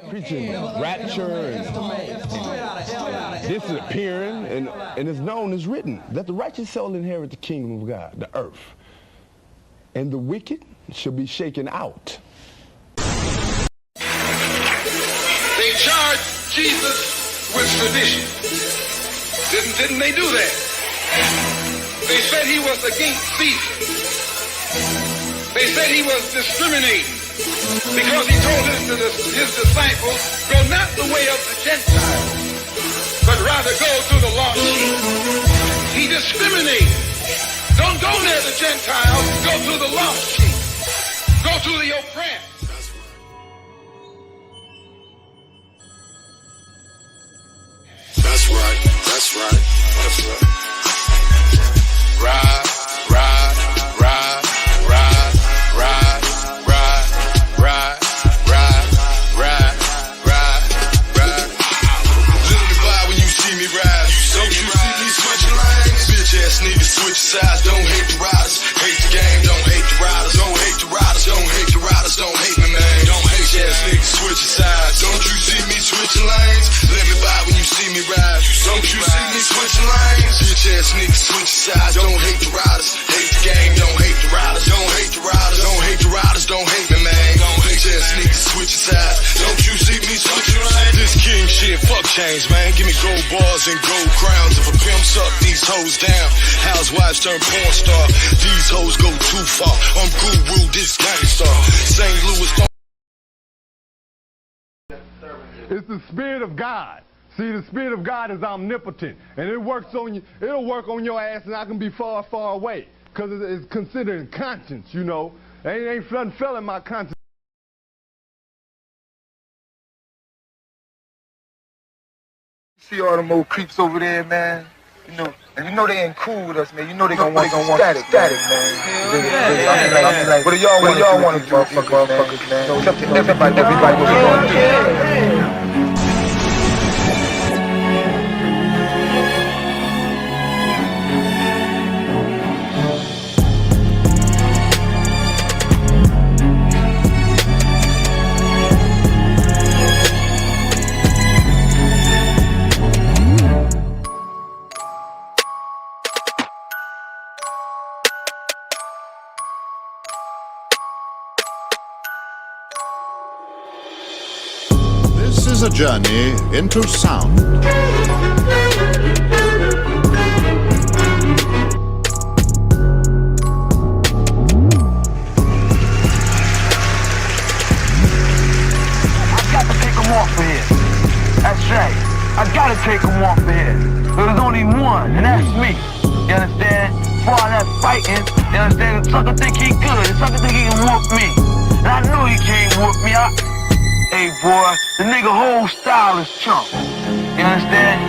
preaching rapture and disappearing, and it's known, it's written, that the righteous shall inherit the kingdom of God, the earth, and the wicked shall be shaken out. They charged Jesus with sedition. Didn't they do that? They said he was against Caesar. They said he was discriminating because he told his disciples, go not the way of the Gentiles, but rather go through the lost sheep. He discriminated. Don't go near the Gentiles, go through the lost sheep. Go through the oppressed. That's right. That's right. That's right. Ride, ride, ride, ride, ride, ride, ride, ride, ride, ride, ride. Literally vibe when you see me ride. Don't you see me switching lanes? Bitch ass niggas switch sides. Don't hate the riders. Hate the game. Don't hate the riders. Don't hate the riders. Don't hate the riders. Don't hate me, man. Don't hate ass niggas switching sides. Don't you see me switching lanes? Let me vibe when you see me ride. Don't you see me switching lanes? Bitch ass niggas switch sides. Don't hate the riders. Hate the game. Don't hate the riders. Don't hate the riders. Don't hate the riders. Don't hate me, man. Don't hate ass niggas switch sides. Don't you see me switching lanes? This king shit, fuck change, man. Give me gold bars and gold crowns. If a pimp suck these hoes down, housewives turn porn star. These hoes go too far. I'm guru, this gangsta. St. Louis. It's the Spirit of God. See, the Spirit of God is omnipotent, and it works on you. It'll work on your ass, and I can be far, far away, because it's considered conscience, you know. Ain't nothing fell in my conscience. See all them old creeps over there, man. You know, and you know they ain't cool with us, man. You know they gonna want static, man. I mean, like, what do y'all want to do, motherfuckers, man? So it's up to everybody what we gonna do. This is a journey into sound. I gotta take him off of here. There's only one, and that's me. You understand? For all that fighting, you understand? The sucker think he good. The sucker think he can whoop me. And I know he can't whoop me. Hey boy, the nigga whole style is chump. You understand?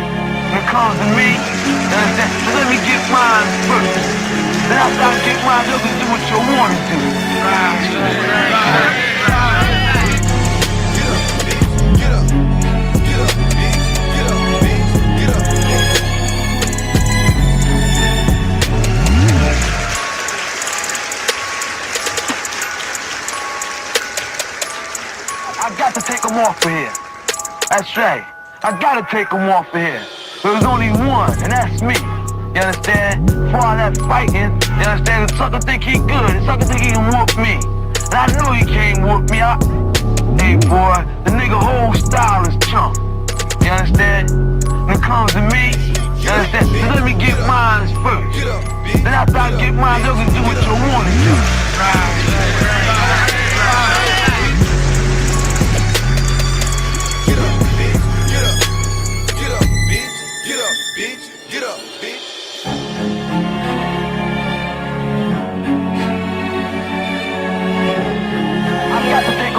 When it comes to me, you understand? So let me get mine first. Then after I get mine, you can do what you want to do. I got to take him off of here. That's right. I gotta take him off of here. There's only one, and that's me. You understand? For all that fighting, you understand? The sucker think he good. The sucker think he can whoop me. And I know he can't whoop me. Hey boy, the nigga whole style is chump. You understand? When it comes to me, you understand? So let me get mine first. Then after I get mine, you can do what you want to do.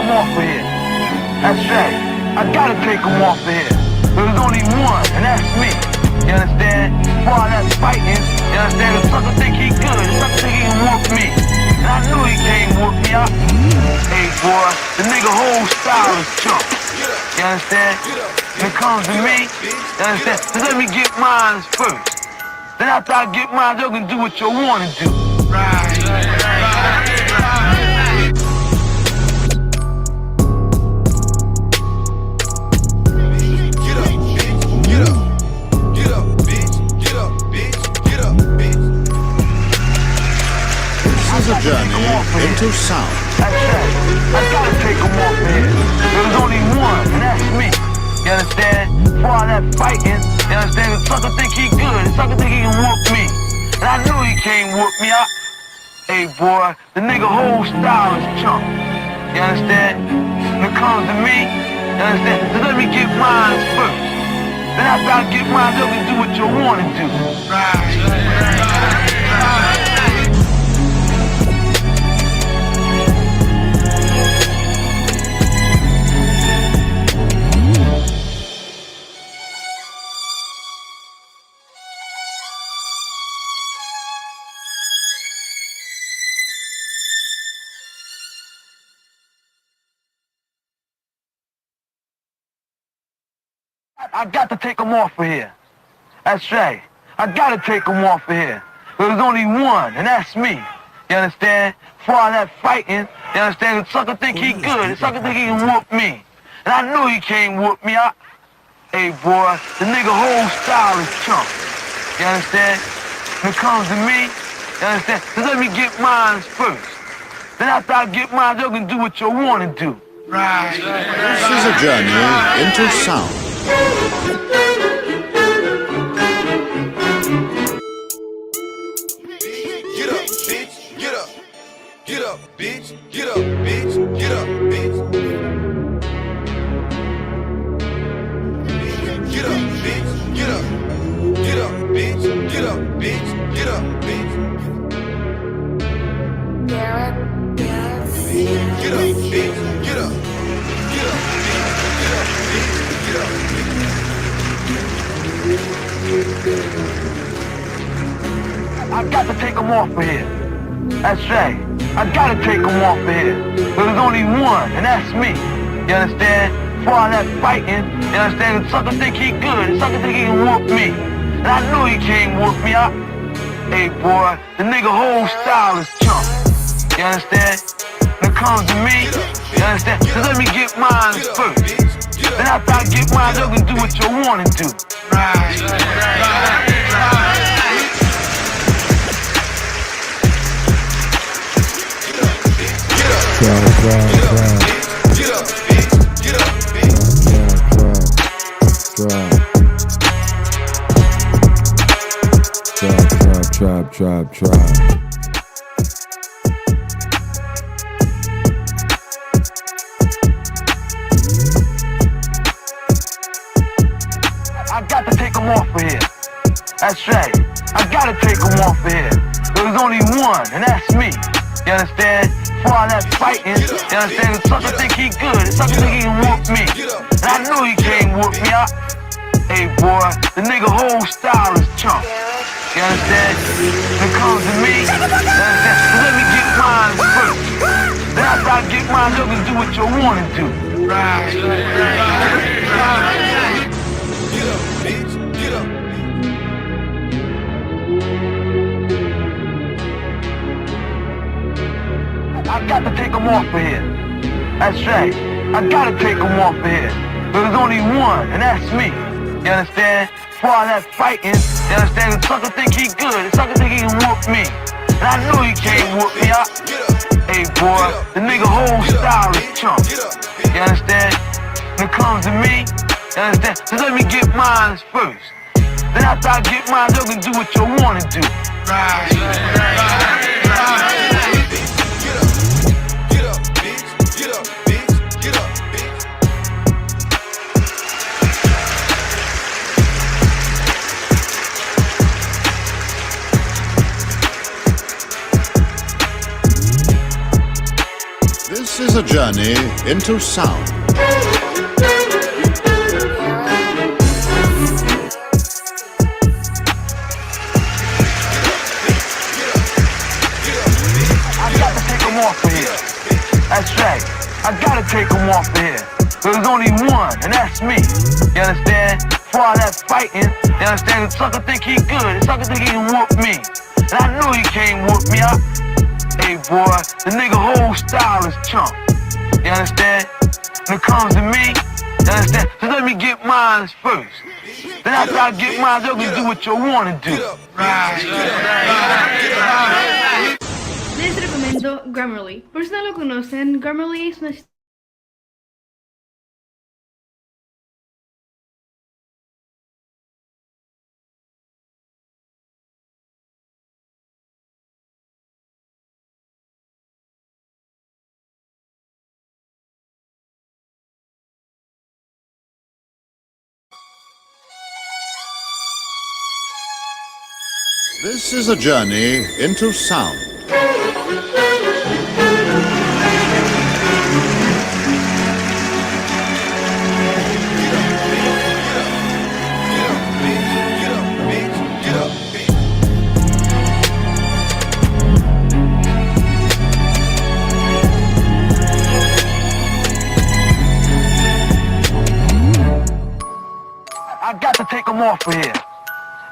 Off of here. That's right. I gotta take him off of here. There's only one, and that's me. You understand? For all that fighting, you understand? The sucker think he good. The sucker think he can whoop me. And I know he can't whoop me. Hey boy, the nigga whole style is chump. You understand? When it comes to me, you understand? So let me get mine first. Then after I get mine, you can do what you want to do. into sound. That's right. I gotta take him off of here. There's only one, and that's me. You understand? For all that fighting, you understand? The sucker think he good. The sucker think he can whoop me. And I knew he can't whoop me. Hey boy, the nigga whole style is chump. You understand? When it comes to me, you understand? So let me get mine first. Then after I get mine, you can do what you want to do. I got to take him off of here. That's right. I gotta take him off of here. There's only one, and that's me. You understand? For all that fighting, you understand? The sucker think he good. The sucker think he can whoop me. And I knew he can't whoop me. Hey boy, the nigga whole style is chump. You understand? When it comes to me, you understand? So let me get mine first. Then after I get mine, you can do what you want to do. This is a journey into sound. Get up, bitch. Get up. Get up, bitch. Get up, bitch. Get up, bitch. Get up, bitch. Get up. Get up, bitch. Get up, bitch. Get up, bitch. Get up, bitch. Get up. Get up, bitch. Get up, bitch. Get up, bitch. I got to take him off of here. That's right. I gotta take him off of here. There's only one, and that's me. You understand? For all that fighting, you understand? The sucker think he good. The sucker think he can whoop me. And I knew he can't whoop me. Hey boy, the nigga whole style is chump. You understand? When it comes to me, you understand? So let me get mine first. Then after I get mine, you can do what you want to do. Trap. I got to take him off of here. That's right. I gotta take him off of here. There's only one, and that's me. You understand? For all that fighting, you understand? The sucker think he good. The sucker think he can whoop me. And I knew he can't whoop me. Hey boy, the nigga whole style is chump. You understand? When it comes to me, you understand? So let me get mine first. Then after I get mine, you can do what you want to do. Get up, bitch. Get up. I got to take him off of here. That's right. I gotta take him off of here. There's only one, and that's me. You understand? For all that fighting, you understand? The sucker think he good. The sucker think he can whoop me. And I knew he can't whoop me. Hey boy, the nigga whole style is chump. You understand? When it comes to me, you understand? So let me get mine first. Then after I get mine, you can do what you want to do. This is a journey into sound. Off of here. That's right. I gotta take him off of here. There's only one, and that's me. You understand? For all that fighting, you understand? The sucker think he good. The sucker think he can whoop me. And I knew he can't whoop me. Hey boy, the nigga whole style is chump. You understand? When it comes to me, you understand? So let me get mine first. Then after I get mine, you can do what you want to do. Les recomiendo Grammarly. Por si no lo conocen, Grammarly es una This is a journey into sound. I got to take them off of here.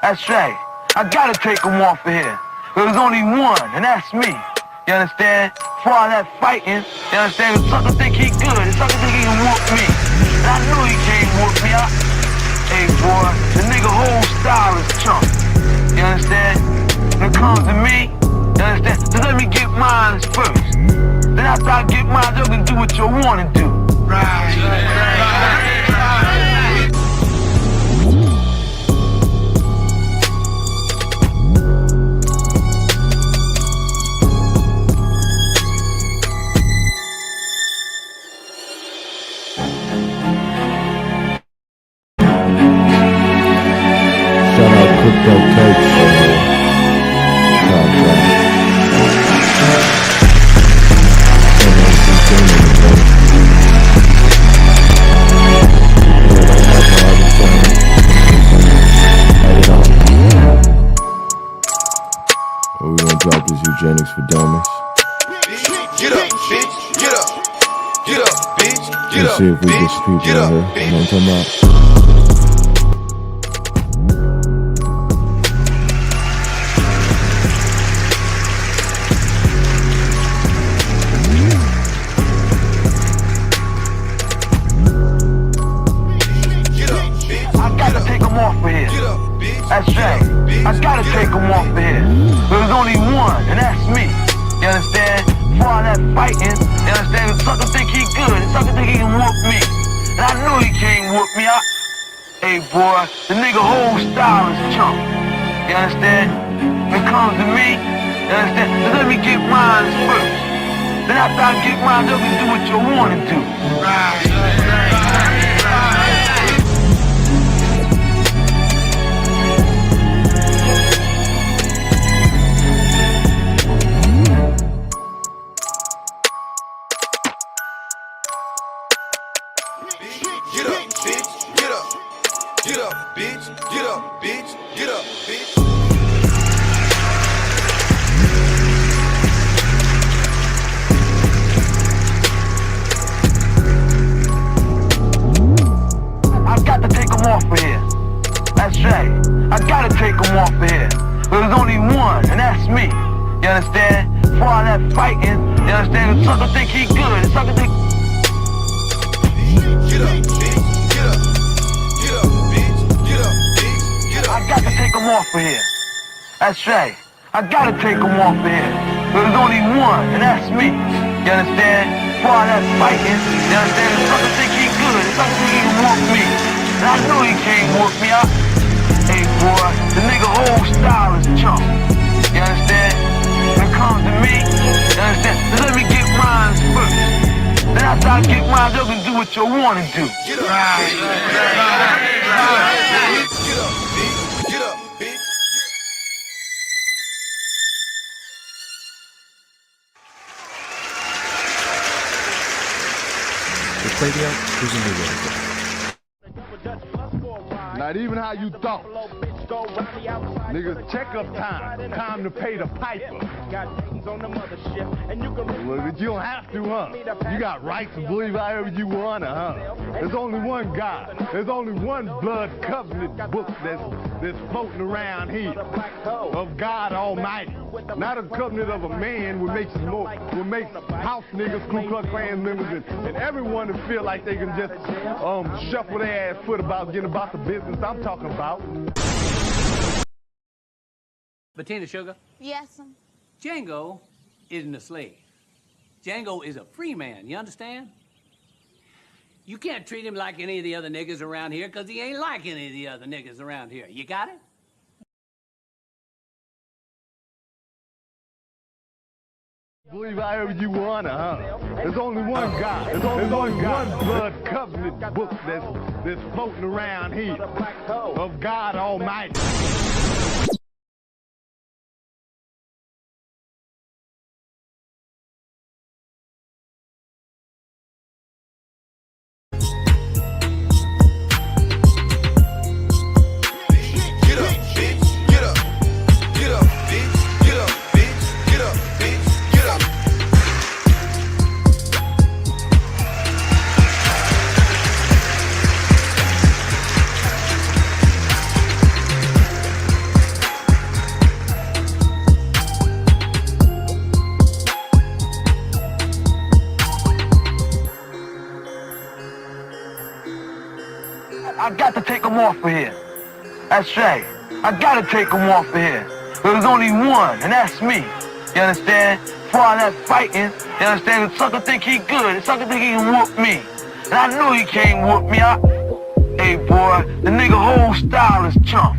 That's right. I gotta take them off of here. There's only one, and that's me. You understand? For all that fighting, you understand? The sucker think he good. The sucker think he can whoop me. And I know he can't whoop me. Hey, boy, the nigga whole style is chump. You understand? When it comes to me, you understand? So let me get mine first. Then after I get mine, you can do what you want to do. Right. Drop this Eugenics for dummies. Get up, bitch. Get up. Get up, bitch. Get Let's up, see if we get some people get out up, here. You know what I'm talking about? I gotta take them off of here. That's right. I gotta take them off of here. There's only one, and that's me. You understand? For all that fighting, you understand? The sucker think he good. The sucker think he can whoop me. And I know he can't whoop me. Hey, boy, the nigga whole style is chump. You understand? When it comes to me, you understand? So let me get mine first. Then after I get mine, you can do what you want to do. Get up, bitch. Get up. Get up, bitch. Get up, bitch. Get up, bitch. I got to take them off of here. That's right. I gotta take them off of here. There's only one, and that's me. You understand? For all that fighting, you understand? The sucker think he good. The sucker think... Get up, bitch. Get up. Get up, bitch. Get up, bitch. Get up. I got to take them off of here. That's right. I gotta take them off of here. There's only one, and that's me. You understand? For all that fighting, you understand? The sucker think he good. The sucker think he can whoop me. And I know he can't whoop me. Hey, boy, the nigga whole style is chump. You understand? When it comes to me, you understand? So let me get mine first. Then after I get mine, you can do what you want to do. Get up, bitch. Get up, bitch. Get up, bitch. Not even how you thought. Niggas, check-up time. Time to pay the piper. Well, you don't have to, huh? You got rights to believe however you want to, huh? There's only one God. There's only one blood covenant book that's floating around here of God Almighty. Not a covenant of a man would make house niggas, Ku Klux Klan members, and everyone to feel like they can just shuffle their ass foot about getting about the business I'm talking about. Bettina Sugar? Yes. Django, isn't a slave. Django is a free man, you understand? You can't treat him like any of the other niggas around here, because he ain't like any of the other niggas around here. You got it? Believe however you wanna, huh? There's only one God. There's only one blood covenant book that's floating around here of God Almighty. I got to take him off of here. That's right. I got to take him off of here. There's only one, and that's me. You understand? For all that fighting, you understand? The sucker think he good. The sucker think he can whoop me. And I know he can't whoop me. Hey, boy, the nigga whole style is chump.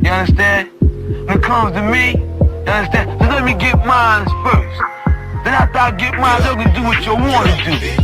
You understand? When it comes to me, you understand? Just let me get mine first. Then after I get mine, you can do what you want to do.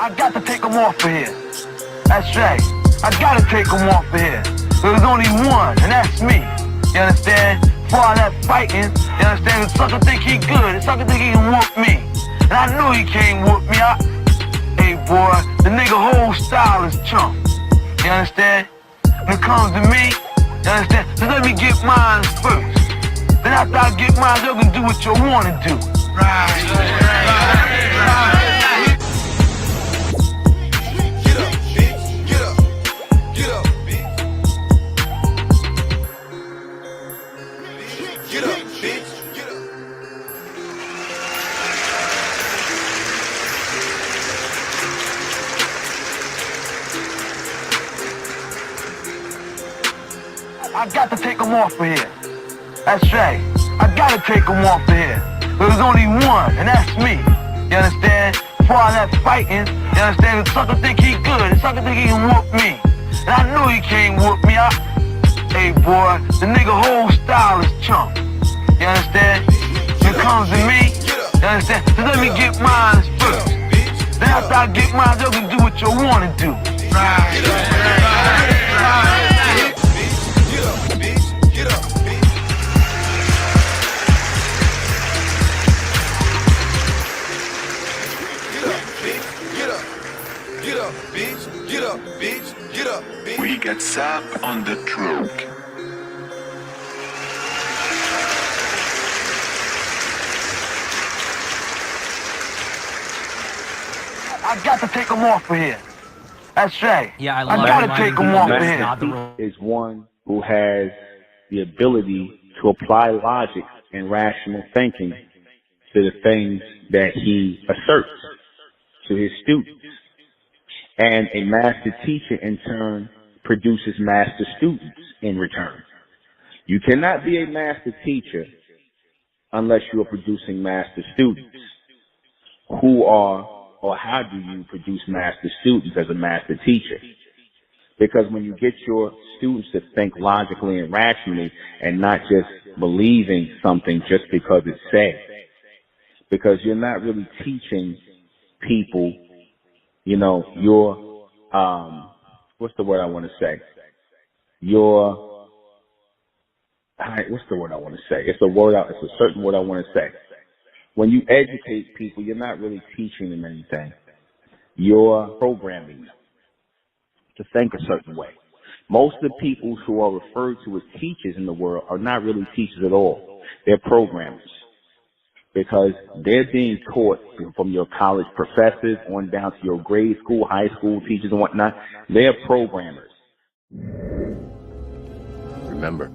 I got to take him off of here. That's right. I got to take him off of here. There's only one, and that's me. You understand? For all that fighting, you understand? The sucker think he good. The sucker think he can whoop me. And I know he can't whoop me. Hey, boy, the nigga whole style is chump. You understand? When it comes to me, you understand? Just let me get mine first. Then after I get mine, you can do what you want to do. Right. I got to take him off of here. That's right. I got to take him off of here. There's only one, and that's me. You understand? For all that fighting, you understand? The sucker think he good. The sucker think he can whoop me. And I know he can't whoop me. Hey, boy, the nigga whole style is chump. You understand? When it comes to me, you understand? Just let me get mine first. Then after I get mine, you can do what you want to do. Right. Get up, bitch. Get up, bitch. We got Sap on the track. I got to take him off of here. That's right. Yeah, I gotta take him off of here. Is one who has the ability to apply logic and rational thinking to the things that he asserts to his students. And a master teacher, in turn, produces master students in return. You cannot be a master teacher unless you are producing master students. Who are, or how do you produce master students as a master teacher? Because when you get your students to think logically and rationally and not just believing something just because it's said, because you're not really teaching people, you know, your, what's the word I want to say? Your, what's the word I want to say? It's a certain word I want to say. When you educate people, you're not really teaching them anything. You're programming them to think a certain way. Most of the people who are referred to as teachers in the world are not really teachers at all. They're programmers. Because they're being taught from your college professors on down to your grade school, high school teachers and whatnot. They're programmers. Remember,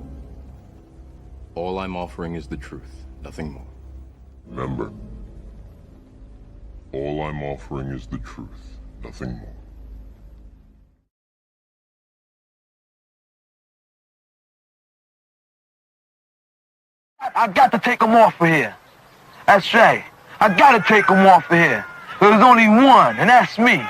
all I'm offering is the truth, nothing more. Remember, all I'm offering is the truth, nothing more. I got to take him off of here. That's right. I got to take him off of here. There's only one, and that's me.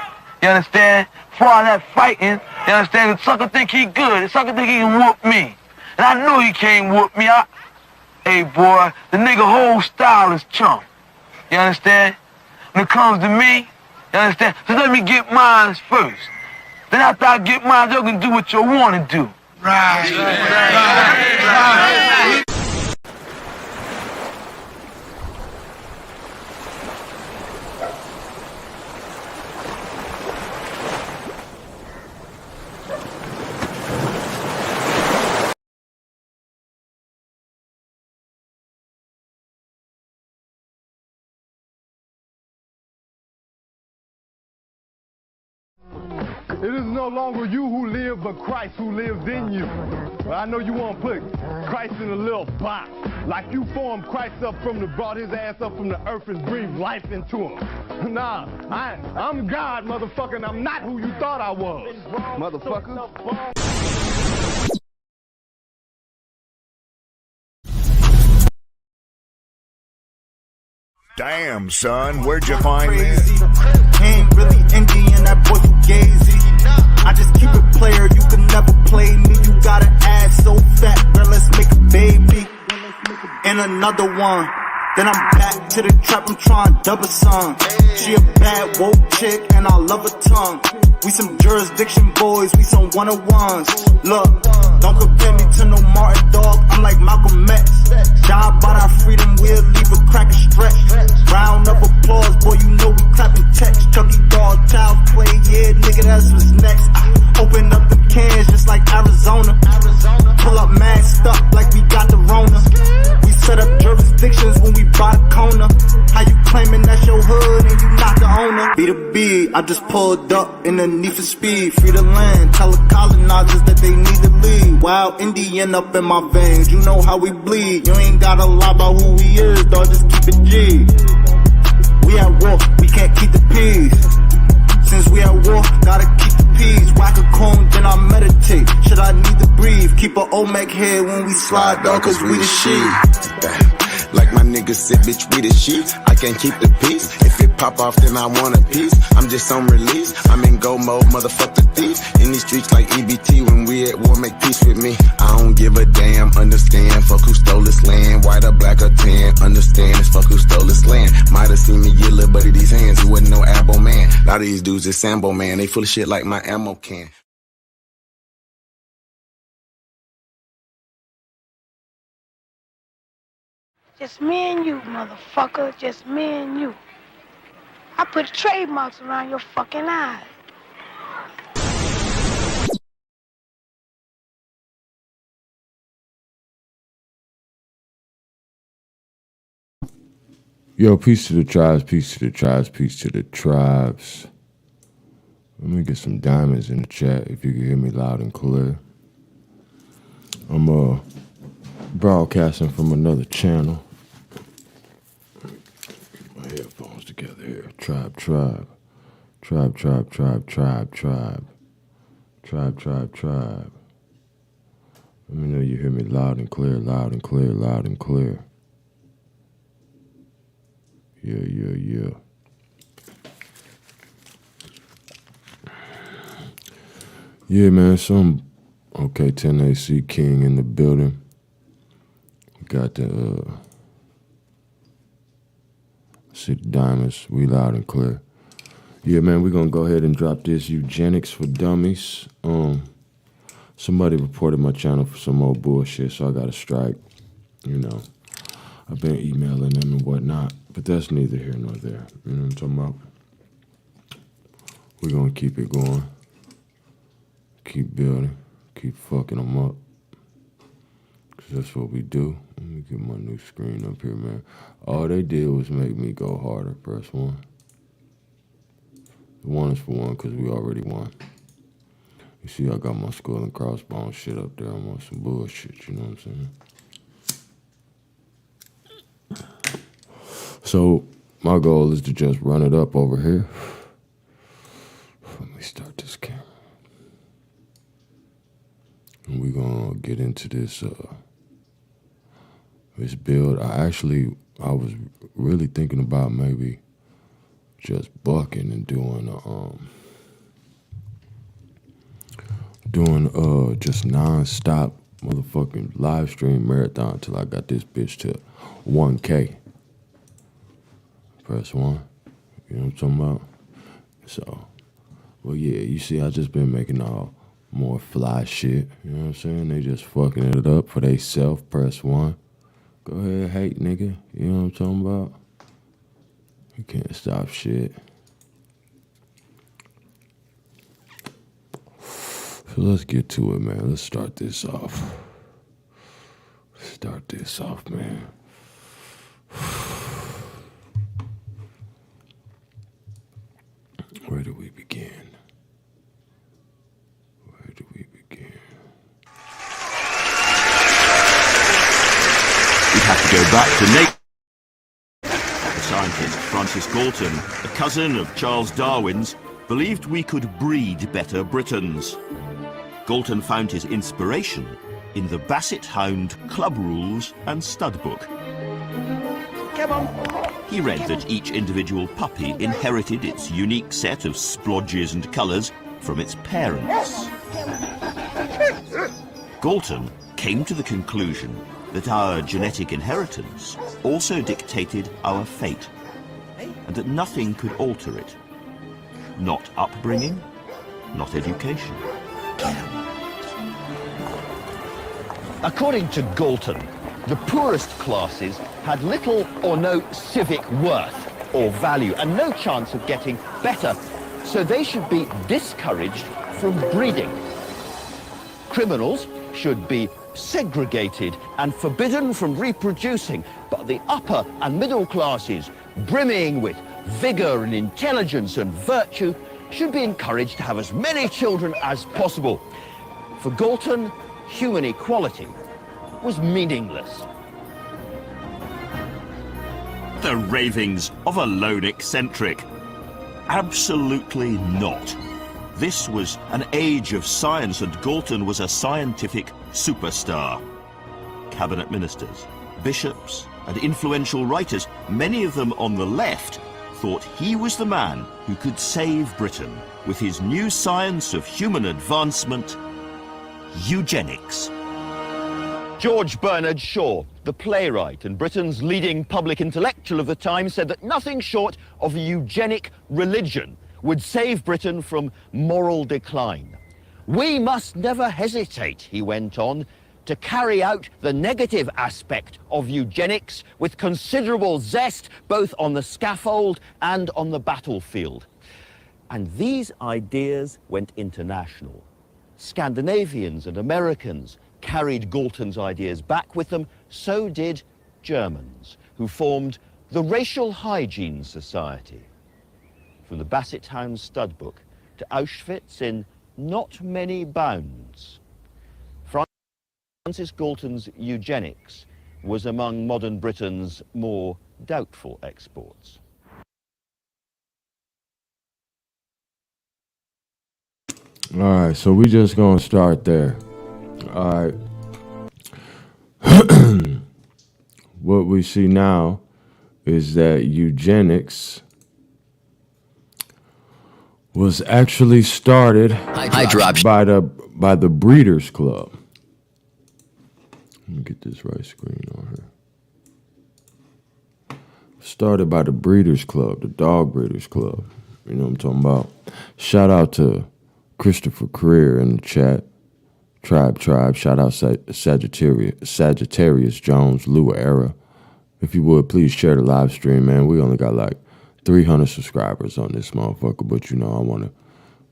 You understand? For all that fighting, you understand? The sucker think he good. The sucker think he can whoop me. And I know he can't whoop me. Hey, boy, the nigga whole style is chump. You understand? When it comes to me, you understand? Just let me get mine first. Then after I get mine, you can do what you want to do. Right. It is no longer you who live, but Christ who lives in you. Well, I know you want to put Christ in a little box. Like you formed Christ up brought his ass up from the earth and breathed life into him. Nah, I'm God, motherfucker, and I'm not who you thought I was, motherfucker. Damn, son, where'd you find this? Ain't really Indian, that boy Fugazi. I just keep it player, you can never play me. You got an ass so fat, girl, let's make a baby. And another one. Then I'm back to the trap, I'm trying to double some. She a bad woke chick, and I love her tongue. We some jurisdiction boys, we some one-on-ones. Look, don't compare me to no Martin dog, I'm like Malcolm X. Die by our freedom, we'll leave a crack and stretch. Round of applause, boy, you know we clapping checks. Chucky dog, child play, yeah, nigga, that's what's next. Open up the cans just like Arizona. Pull up masked up like we got the Rona. We set up jurisdictions when we bought a corner. How you claiming that's your hood and you not the owner? Be the B, I just pulled up in the need for speed. Free the land, tell the colonizers that they need to leave. Wild Indian up in my veins, you know how we bleed. You ain't gotta lie about who we is, dog, just keep it G. We at war, we can't keep the peace. Since we at war, gotta keep the peace. Whack a cone, then I meditate. Should I need to breathe? Keep a Olmec head when we slide, dog, cause we the shit. Like my niggas said, bitch, we the sheets. I can't keep the peace. If it pop off, then I want a piece. I'm just on release. I'm in go mode, motherfuck the thief. In these streets like EBT, when we at war, make peace with me. I don't give a damn, understand. Fuck who stole this land, white or black or tan. Understand, it's fuck who stole this land. Might have seen me get little buddy these hands. He wasn't no abo man. A lot of these dudes is Sambo man. They full of shit like my ammo can. Just me and you, motherfucker. Just me and you. I put trademarks around your fucking eyes. Yo, peace to the tribes, peace to the tribes, peace to the tribes. Let me get some diamonds in the chat if you can hear me loud and clear. I'm broadcasting from another channel. Get my headphones together here. Tribe. Let me know you hear me loud and clear, loud and clear, loud and clear. Yeah. Yeah, man, okay, 10AC King in the building. Got the, see the diamonds, we loud and clear. Yeah, man, we're gonna go ahead and drop this Eugenics for Dummies. Somebody reported my channel for some old bullshit, so I got a strike, you know. I've been emailing them and whatnot, but that's neither here nor there. You know what I'm talking about? We're gonna keep it going. Keep building. Keep fucking them up. Cause that's what we do. Let me get my new screen up here, man. All they did was make me go harder. Press 1. The 1 is for 1 because we already won. You see, I got my skull and crossbones shit up there. I'm on some bullshit, you know what I'm saying? So, my goal is to just run it up over here. Let me start this camera. And we're gonna get into this this build. I was really thinking about maybe just bucking and doing just non-stop motherfucking live stream marathon until I got this bitch to 1K. Press 1. You know what I'm talking about? So, well, yeah, you see, I just been making all more fly shit. You know what I'm saying? They just fucking it up for they self. Press 1. Go ahead, hate, nigga. You know what I'm talking about? You can't stop shit. So let's get to it, man. Let's start this off. Man. Where do we begin? We'd have to go back to nature. The scientist Francis Galton, a cousin of Charles Darwin's, believed we could breed better Britons. Galton found his inspiration in the Basset Hound Club Rules and Stud Book. Come on. He read that each individual puppy inherited its unique set of splodges and colours from its parents. Galton came to the conclusion that our genetic inheritance also dictated our fate, and that nothing could alter it. Not upbringing, not education. According to Galton, the poorest classes had little or no civic worth or value and no chance of getting better, so they should be discouraged from breeding. Criminals should be segregated and forbidden from reproducing, but the upper and middle classes, brimming with vigor and intelligence and virtue, should be encouraged to have as many children as possible. For Galton, human equality was meaningless. The ravings of a lone eccentric. Absolutely not. This was an age of science, and Galton was a scientific superstar. Cabinet ministers, bishops, and influential writers, many of them on the left, thought he was the man who could save Britain with his new science of human advancement, eugenics. George Bernard Shaw, the playwright and Britain's leading public intellectual of the time, said that nothing short of a eugenic religion would save Britain from moral decline. We must never hesitate, he went on, to carry out the negative aspect of eugenics with considerable zest, both on the scaffold and on the battlefield. And these ideas went international. Scandinavians and Americans carried Galton's ideas back with them. So did Germans, who formed the Racial Hygiene Society. From the Basset Hound Stud Book to Auschwitz in not many bounds. Francis Galton's eugenics was among modern Britain's more doubtful exports. All right, so we just gonna start there. All right. What we see now is that eugenics was actually started by the Breeders' Club. Let me get this right screen on here. Started by the Breeders' Club, the Dog Breeders' Club. You know what I'm talking about? Shout out to Christopher Career in the chat. Tribe. Shout out Sagittarius Jones, Lua Era. If you would, please share the live stream, man. We only got like 300 subscribers on this motherfucker, but you know, I want to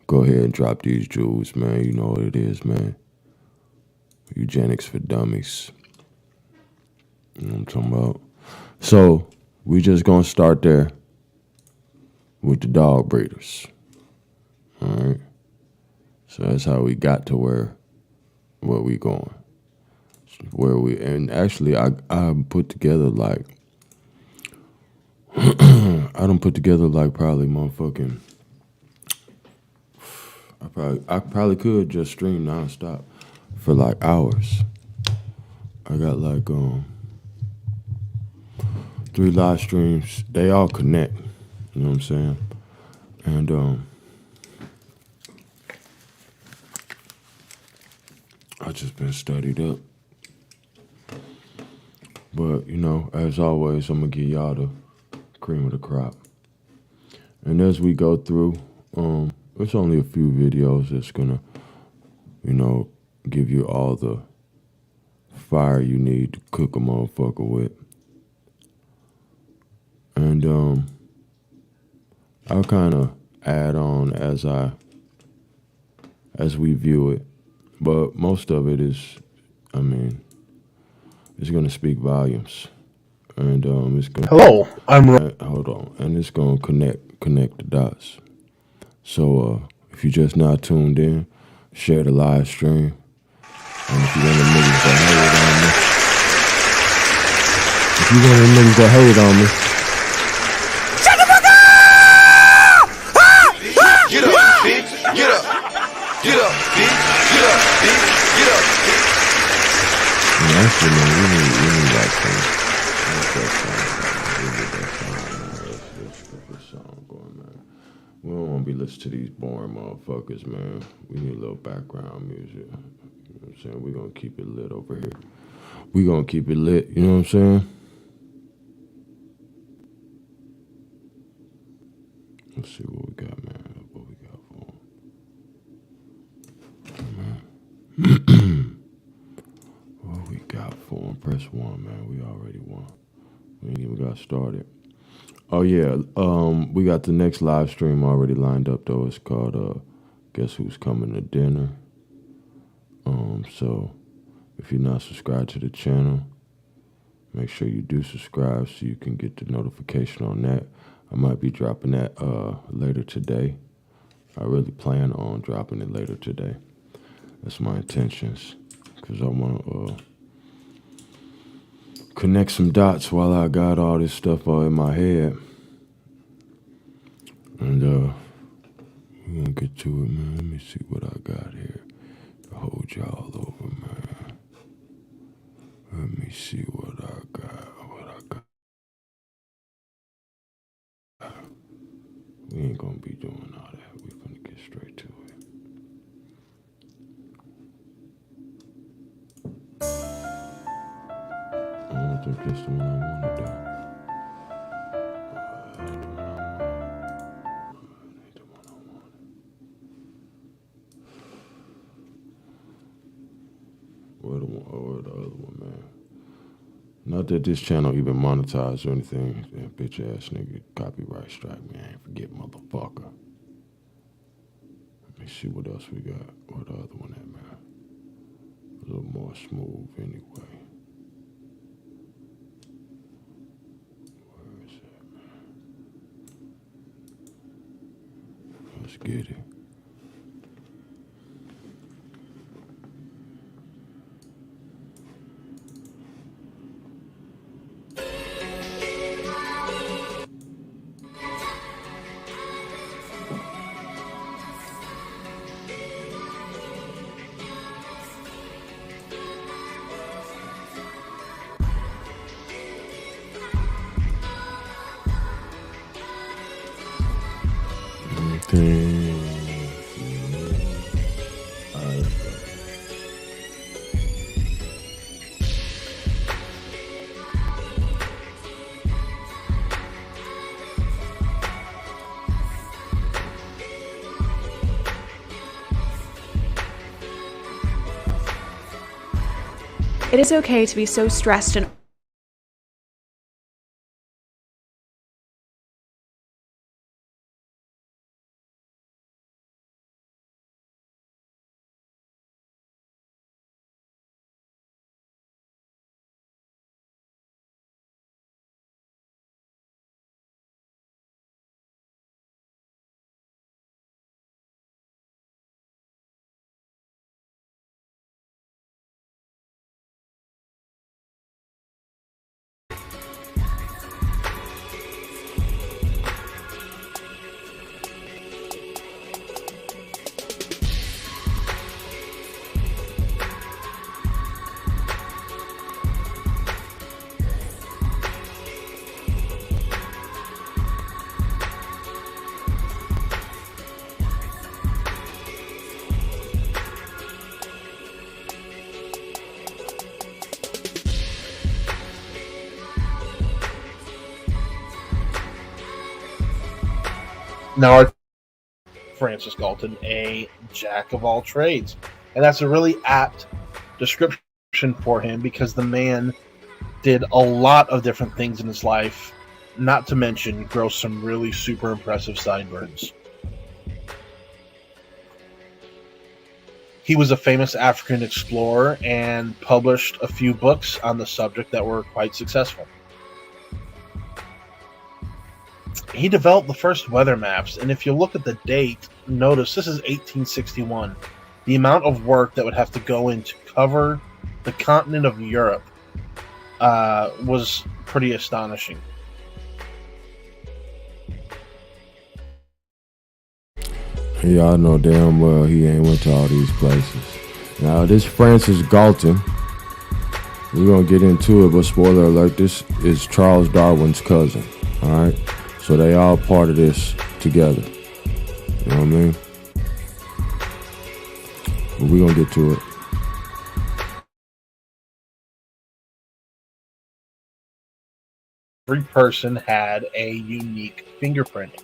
go ahead and drop these jewels, man. You know what it is, man. Eugenics for Dummies. You know what I'm talking about? So we just gonna start there with the dog breeders. All right. So that's how we got to where we going. And actually I put together like I done put together like probably motherfucking I probably could just stream nonstop for like hours. I got like 3 live streams. They all connect. You know what I'm saying? And I just been studied up. But, you know, as always, I'm gonna give y'all the cream of the crop. And as we go through, it's only a few videos that's gonna, you know, give you all the fire you need to cook a motherfucker with. And I'll kind of add on as we view it. But most of it is, I mean, it's gonna speak volumes. And it's gonna Hello, I'm hold on, and it's gonna connect the dots. So if you just not tuned in, share the live stream. And if you want the niggas to hate on me, Shut the fuck up! Get up, bitch. Get up. Get up, bitch. Get up, bitch. Get up, bitch. Yeah, actually, man, we need that thing. Let's get this song going, man. We don't want to be listening to these boring motherfuckers, man. We need a little background music. You know what I'm saying? We're going to keep it lit over here. We're going to keep it lit, you know what I'm saying? Let's see what we got, man. What we got for him. What we got for him? Press 1, man. We already won. We ain't even got started. Oh, yeah. We got the next live stream already lined up, though. It's called Guess Who's Coming to Dinner. So if you're not subscribed to the channel, make sure you do subscribe so you can get the notification on that. I might be dropping that later today. I really plan on dropping it later today. That's my intentions, because I want to connect some dots while I got all this stuff in my head. And we're going to get to it, man. Let me see what I got here to hold y'all over, man. Let me see what I got. We ain't gonna be doing all that. We're gonna get straight to it. I don't think that's the one I wanted, though. Ain't the one I wanted. Where the other one, man? Not that this channel even monetized or anything. That bitch ass nigga copyright strike me. I ain't forget, motherfucker. Let me see what else we got. Where the other one at, man? A little more smooth anyway. Where is that, man? Let's get it. It is okay to be so stressed and Now, our Francis Galton, a jack of all trades. And that's a really apt description for him because the man did a lot of different things in his life, not to mention grow some really super impressive sideburns. He was a famous African explorer and published a few books on the subject that were quite successful. He developed the first weather maps, and if you look at the date, notice this is 1861. The amount of work that would have to go in to cover the continent of Europe was pretty astonishing. Y'all know damn well he ain't went to all these places. Now, this Francis Galton, we're going to get into it, but spoiler alert, this is Charles Darwin's cousin, all right? So they all part of this together. You know what I mean? But we're going to get to it. Every person had a unique fingerprint.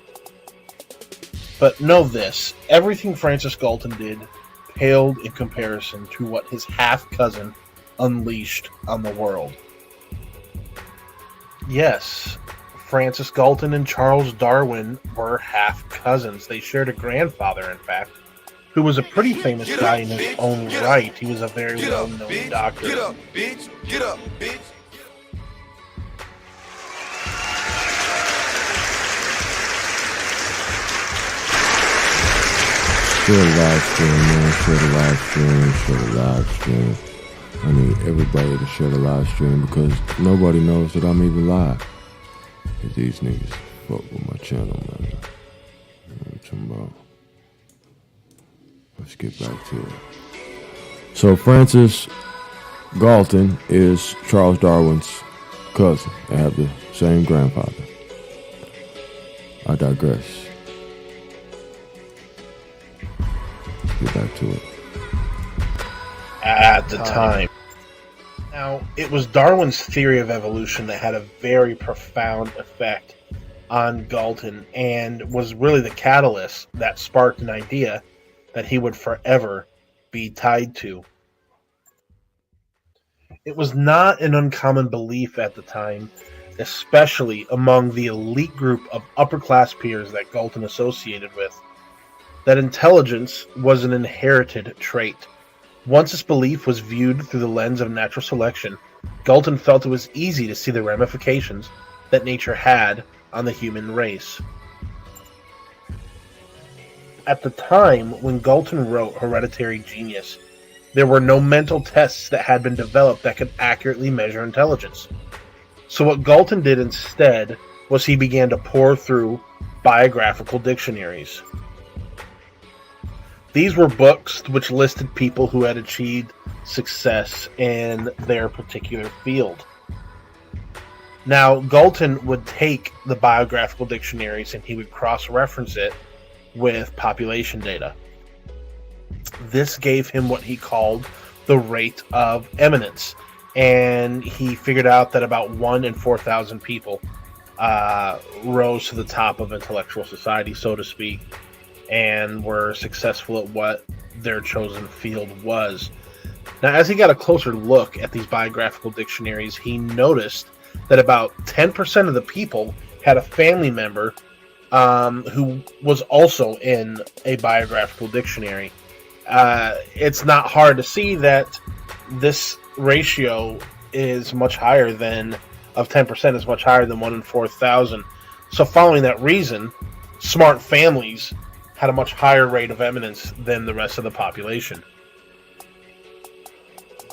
But know this, everything Francis Galton did paled in comparison to what his half-cousin unleashed on the world. Yes, Francis Galton and Charles Darwin were half-cousins. They shared a grandfather, in fact, who was a pretty famous guy in his own right. He was a very well-known doctor. Get up, bitch! Get up, bitch! Share the live stream, man. Share the live stream. Share the live stream. I need everybody to share the live stream because nobody knows that I'm even live. If these niggas fuck with my channel, man. You know what I'm talking about? Let's get back to it. So Francis Galton is Charles Darwin's cousin. They have the same grandfather. I digress. Get back to it. At the time. Now, it was Darwin's theory of evolution that had a very profound effect on Galton and was really the catalyst that sparked an idea that he would forever be tied to. It was not an uncommon belief at the time, especially among the elite group of upper-class peers that Galton associated with, that intelligence was an inherited trait. Once this belief was viewed through the lens of natural selection, Galton felt it was easy to see the ramifications that nature had on the human race. At the time when Galton wrote Hereditary Genius, there were no mental tests that had been developed that could accurately measure intelligence. So what Galton did instead was he began to pore through biographical dictionaries. These were books which listed people who had achieved success in their particular field. Now, Galton would take the biographical dictionaries and he would cross-reference it with population data. This gave him what he called the rate of eminence, and he figured out that about 1 in 4,000 people rose to the top of intellectual society, so to speak, and were successful at what their chosen field was. Now, as he got a closer look at these biographical dictionaries, he noticed that about 10% of the people had a family member who was also in a biographical dictionary. It's not hard to see that this ratio is much higher than, of 10% is much higher than 1 in 4,000. So following that reason, smart families had a much higher rate of eminence than the rest of the population.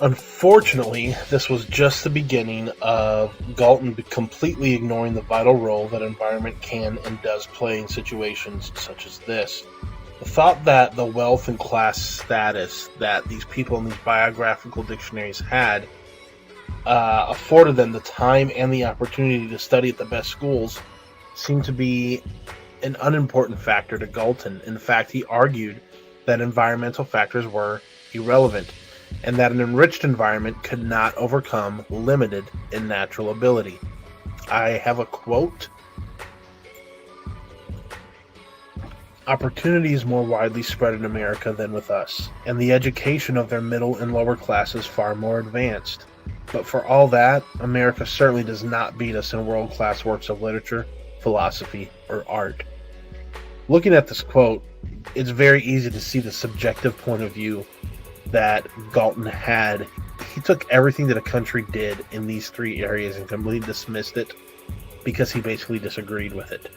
Unfortunately, this was just the beginning of Galton completely ignoring the vital role that environment can and does play in situations such as this. The thought that the wealth and class status that these people in these biographical dictionaries had afforded them the time and the opportunity to study at the best schools seemed to be an unimportant factor to Galton. In fact, he argued that environmental factors were irrelevant, and that an enriched environment could not overcome limited and natural ability. I have a quote. Opportunity is more widely spread in America than with us, and the education of their middle and lower classes far more advanced. But for all that, America certainly does not beat us in world-class works of literature, philosophy, or art. Looking at this quote, it's very easy to see the subjective point of view that Galton had. He took everything that a country did in these three areas and completely dismissed it because he basically disagreed with it.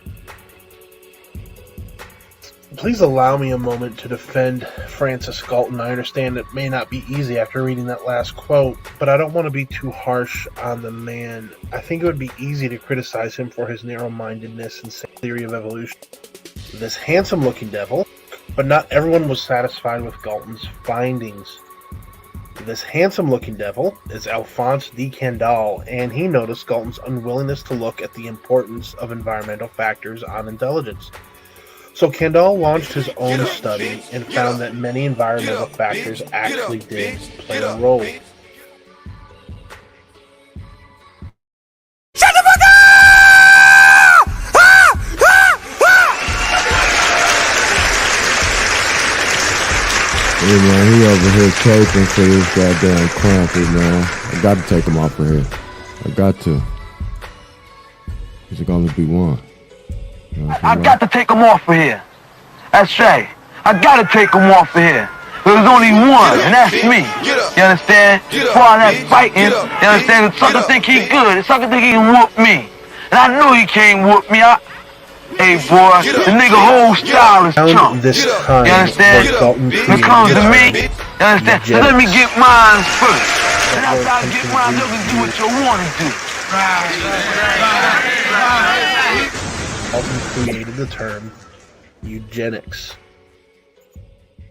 Please allow me a moment to defend Francis Galton. I understand it may not be easy after reading that last quote, but I don't want to be too harsh on the man. I think it would be easy to criticize him for his narrow-mindedness and theory of evolution. This handsome-looking devil, but not everyone was satisfied with Galton's findings. This handsome-looking devil is Alphonse de Candolle, and he noticed Galton's unwillingness to look at the importance of environmental factors on intelligence. So Candolle launched his own study and found that many environmental factors actually did play a role. Shut the fuck up! Hey man, he over here taping for this goddamn Krampus, man. I got to take him off of here. I got to. There's gonna be one. You know I got to take him off of here. That's right. I got to take him off of here. There's only one, and that's me. You understand? For all that fighting, you understand? The sucker think he good. The sucker think he can whoop me. And I know he can't whoop me. Hey boy, the nigga whole style is chump. You understand? When it comes to me, you understand? So let me get mine first. And after I get mine, you can do what you want to do. Galton created the term eugenics.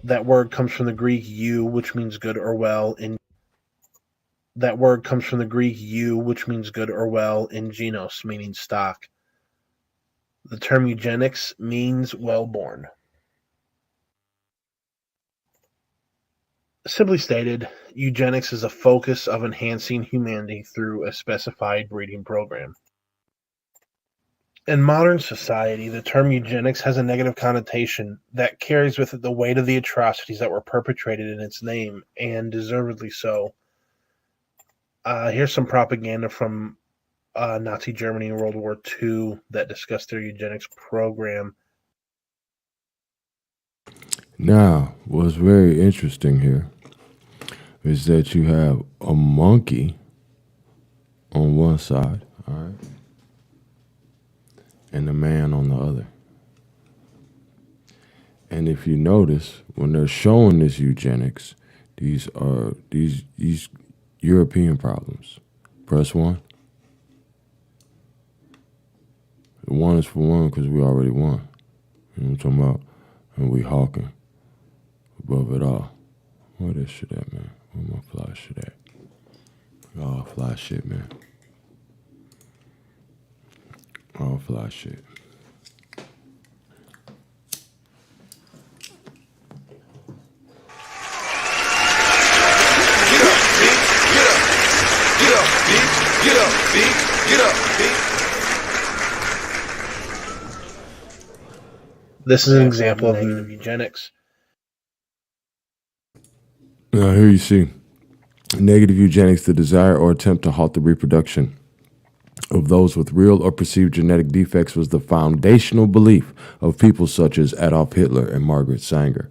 That word comes from the Greek eu, which means good or well in genos, meaning stock. The term eugenics means well-born. Simply stated, eugenics is a focus of enhancing humanity through a specified breeding program. In modern society, the term eugenics has a negative connotation that carries with it the weight of the atrocities that were perpetrated in its name, and deservedly so. Here's some propaganda from Nazi Germany in World War II that discussed their eugenics program. Now, what's very interesting here is that you have a monkey on one side, all right, and a man on the other. And if you notice, when they're showing this eugenics, these are these European problems. Press 1. The 1 is for 1 because we already won. You know what I'm talking about? And we Hawkin above it all. Where this shit at, man? Where my fly shit at? Oh, fly shit, man. Oh, fly shit. Get up, bitch. Get up, bitch. This is an example of negative eugenics. Now here you see negative eugenics, the desire or attempt to halt the reproduction of those with real or perceived genetic defects, was the foundational belief of people such as Adolf Hitler and Margaret Sanger.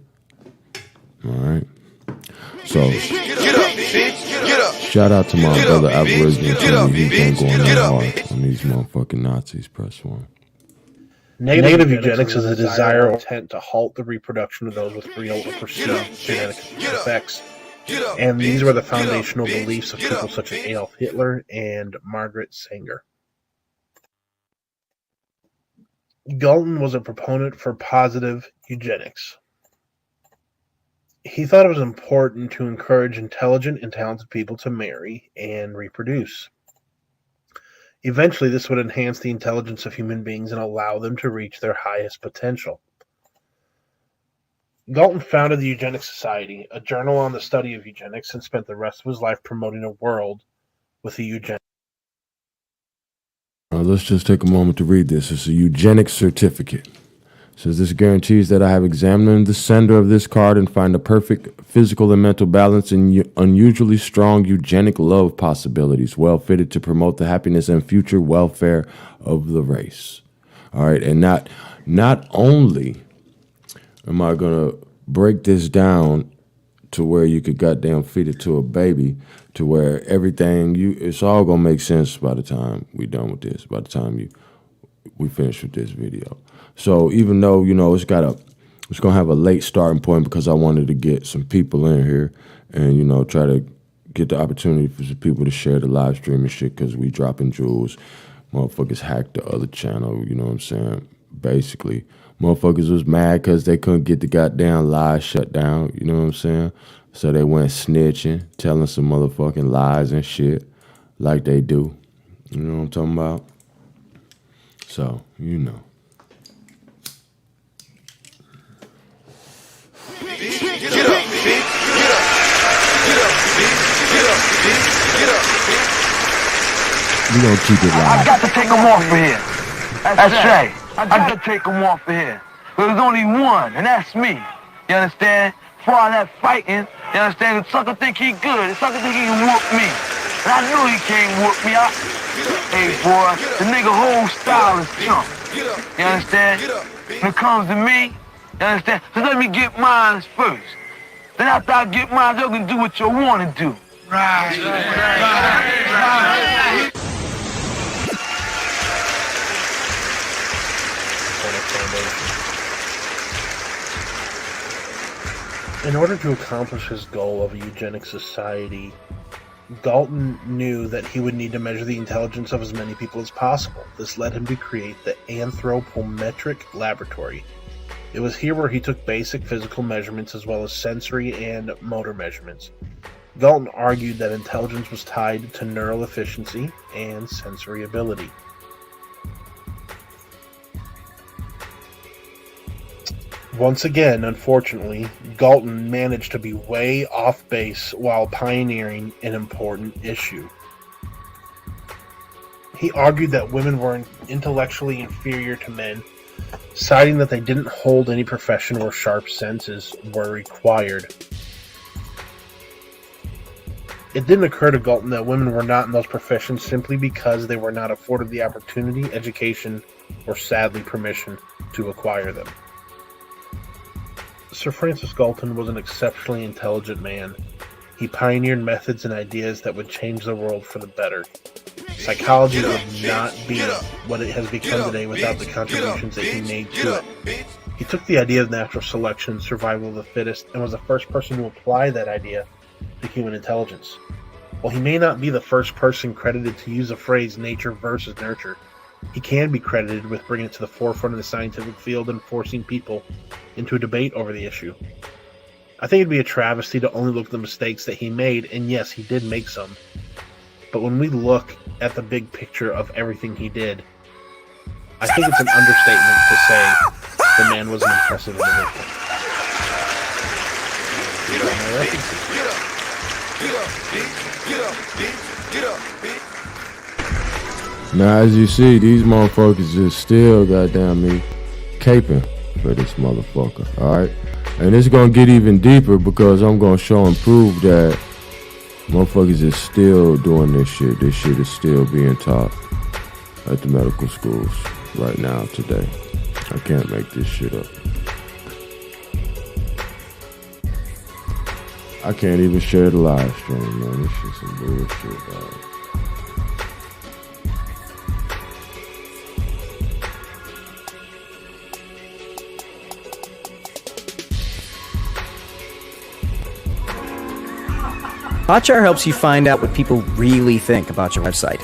All right. So shout out to my brother Aboriginal Tony. He's been going that hard on these motherfucking Nazis. Press 1. Negative eugenics is a desire or intent to halt the reproduction of those with real or perceived genetic defects. And these were the foundational beliefs of people such as Adolf Hitler and Margaret Sanger. Galton was a proponent for positive eugenics. He thought it was important to encourage intelligent and talented people to marry and reproduce. Eventually, this would enhance the intelligence of human beings and allow them to reach their highest potential. Galton founded the Eugenics Society, a journal on the study of eugenics, and spent the rest of his life promoting a world with the eugenics. Let's just take a moment to read this. It's a eugenics certificate. Says this guarantees that I have examined the sender of this card and find a perfect physical and mental balance and unusually strong eugenic love possibilities, well fitted to promote the happiness and future welfare of the race. All right, and not only am I gonna break this down to where you could goddamn feed it to a baby, to where everything it's all gonna make sense by the time we done with this, by the time we finish with this video. So even though, you know, it's gonna have a late starting point because I wanted to get some people in here and, you know, try to get the opportunity for some people to share the live stream and shit, because we dropping jewels. Motherfuckers hacked the other channel, you know what I'm saying? Basically, motherfuckers was mad because they couldn't get the goddamn live shut down, you know what I'm saying? So they went snitching, telling some motherfucking lies and shit like they do. You know what I'm talking about? So, you know. Get up, bitch. Get up. Get up, bitch. Get up, bitch. Get up, bitch. We gonna keep it live. I got to take them off of here. That's right. I got to take them off of here. There's only one, and that's me. You understand? For all that fighting, you understand? The sucker think he good. The sucker think he can whoop me. And I knew he can't whoop me. Hey, boy, the nigga whole style is chump. You understand? When it comes to me, you understand? So let me get mine first. Then after I get mine, you can do what you want to do. Right. In order to accomplish his goal of a eugenic society, Galton knew that he would need to measure the intelligence of as many people as possible. This led him to create the anthropometric laboratory. It was here where he took basic physical measurements as well as sensory and motor measurements. Galton argued that intelligence was tied to neural efficiency and sensory ability. Once again, unfortunately, Galton managed to be way off base while pioneering an important issue. He argued that women were intellectually inferior to men, citing that they didn't hold any profession or sharp senses were required. It didn't occur to Galton that women were not in those professions simply because they were not afforded the opportunity, education, or sadly permission to acquire them. Sir Francis Galton was an exceptionally intelligent man. He pioneered methods and ideas that would change the world for the better. Psychology would not be what it has become today without the contributions that he made to it. He took the idea of natural selection, survival of the fittest, and was the first person to apply that idea to human intelligence. While he may not be the first person credited to use the phrase nature versus nurture, he can be credited with bringing it to the forefront of the scientific field and forcing people into a debate over the issue. I think it'd be a travesty to only look at the mistakes that he made, and yes, he did make some. But when we look at the big picture of everything he did, I think it's an understatement to say the man was an impressive individual. Get up, bitch. Get up, bitch. Now, as you see, these motherfuckers is still, goddamn me, caping for this motherfucker, alright? And it's gonna get even deeper because I'm gonna show and prove that motherfuckers is still doing this shit. This shit is still being taught at the medical schools right now, today. I can't make this shit up. I can't even share the live stream, man. This shit's some bullshit, dog. Hotjar helps you find out what people really think about your website.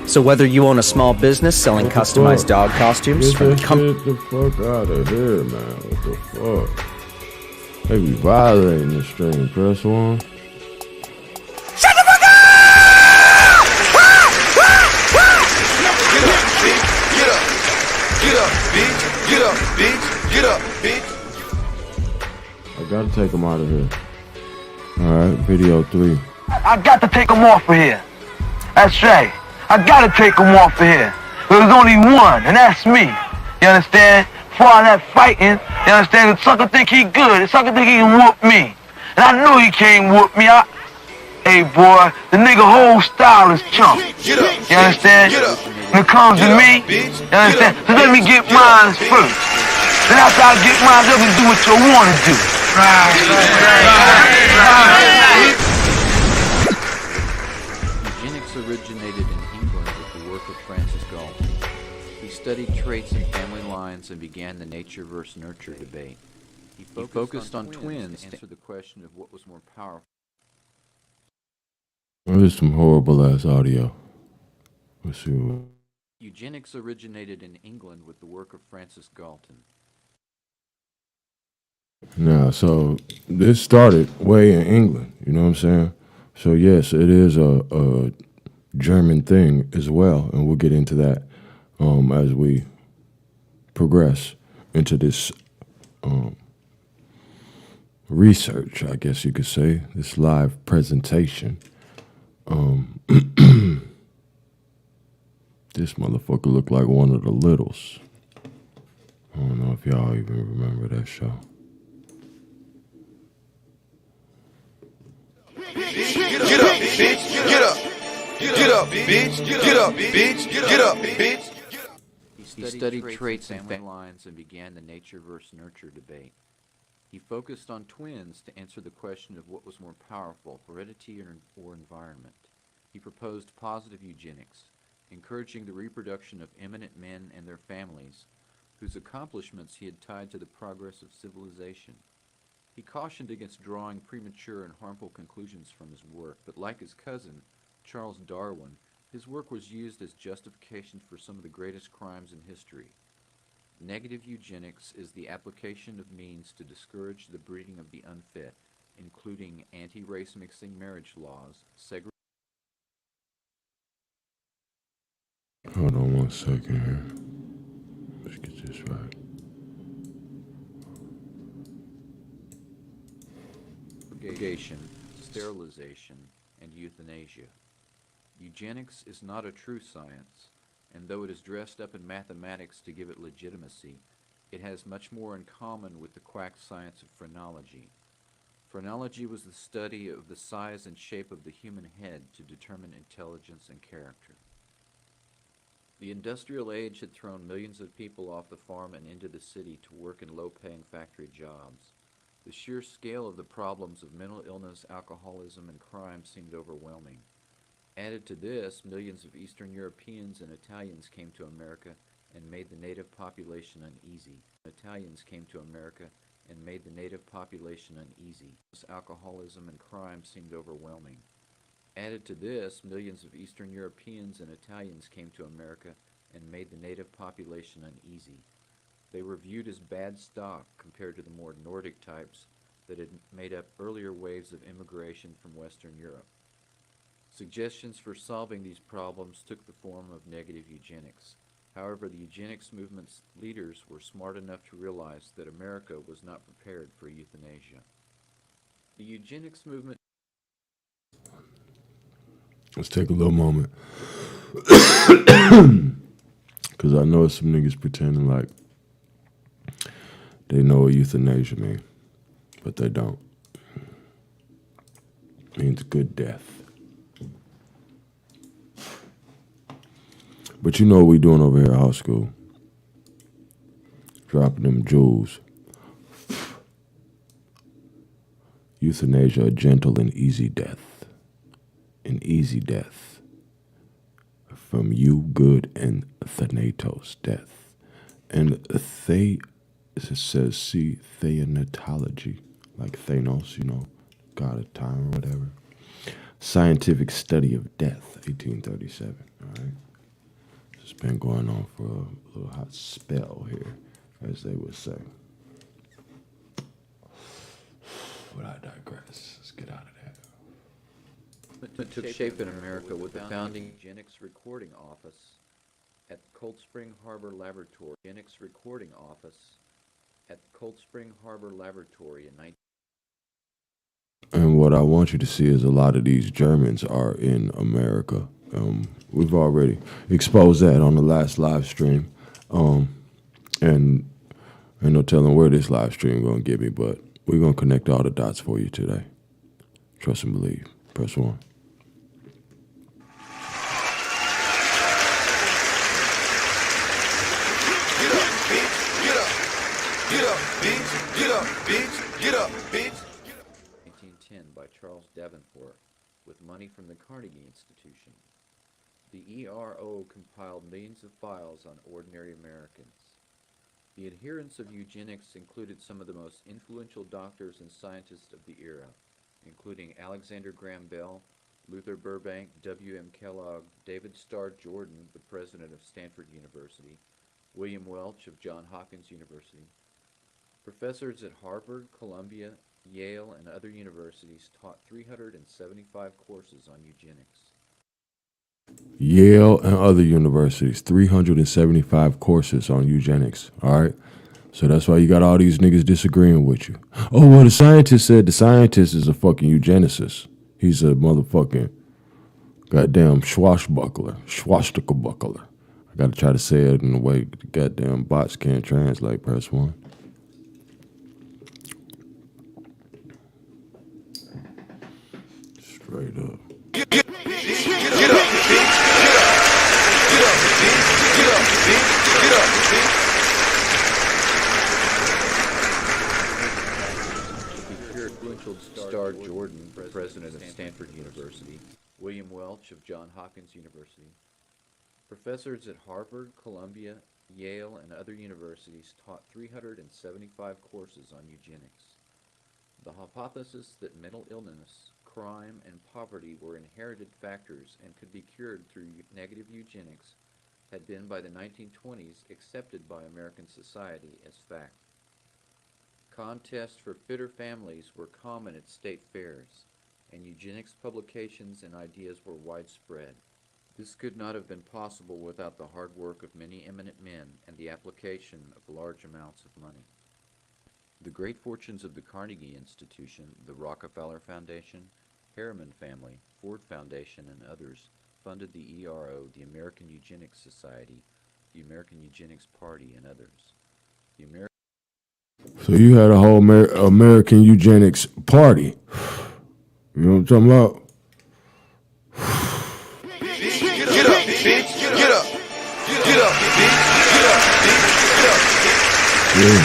So whether you own a small business selling customized dog costumes from Get the fuck out of here, man. What the fuck? They be violating the stream. Press 1. Shut the fuck up! Get up, bitch. Get up, bitch. Get up, bitch. I gotta take them out of here. Alright, video 3. I got to take them off of here. That's right. I got to take them off of here. There's only one, and that's me. You understand? before all that fighting, you understand? The sucker think he good. The sucker think he can whoop me. And I know he can't whoop me. Hey, boy, the nigga whole style is chump. You understand? When it comes to me, you understand? So let me get mine first. Then after I get mine, let me do what you want to do. Eugenics originated in England with the work of Francis Galton. He studied traits in family lines and began the nature versus nurture debate. He focused on twins to answer the question of what was more powerful. There's some horrible ass audio. Let's see what. Eugenics originated in England with the work of Francis Galton. Now, so this started way in England, you know what I'm saying? So yes, it is a German thing as well, and we'll get into that as we progress into this research, I guess you could say, this live presentation. This motherfucker looked like one of the Littles. I don't know if y'all even remember that show. Get up, bitch. Get up. Get up, bitch. Get up, bitch. Get up, bitch. He studied traits in family lines and began the nature versus nurture debate. He focused on twins to answer the question of what was more powerful, heredity or environment. He proposed positive eugenics, encouraging the reproduction of eminent men and their families, whose accomplishments he had tied to the progress of civilization. He cautioned against drawing premature and harmful conclusions from his work, but like his cousin, Charles Darwin, his work was used as justification for some of the greatest crimes in history. Negative eugenics is the application of means to discourage the breeding of the unfit, including anti-race mixing marriage laws, segregation. Hold on one second here. Let's get this right. Sterilization, and euthanasia. Eugenics is not a true science, and though it is dressed up in mathematics to give it legitimacy, it has much more in common with the quack science of phrenology. Phrenology was the study of the size and shape of the human head to determine intelligence and character. The industrial age had thrown millions of people off the farm and into the city to work in low-paying factory jobs. The sheer scale of the problems of mental illness, alcoholism, and crime seemed overwhelming. Added to this, millions of Eastern Europeans and Italians came to America and made the native population uneasy. Italians came to America and made the native population uneasy. Alcoholism and crime seemed overwhelming. Added to this, millions of Eastern Europeans and Italians came to America and made the native population uneasy. They were viewed as bad stock compared to the more Nordic types that had made up earlier waves of immigration from Western Europe. Suggestions for solving these problems took the form of negative eugenics. However, the eugenics movement's leaders were smart enough to realize that America was not prepared for euthanasia. The eugenics movement. Let's take a little moment. Because I know some niggas pretending like they know what euthanasia means, but they don't. It means good death. But you know what we doing over here at House School? Dropping them jewels. Euthanasia, a gentle and easy death. An easy death. From you, good, and Thanatos, death. And it says, see, Theanatology, like Thanos, you know, god of time or whatever. Scientific study of death, 1837, all right? It's been going on for a little hot spell here, as they would say. But I digress. Let's get out of that. It took shape in America with the founding Eugenics Recording Office at Cold Spring Harbor Laboratory. Eugenics Recording Office at Cold Spring Harbor Laboratory in 19. And what I want you to see is a lot of these Germans are in America. We've already exposed that on the last live stream. And Ain't no telling where this live stream gonna get me, but we're gonna connect all the dots for you today. Trust and believe. Press 1. Get up, bitch. Get up. Get up, bitch. Get up, bitch. Get up, bitch. 1910 by Charles Davenport with money from the Carnegie Institution. The ERO compiled millions of files on ordinary Americans. The adherents of eugenics included some of the most influential doctors and scientists of the era, including Alexander Graham Bell, Luther Burbank, W.M. Kellogg, David Starr Jordan, the president of Stanford University, William Welch of Johns Hopkins University. Professors at Harvard, Columbia, Yale, and other universities taught 375 courses on eugenics. Yale and other universities, 375 courses on eugenics. All right. So that's why you got all these niggas disagreeing with you. Oh, well, the scientist said the scientist is a fucking eugenicist. He's a motherfucking goddamn swashbuckler. I got to try to say it in a way the goddamn bots can't translate. Press 1. Straight up. Get up, bitch. Get up, bitch. Get up, bitch. Get up, bitch. Get up, bitch. Starr Jordan, president of Stanford University, William Welch of Johns Hopkins University. Professors at Harvard, Columbia, Yale, and other universities taught 375 courses on eugenics. The hypothesis that mental illness, crime, and poverty were inherited factors and could be cured through negative eugenics had been by the 1920s accepted by American society as fact. Contests for fitter families were common at state fairs, and eugenics publications and ideas were widespread. This could not have been possible without the hard work of many eminent men and the application of large amounts of money. The great fortunes of the Carnegie Institution, the Rockefeller Foundation, Harriman family, Ford Foundation, and others funded the ERO, the American Eugenics Society, the American Eugenics Party, and others. So you had a whole American Eugenics Party. You know what I'm talking about? Get up, bitch. Get up. Get up, bitch. Get up, bitch. Get up, bitch. Yeah.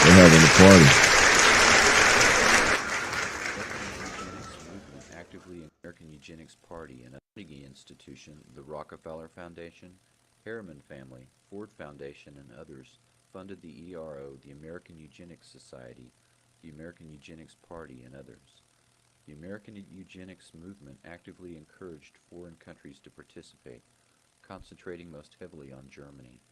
They're having a party. Actively American Eugenics Party and Carnegie Institution, the Rockefeller Foundation, Harriman family, Ford Foundation, and others funded the ERO, the American Eugenics Society, the American Eugenics Party, and others. The American Eugenics movement actively encouraged foreign countries to participate, concentrating most heavily on Germany.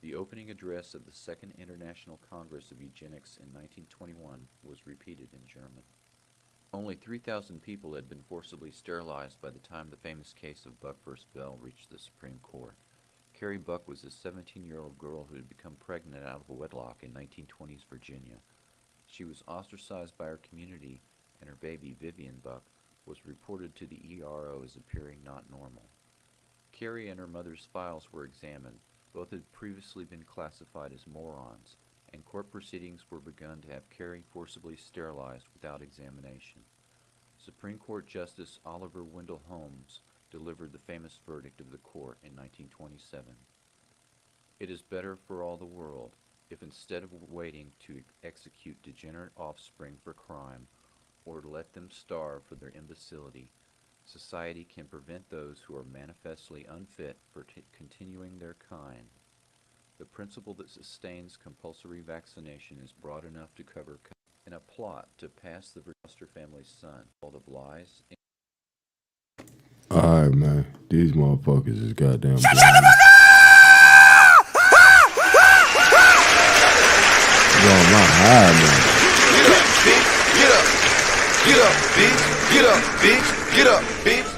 The opening address of the Second International Congress of Eugenics in 1921 was repeated in German. Only 3,000 people had been forcibly sterilized by the time the famous case of Buck v. Bell reached the Supreme Court. Carrie Buck was a 17-year-old girl who had become pregnant out of wedlock in 1920s Virginia. She was ostracized by her community, and her baby, Vivian Buck, was reported to the ERO as appearing not normal. Carrie and her mother's files were examined. Both had previously been classified as morons, and court proceedings were begun to have Carrie forcibly sterilized without examination. Supreme Court Justice Oliver Wendell Holmes delivered the famous verdict of the court in 1927. It is better for all the world if instead of waiting to execute degenerate offspring for crime or let them starve for their imbecility, society can prevent those who are manifestly unfit for continuing their kind. The principle that sustains compulsory vaccination is broad enough to cover in a plot to pass the Foster family's son, full of lies. Alright, man. These motherfuckers is goddamn blind. You're on my high, man. Get up, bitch. Get up. Get up, bitch. Get up, bitch. Get up, bitch.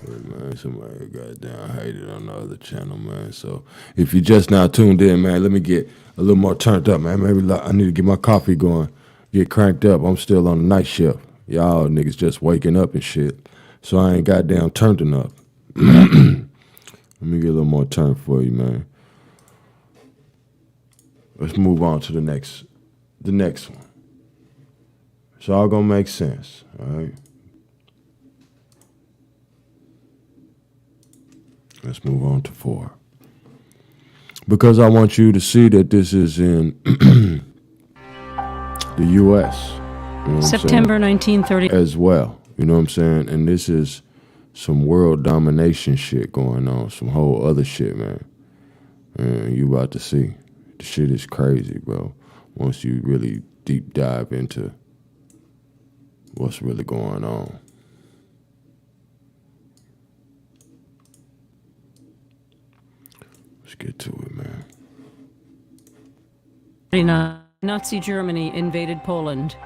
Hey, man, somebody goddamn hated on the other channel, man. So if you just now tuned in, man, let me get a little more turned up, man. Maybe I need to get my coffee going, get cranked up. I'm still on the night shift. Y'all niggas just waking up and shit. So I ain't goddamn turned enough. Let me get a little more turn for you, man. let's move on to the next one. It's all gonna make sense, all right? Let's move on to 4. Because I want you to see that this is in the U.S. You know September 1930. As well, you know what I'm saying? And this is some world domination shit going on, some whole other shit, man. And you about to see. The shit is crazy, bro. Once you really deep dive into what's really going on. Let's get to it, man. Nazi Germany invaded Poland,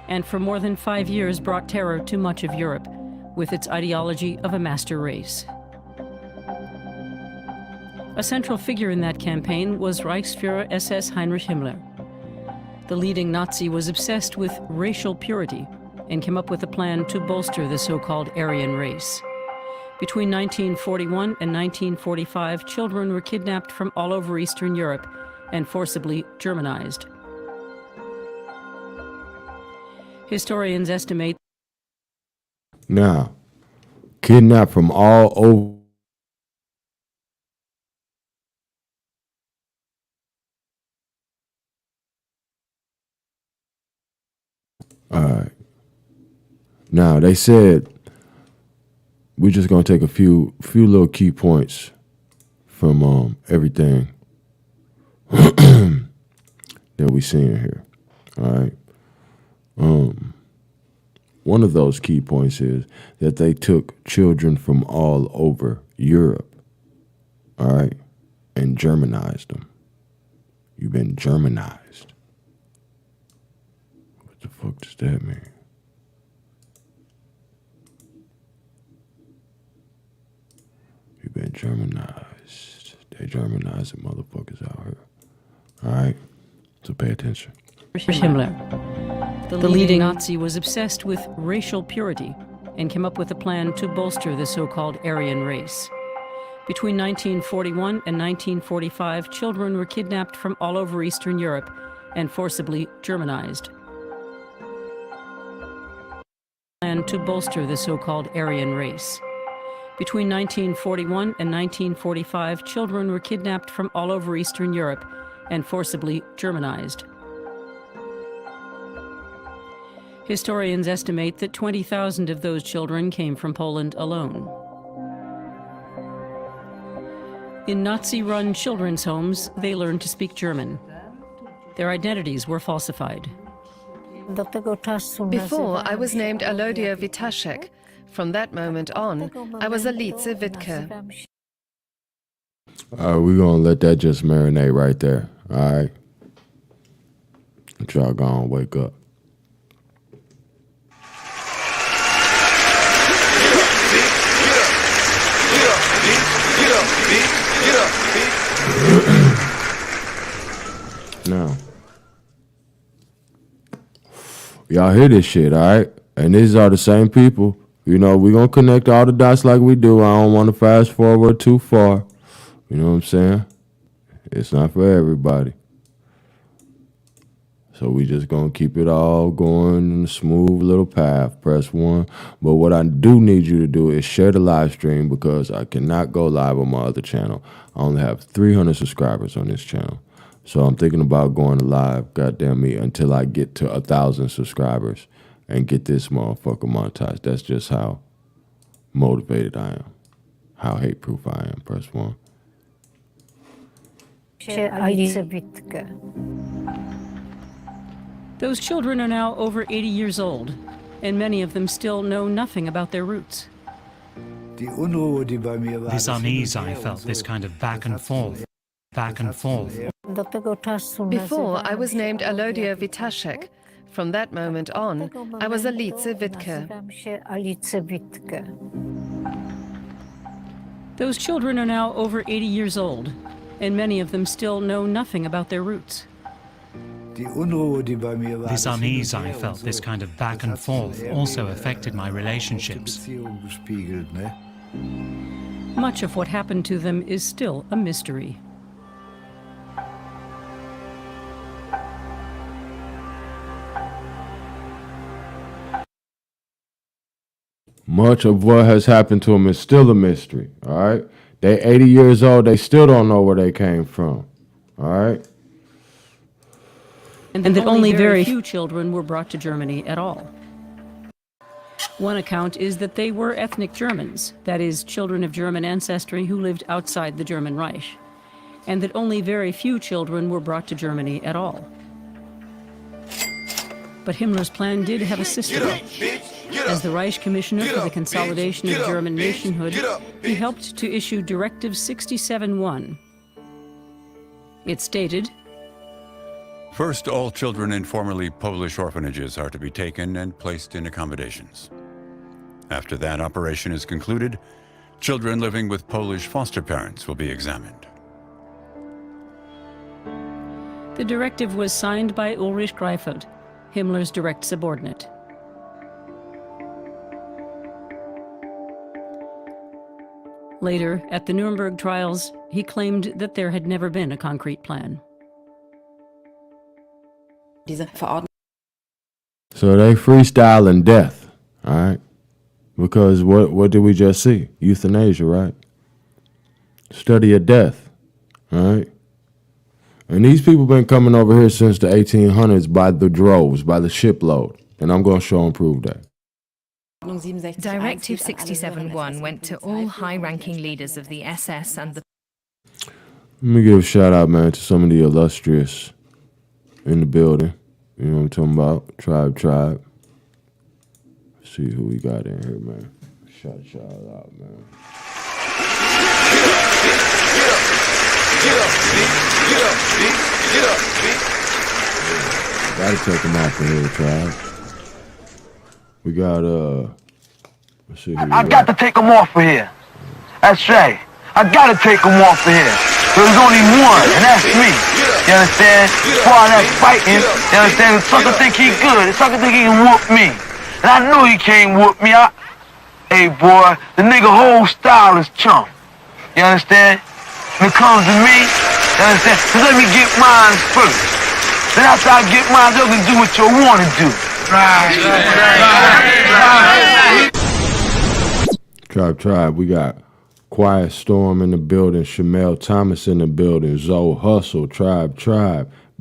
and for more than 5 years brought terror to much of Europe with its ideology of a master race. A central figure in that campaign was Reichsfuhrer SS Heinrich Himmler. The leading Nazi was obsessed with racial purity and came up with a plan to bolster the so-called Aryan race. Between 1941 and 1945, children were kidnapped from all over Eastern Europe and forcibly Germanized. Historians estimate. Now, kidnapped from all over. All right. Now, they said we're just going to take a few little key points from everything that we seeing here. All right. One of those key points is that they took children from all over Europe, all right, and Germanized them. You've been Germanized. What the fuck does that mean? You've been Germanized. They Germanizing motherfuckers out here. All right, so pay attention. Himmler. The leading Nazi was obsessed with racial purity and came up with a plan to bolster the so-called Aryan race. Between 1941 and 1945, children were kidnapped from all over Eastern Europe and forcibly Germanized. Plan to bolster the so-called Aryan race. Between 1941 and 1945, children were kidnapped from all over Eastern Europe and forcibly Germanized. Historians estimate that 20,000 of those children came from Poland alone. In Nazi-run children's homes, they learned to speak German. Their identities were falsified. Before, I was named Alodia Witaszek. From that moment on, I was Alice Wittke. We're going to let that just marinate right there, all right? Y'all gonna wake up. Now, y'all hear this shit, all right? And these are the same people. You know, we're going to connect all the dots like we do. I don't want to fast forward too far. You know what I'm saying? It's not for everybody. So we just going to keep it all going in a smooth little path. Press 1. But what I do need you to do is share the live stream because I cannot go live on my other channel. I only have 300 subscribers on this channel. So I'm thinking about going live, goddamn me, until I get to 1,000 subscribers and get this motherfucker monetized. That's just how motivated I am, how hate-proof I am. Press 1. Those children are now over 80 years old, and many of them still know nothing about their roots. This unease I felt, this kind of back and forth. Before, I was named Alodia Witaszek. From that moment on, I was Alice Wittke. Those children are now over 80 years old, and many of them still know nothing about their roots. This unease I felt, this kind of back and forth, also affected my relationships. Much of what happened to them is still a mystery. Much of what has happened to them is still a mystery, all right? They 80 years old, they still don't know where they came from, all right? And that only very few children were brought to Germany at all. One account is that they were ethnic Germans, that is, children of German ancestry who lived outside the German Reich, and that only very few children were brought to Germany at all. But Himmler's plan did have a system. As the Reich Commissioner for the Consolidation of German Nationhood, he helped to issue Directive 67-1. It stated, First, all children in formerly Polish orphanages are to be taken and placed in accommodations. After that operation is concluded, children living with Polish foster parents will be examined. The directive was signed by Ulrich Greifeld, Himmler's direct subordinate. Later, at the Nuremberg trials, he claimed that there had never been a concrete plan. So they freestyling death, all right? Because what did we just see? Euthanasia, right? Study of death, all right? And these people been coming over here since the 1800s by the droves, by the shipload. And I'm going to show and prove that. Directive 67-1 went to all high-ranking leaders of the SS and the... Let me give a shout out, man, to some of the illustrious in the building. You know what I'm talking about? Tribe. Let's see who we got in here, man. Shout out, man. Gotta take him off of here, Tribe. We got, let's see who I got to take him off of here. That's right. I got to take him off of here. There's only one, and that's me. You understand? As far as that fighting, you understand? The sucker think he good. The sucker think he can whoop me. And I know he can't whoop me. Hey, boy, the nigga whole style is chump. You understand? When it comes to me, you understand? So let me get mine first. Then after I get mine, you can do what you want to do. Tribe. We got Quiet Storm in the building, Shamel Thomas in the building, Zoe Hustle, Tribe,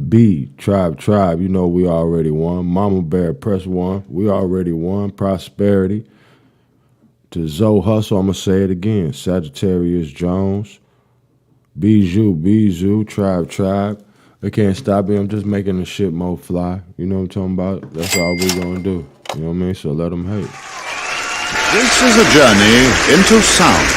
B, Tribe. You know we already won. Mama Bear, press 1. We already won. Prosperity. To Zoe Hustle, I'm going to say it again. Sagittarius Jones. Bijou, Tribe. They can't stop me. I'm just making the shit more fly. You know what I'm talking about? That's all we're going to do. You know what I mean? So let them hate. This is a journey into sound.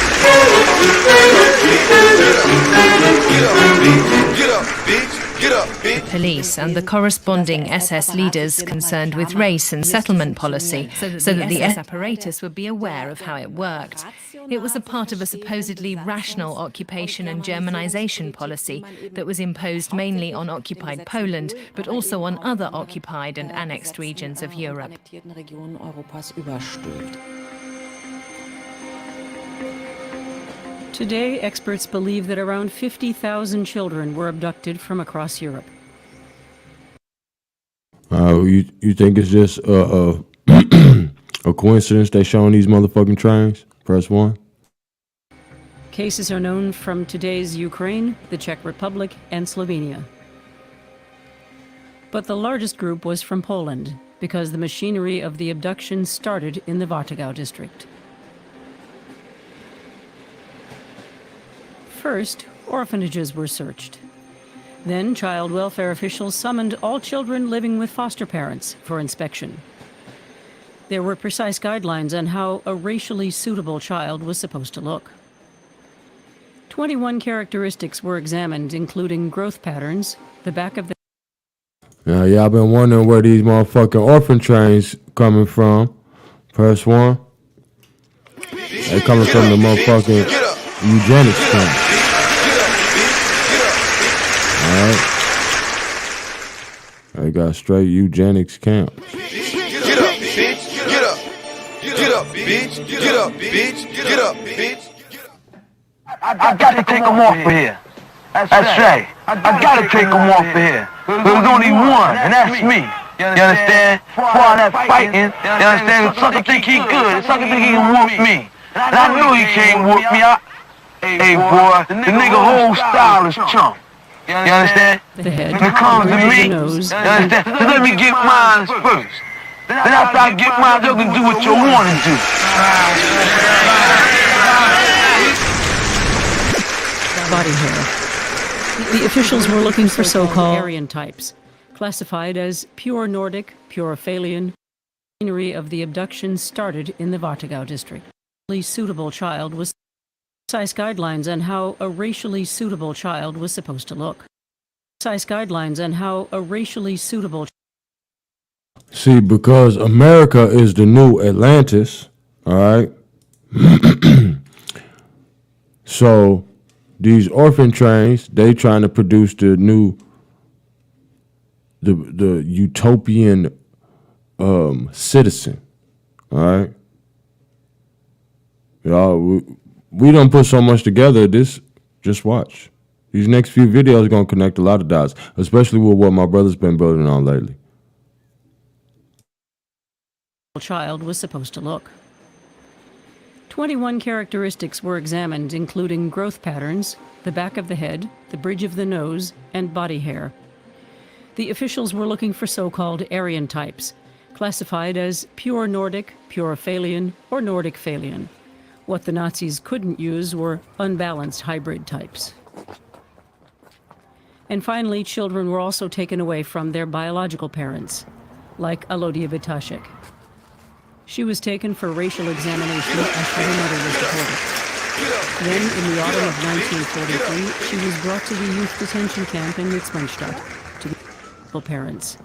police and the corresponding SS leaders concerned with race and settlement policy, so that the SS apparatus would be aware of how it worked. It was a part of a supposedly rational occupation and Germanization policy that was imposed mainly on occupied Poland, but also on other occupied and annexed regions of Europe. Today, experts believe that around 50,000 children were abducted from across Europe. You think it's just a coincidence they showing these motherfucking trains? Press 1. Cases are known from today's Ukraine, the Czech Republic, and Slovenia. But the largest group was from Poland, because the machinery of the abduction started in the Wartegau district. First, orphanages were searched. Then, child welfare officials summoned all children living with foster parents for inspection. There were precise guidelines on how a racially suitable child was supposed to look. 21 characteristics were examined, including growth patterns, the back of the... Now, y'all been wondering where these motherfucking orphan trains coming from. Press 1. They coming from the motherfucking Eugenics camp. Alright. They got straight Eugenics camp. Get up, bitch. Get up. Get up, bitch. Get up, bitch. Get up, bitch. I got to take him off of here. That's right. I got to take him off of here. There's only one, and that's me. You understand? For all that fighting, you understand? The sucker think he good. The sucker think he can whoop me. And I knew he can't whoop me. Hey, boy, the nigga whole style is chump. You understand? The head, When it comes to me, the nose, you understand? Just let me get mine first. Then after I get mine, you can do what you want to do. body hair. The officials were looking for so-called Aryan types, classified as pure Nordic, pure Phalian. The scenery of the abduction started in the Vartigau district. A suitable child was precise guidelines on how a racially suitable child was supposed to look. Precise guidelines on how a racially suitable. See, because America is the new Atlantis, all right? So these orphan trains, they trying to produce the new, the utopian citizen, all right? Y'all, we don't put so much together. This, just watch. These next few videos are going to connect a lot of dots, especially with what my brother's been building on lately. Child was supposed to look. 21 characteristics were examined, including growth patterns, the back of the head, the bridge of the nose, and body hair. The officials were looking for so-called Aryan types, classified as pure Nordic, pure Phalian, or Nordic Phalian. What the Nazis couldn't use were unbalanced hybrid types. And finally, children were also taken away from their biological parents, like Alodia Vitashek. She was taken for racial examination after her mother was deported. Then, in the autumn of 1943, she was brought to the youth detention camp in Litzmannstadt to be parents,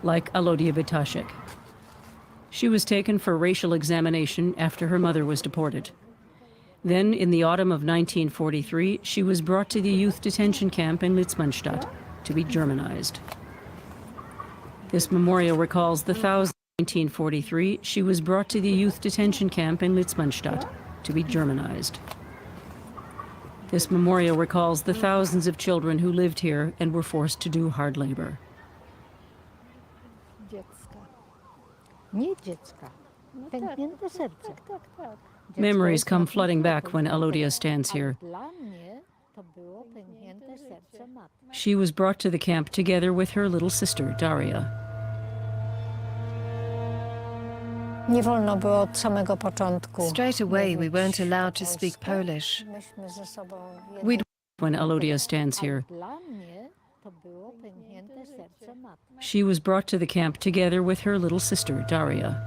like Alodia Vitashek. She was taken for racial examination after her mother was deported. Then, in the autumn of 1943, she was brought to the youth detention camp in Litzmannstadt to be Germanized. This memorial recalls the thousands. In 1943, she was brought to the youth detention camp in Litzmannstadt to be Germanized. This memorial recalls the thousands of children who lived here and were forced to do hard labor. Memories come flooding back when Alodia stands here. She was brought to the camp together with her little sister, Daria. Straight away, we weren't allowed to speak Polish. When Alodia stands here. She was brought to the camp together with her little sister, Daria.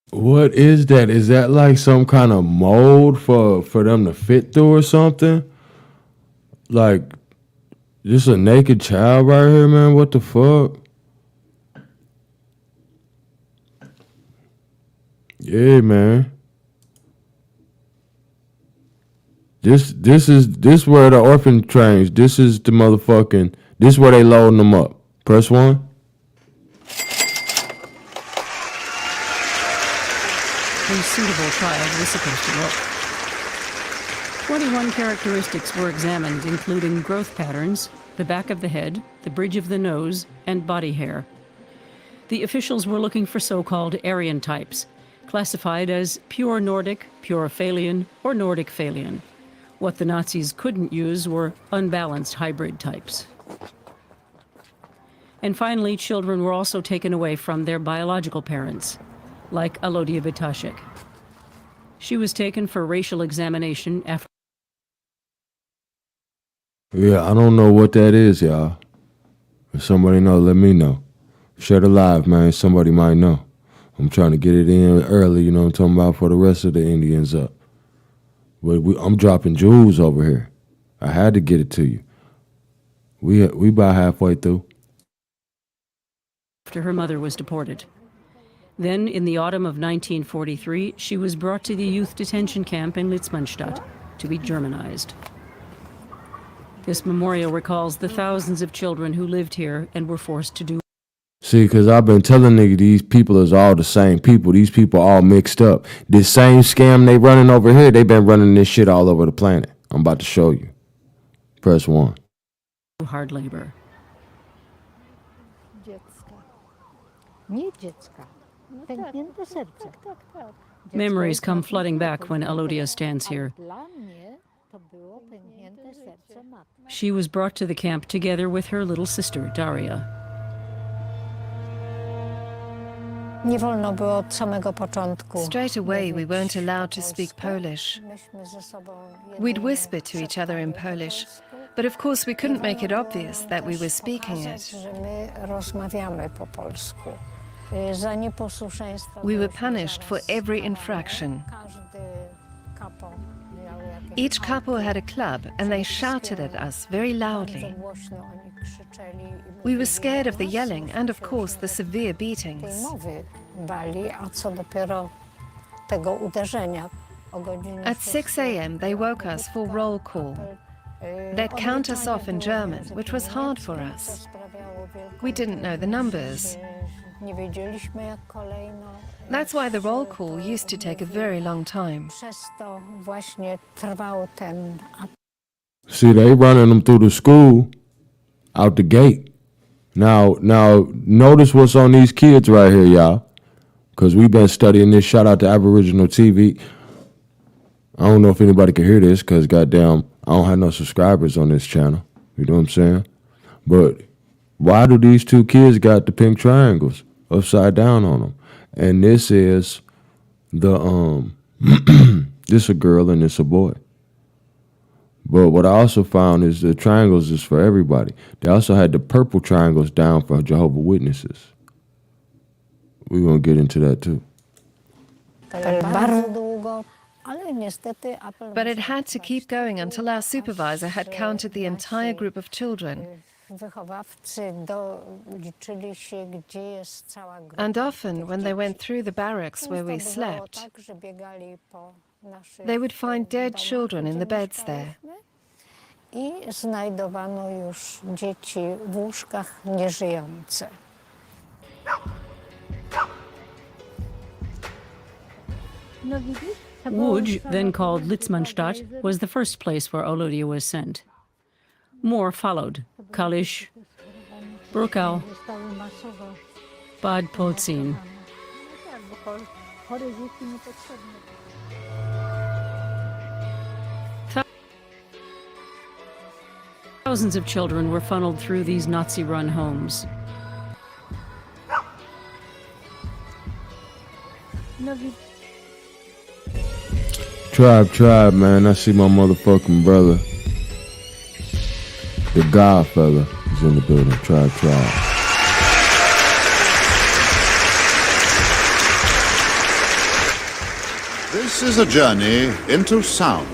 What is that? Is that like some kind of mold for them to fit through or something? Like, just a naked child right here, man? What the fuck? Yeah, man. This where the orphan trains. This is the motherfucking. This where they loading them up. Press 1. A suitable child was supposed to look. 21 characteristics were examined, including growth patterns, the back of the head, the bridge of the nose, and body hair. The officials were looking for so-called Aryan types, classified as pure Nordic, pure Phalian, or Nordic Phalian. What the Nazis couldn't use were unbalanced hybrid types. And finally, children were also taken away from their biological parents, like Alodia Vitashek. She was taken for racial examination after. Yeah, I don't know what that is, y'all. If somebody knows, let me know. Share the live, man. Somebody might know. I'm trying to get it in early, you know what I'm talking about, for the rest of the Indians up. But I'm dropping jewels over here. I had to get it to you. We about halfway through. After her mother was deported. Then, in the autumn of 1943, she was brought to the youth detention camp in Litzmannstadt to be Germanized. This memorial recalls the thousands of children who lived here and were forced to do. See, because I've been telling niggas these people is all the same people. These people all mixed up. This same scam they running over here, they been running this shit all over the planet. I'm about to show you. Press 1. hard labor. Memories come flooding back when Alodia stands here. She was brought to the camp together with her little sister, Daria. Straight away, we weren't allowed to speak Polish. We'd whisper to each other in Polish, but of course we couldn't make it obvious that we were speaking it. We were punished for every infraction. Each couple had a club and they shouted at us very loudly. We were scared of the yelling and, of course, the severe beatings. At 6 a.m. they woke us for roll call. They'd count us off in German, which was hard for us. We didn't know the numbers. That's why the roll call used to take a very long time. See, they running them through the school, out the gate. Now, notice what's on these kids right here, y'all. Because we've been studying this. Shout out to Aboriginal TV. I don't know if anybody can hear this because, goddamn, I don't have no subscribers on this channel. You know what I'm saying? But why do these two kids got the pink triangles upside down on them? And this is the, this a girl and this a boy. But what I also found is the triangles is for everybody. They also had the purple triangles down for Jehovah's Witnesses. We're going to get into that too. But it had to keep going until our supervisor had counted the entire group of children. And often, when they went through the barracks where we slept, they would find dead children in the beds there. Łódź, then called Litzmannstadt, was the first place where Olodia was sent. More followed: Kalisz, Bruckau, Bad Polzin. Thousands of children were funneled through these Nazi-run homes. Tribe, man. I see my motherfucking brother. The Godfather is in the building. Tribe. This is a journey into sound.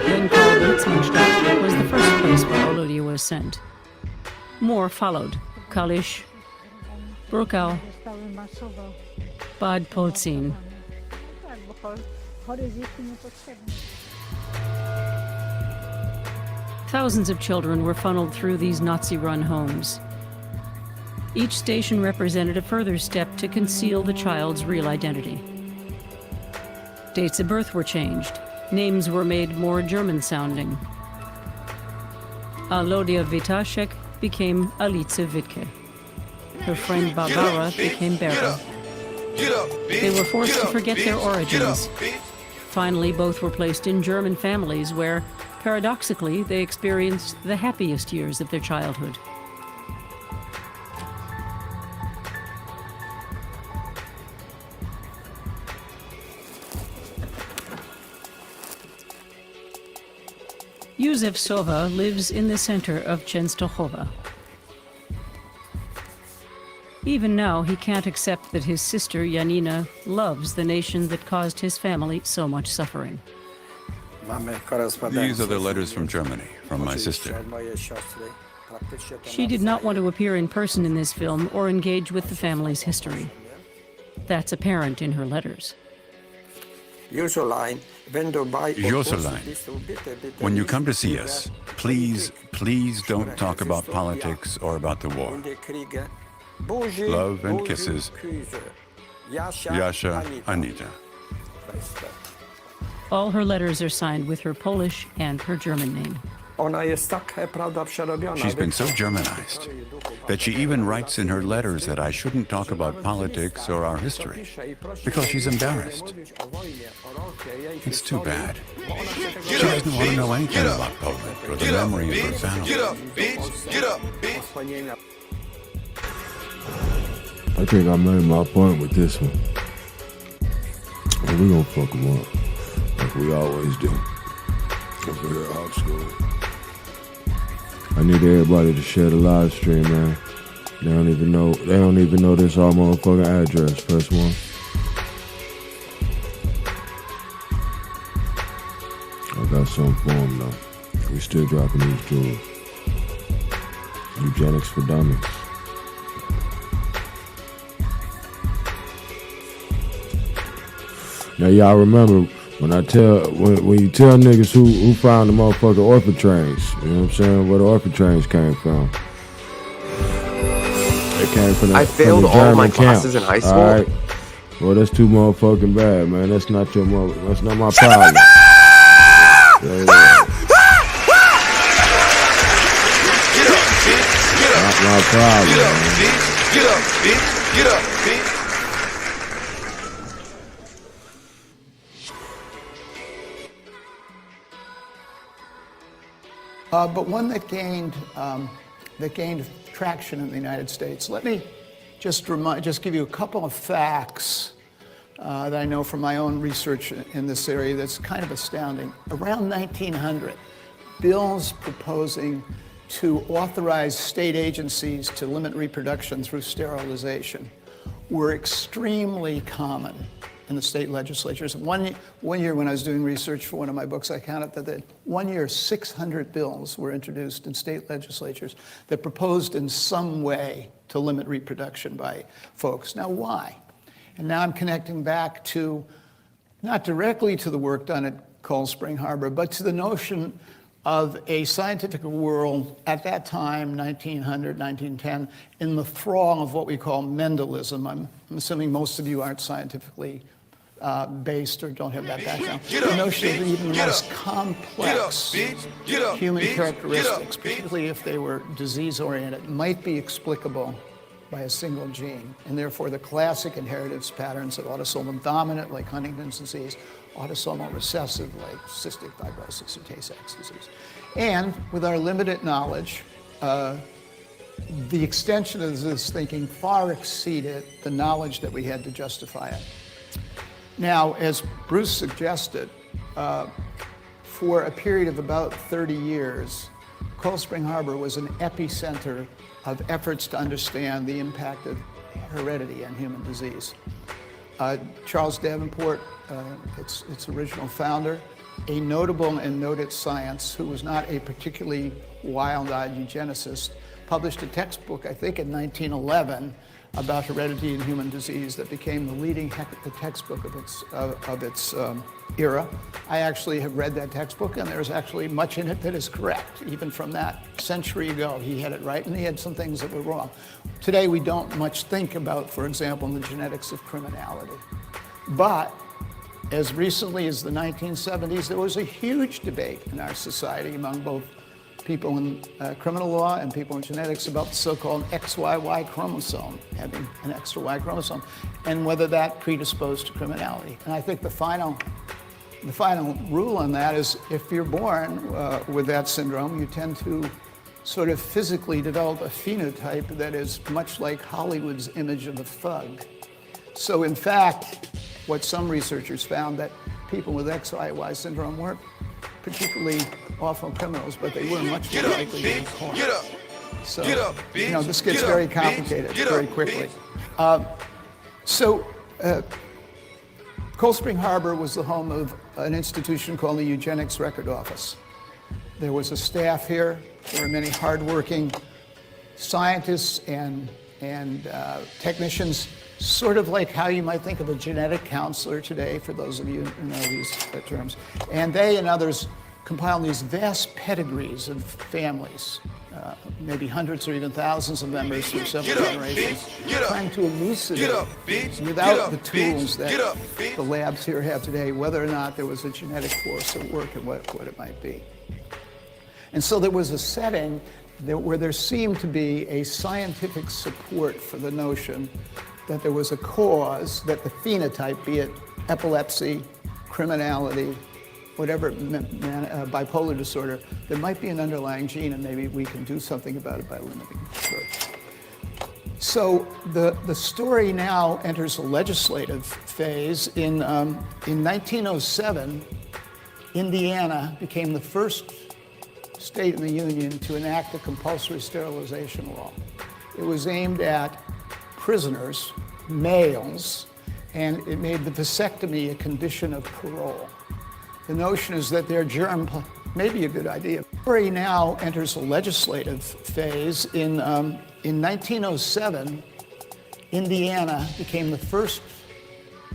Then called Litzmannstadt, was the first place where Olodia was sent. More followed: Kalisz, Bruckau, Bad Polzin. Thousands of children were funneled through these Nazi-run homes. Each station represented a further step to conceal the child's real identity. Dates of birth were changed. Names were made more German-sounding. Alodia Vitashek became Alice Wittke. Her friend Barbara became Berta. They were forced to forget their origins. Finally, both were placed in German families where, paradoxically, they experienced the happiest years of their childhood. Józef Sova lives in the center of Częstochowa. Even now, he can't accept that his sister, Janina, loves the nation that caused his family so much suffering. These are the letters from Germany, from my sister. She did not want to appear in person in this film or engage with the family's history. That's apparent in her letters. Joseline, when you come to see us, please don't talk about politics or about the war. Love and kisses, Yasha, Anita. All her letters are signed with her Polish and her German name. She's been so Germanized that she even writes in her letters that I shouldn't talk about politics or our history because she's embarrassed. It's too bad. She doesn't want to know anything about Poland or the memory of her family. Get up, bitch! Get up, bitch! I think I made my point with this one. And we gonna fuck them up, like we always do. Over here at Hawk School. I need everybody to share the live stream, man. They don't even know this our motherfucking address. Press 1. I got something for them though. We still dropping these jewels. Eugenics for dummies. Now y'all remember when you tell niggas who found the motherfucking orphan trains, you know what I'm saying, where the orphan trains came from. They came from the I failed all my classes in high school. All right. Well, that's too motherfucking bad, man. That's not my problem. Yeah. Not my problem. Get up, bitch! Get up, bitch! Get up, bitch! But one that gained traction in the United States. Let me just give you a couple of facts that I know from my own research in this area that's kind of astounding. Around 1900, bills proposing to authorize state agencies to limit reproduction through sterilization were extremely common in the state legislatures. One year when I was doing research for one of my books, I counted that 1 year 600 bills were introduced in state legislatures that proposed in some way to limit reproduction by folks. Now why? And now I'm connecting back to, not directly to the work done at Cold Spring Harbor, but to the notion of a scientific world at that time, 1900, 1910, in the thrall of what we call Mendelism. I'm assuming most of you aren't scientifically based or don't have that background. The notion of even the most complex human characteristics, particularly if they were disease-oriented, might be explicable by a single gene, and therefore the classic inheritance patterns of autosomal dominant, like Huntington's disease, autosomal recessive, like cystic fibrosis or Tay-Sachs disease. And with our limited knowledge, the extension of this thinking far exceeded the knowledge that we had to justify it. Now, as Bruce suggested, for a period of about 30 years, Cold Spring Harbor was an epicenter of efforts to understand the impact of heredity on human disease. Charles Davenport, its original founder, a notable and noted scientist who was not a particularly wild-eyed eugenicist, published a textbook, I think in 1911, about heredity in human disease that became the leading textbook of its era. I actually have read that textbook, and there's actually much in it that is correct, even from that century ago. He had it right, and he had some things that were wrong. Today, we don't much think about, for example, the genetics of criminality. But as recently as the 1970s, there was a huge debate in our society among both people in criminal law and people in genetics about the so-called XYY chromosome, having an extra Y chromosome, and whether that predisposed to criminality. And I think the final rule on that is if you're born with that syndrome, you tend to sort of physically develop a phenotype that is much like Hollywood's image of the thug. So in fact, what some researchers found, that people with XYY syndrome weren't particularly awful criminals, but they were much more likely to be caught. So, you know, this gets very complicated very quickly. Cold Spring Harbor was the home of an institution called the Eugenics Record Office. There was a staff here. There were many hardworking scientists and technicians, sort of like how you might think of a genetic counselor today, for those of you who know these terms. And they and others compiled these vast pedigrees of families, maybe hundreds or even thousands of members through several generations, trying to elucidate, without the tools that the labs here have today, whether or not there was a genetic force at work and what it might be. And so there was a setting where there seemed to be a scientific support for the notion that there was a cause, that the phenotype, be it epilepsy, criminality, whatever, bipolar disorder, there might be an underlying gene and maybe we can do something about it by limiting growth. So the story now enters a legislative phase. In 1907, Indiana became the first state in the Union to enact a compulsory sterilization law. It was aimed at prisoners, males, and it made the vasectomy a condition of parole. The notion is that their germ may be a good idea. The story now enters a legislative phase. In 1907, Indiana became the first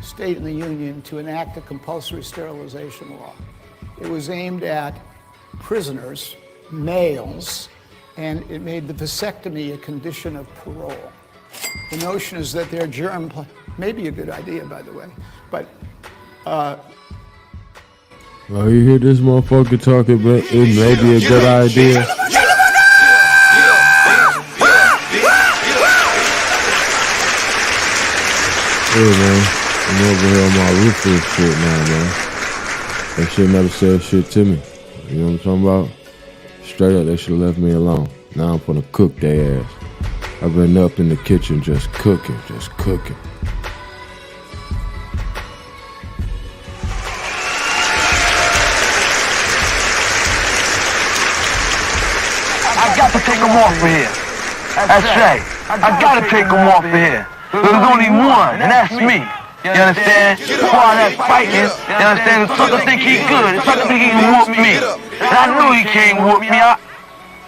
state in the Union to enact a compulsory sterilization law. It was aimed at prisoners, males, and it made the vasectomy a condition of parole. The notion is that their germ may be a good idea, by the way, but well, you hear this motherfucker talking, but it may be a good idea. Hey man, I'm over here on my roof and shit now, man. That shit never said shit to me. You know what I'm talking about? Straight up, they should have left me alone. Now I'm gonna cook their ass. I've been up in the kitchen just cooking. I got to take them off of here. That's right. I got to take them off of here. There's only one, and that's me. You understand? All that fighting, you understand? The sucker think he good. The sucker think he can whoop me. And I know he can't whoop me.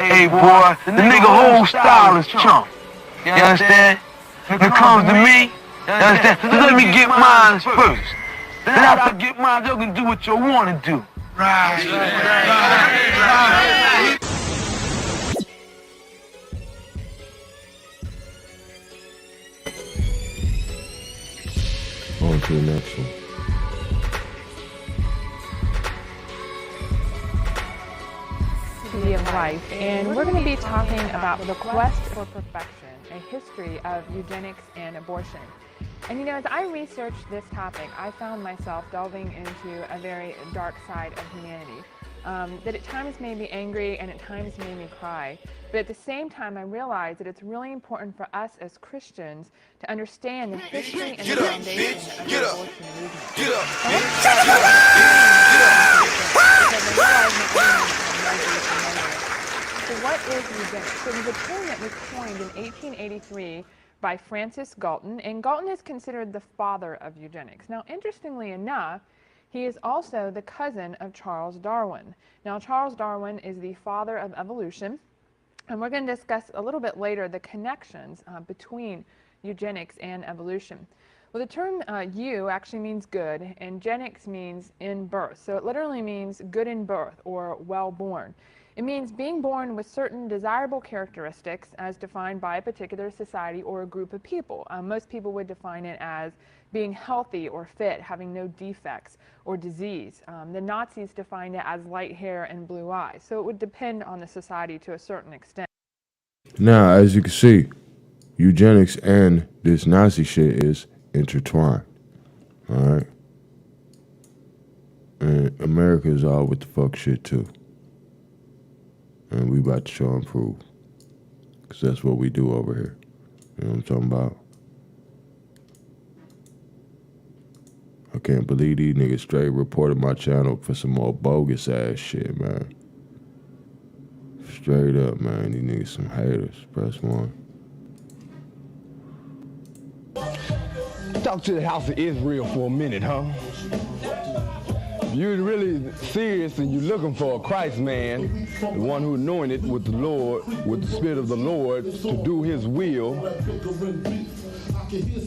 Hey, boy, the nigga whole style is chump. You understand? When it comes to me, you understand? Just let me get mine first. Then after I get mine, you can do what you want to do. Right. On to the next one. Of life, and we're going to be talking about the quest for perfection, a history of eugenics and abortion. And you know, as I researched this topic, I found myself delving into a very dark side of humanity that at times made me angry and at times made me cry. But at the same time, I realized that it's really important for us as Christians to understand the history and the foundation of the abortion movement. Get up! So what is eugenics? So it was a term that was coined in 1883 by Francis Galton, and Galton is considered the father of eugenics. Now, interestingly enough, he is also the cousin of Charles Darwin. Now, Charles Darwin is the father of evolution, and we're going to discuss a little bit later the connections between eugenics and evolution. Well, the term "eu" actually means good, and genics means in birth. So it literally means good in birth or well born. It means being born with certain desirable characteristics as defined by a particular society or a group of people. Most people would define it as being healthy or fit, having no defects or disease. The Nazis defined it as light hair and blue eyes. So it would depend on the society to a certain extent. Now, as you can see, eugenics and this Nazi shit is intertwined. All right? And America is all with the fuck shit too. And we about to show and prove. Because that's what we do over here. You know what I'm talking about? I can't believe these niggas straight reported my channel for some more bogus ass shit, man. Straight up, man. These niggas some haters. Press 1. Talk to the house of Israel for a minute, huh? If you're really serious and you're looking for a Christ man, the one who anointed with the Lord, with the Spirit of the Lord to do his will,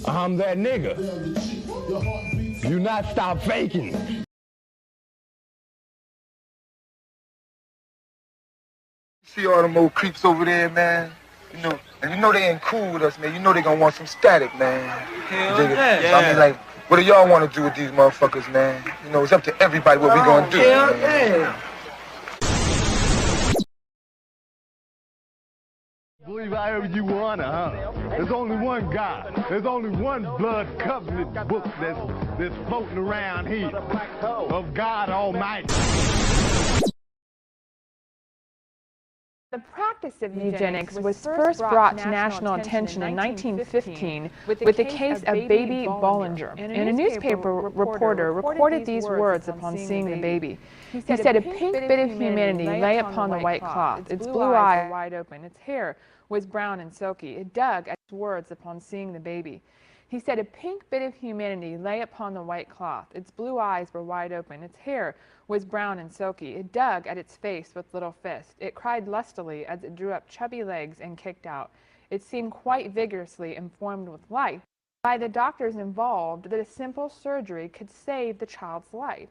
I'm that nigga. You not stop faking. See all them old creeps over there, man? You know they ain't cool with us, man. You know they gonna want some static, man. Hell yeah. So I mean, like, what do y'all want to do with these motherfuckers, man? You know, it's up to everybody what we gonna do. Hell yeah. believe however you wanna, huh? There's only one God. There's only one blood covenant book that's floating around here of God Almighty. The practice of eugenics was first brought to national attention in 1915 with the case of baby Bollinger. And a newspaper reporter recorded these words upon seeing the baby. He said, "A pink bit of humanity lay upon the white cloth. Its blue eyes were wide open. Its hair was brown and silky. It dug at its words upon seeing the baby." He said, "A pink bit of humanity lay upon the white cloth. Its blue eyes were wide open. Its hair was brown and silky. It dug at its face with little fists. It cried lustily as it drew up chubby legs and kicked out. It seemed quite vigorously informed with life by the doctors involved that a simple surgery could save the child's life."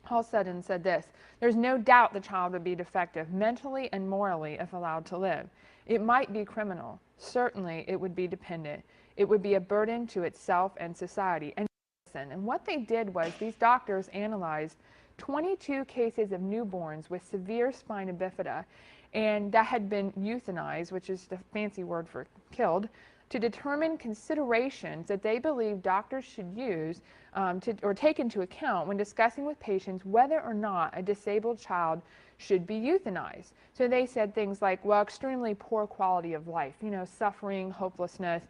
Halston said this, "There's no doubt the child would be defective mentally and morally if allowed to live. It might be criminal. Certainly it would be dependent. It would be a burden to itself and society." And what they did was these doctors analyzed 22 cases of newborns with severe spina bifida and that had been euthanized, which is the fancy word for killed, to determine considerations that they believe doctors should use or take into account when discussing with patients whether or not a disabled child should be euthanized. So they said things like, well, extremely poor quality of life, suffering, hopelessness,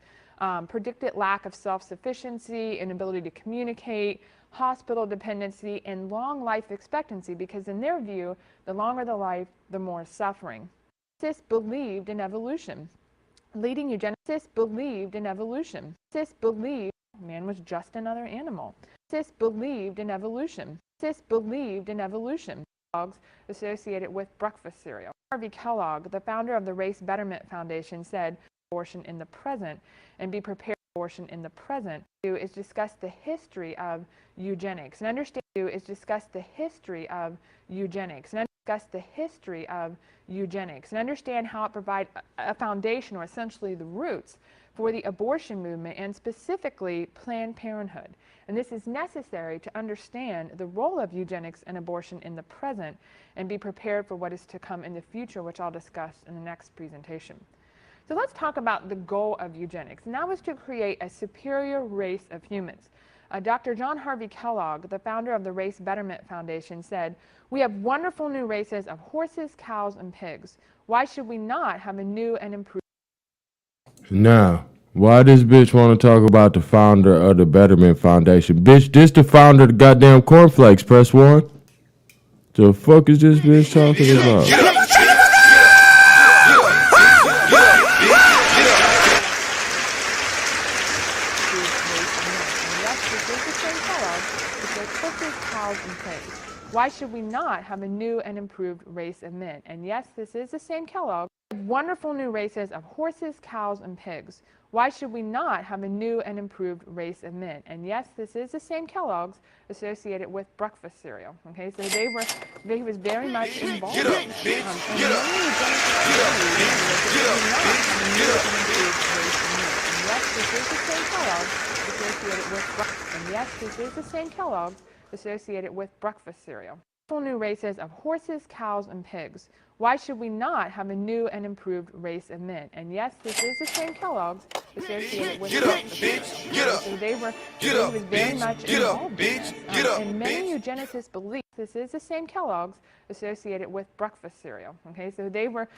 predicted lack of self-sufficiency, inability to communicate, hospital dependency, and long life expectancy, because in their view, the longer the life, the more suffering. Eugenicists believed in evolution. Leading eugenicists believed in evolution. Eugenicists believed man was just another animal. Eugenicists believed in evolution. Eugenicists believed in evolution. Dogs associated with breakfast cereal. Harvey Kellogg, the founder of the Race Betterment Foundation, said, "Abortion in the present and be prepared for abortion in the present." Is discuss the history of eugenics and understand is discuss the history of eugenics and discuss the history of eugenics and understand how it provides a foundation, or essentially the roots, for the abortion movement and specifically Planned Parenthood. And this is necessary to understand the role of eugenics and abortion in the present and be prepared for what is to come in the future, which I'll discuss in the next presentation. So let's talk about the goal of eugenics, and that was to create a superior race of humans. Dr. John Harvey Kellogg, the founder of the Race Betterment Foundation, said, "We have wonderful new races of horses, cows, and pigs. Why should we not have a new and improved?" Now, why this bitch want to talk about the founder of the Betterment Foundation? Bitch, this the founder of the goddamn cornflakes. Press 1. The fuck is this bitch talking about? Why should we not have a new and improved race of men? And yes, this is the same Kellogg. Wonderful new races of horses, cows, and pigs. Why should we not have a new and improved race of men? And yes, this is the same Kellogg's associated with breakfast cereal. Okay, so they was very much involved. Get up, bitch! Get up! And yes, this is the same Kellogg's associated with breakfast cereal. New races of horses, cows, and pigs. Why should we not have a new and improved race of men? And yes, this is the same Kellogg's associated with breakfast cereal. So they was very much involved in this. And many eugenicists believe this is the same Kellogg's associated with breakfast cereal. Okay, so they was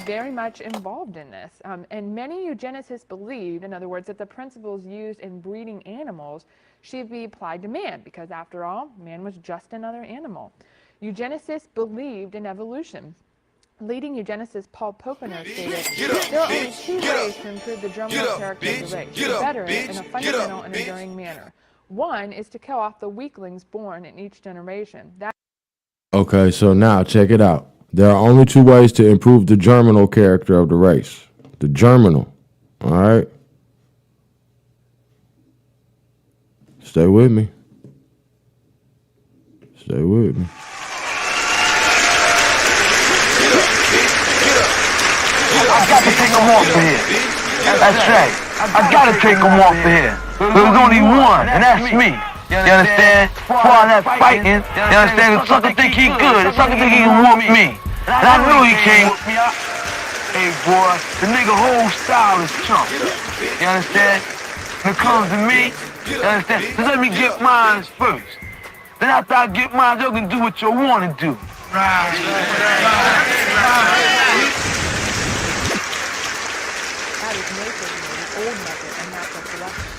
very much involved in this. And many eugenicists believed, in other words, that the principles used in breeding animals should be applied to man, because after all, man was just another animal. Eugenicists believed in evolution. Leading eugenicist Paul Pocono stated, "There are only two ways to improve the germinal character of the race, to better it in a fundamental and enduring manner. One is to kill off the weaklings born in each generation." Okay, so now check it out. There are only two ways to improve the germinal character of the race. The germinal. All right? Stay with me. Stay with me. I got to take them off of here. That's right. I got to take them off of here. There's only one, and that's me. You understand? For all that fighting, you understand? The sucker think he good. The sucker think he can whoop me. And I knew he can't. Hey, boy, the nigga whole style is chump. You understand? When it comes to me, you understand? Just let me get mine first. Then after I get mine, you can do what you want to do. That is nature, the old method of natural selection,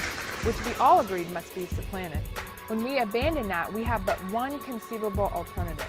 which we all agreed must be supplanted. When we abandon that, we have but one conceivable alternative.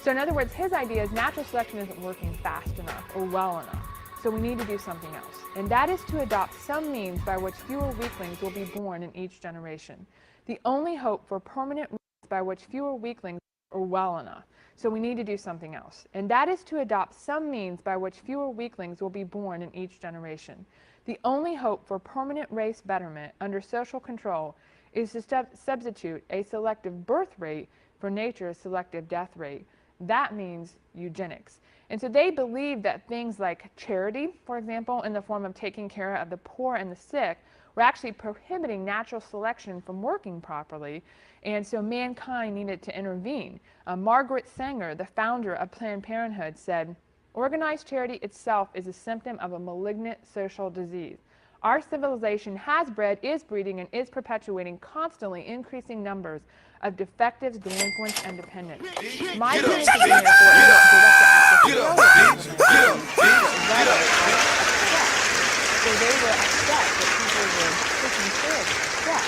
So in other words, his idea is natural selection isn't working fast enough or well enough. So we need to do something else. And that is to adopt some means by which fewer weaklings will be born in each generation. The only hope for permanent by which fewer weaklings are well enough. So we need to do something else. And that is to adopt some means by which fewer weaklings will be born in each generation. The only hope for permanent race betterment under social control is to substitute a selective birth rate for nature's selective death rate. That means eugenics. And so they believe that things like charity, for example, in the form of taking care of the poor and the sick, were actually prohibiting natural selection from working properly, and so mankind needed to intervene. Margaret Sanger, the founder of Planned Parenthood, said, "Organized charity itself is a symptom of a malignant social disease. Our civilization has bred, is breeding, and is perpetuating constantly increasing numbers of defectives, delinquents, and dependents." My parents, for example, so they were upset that people were taking care of success.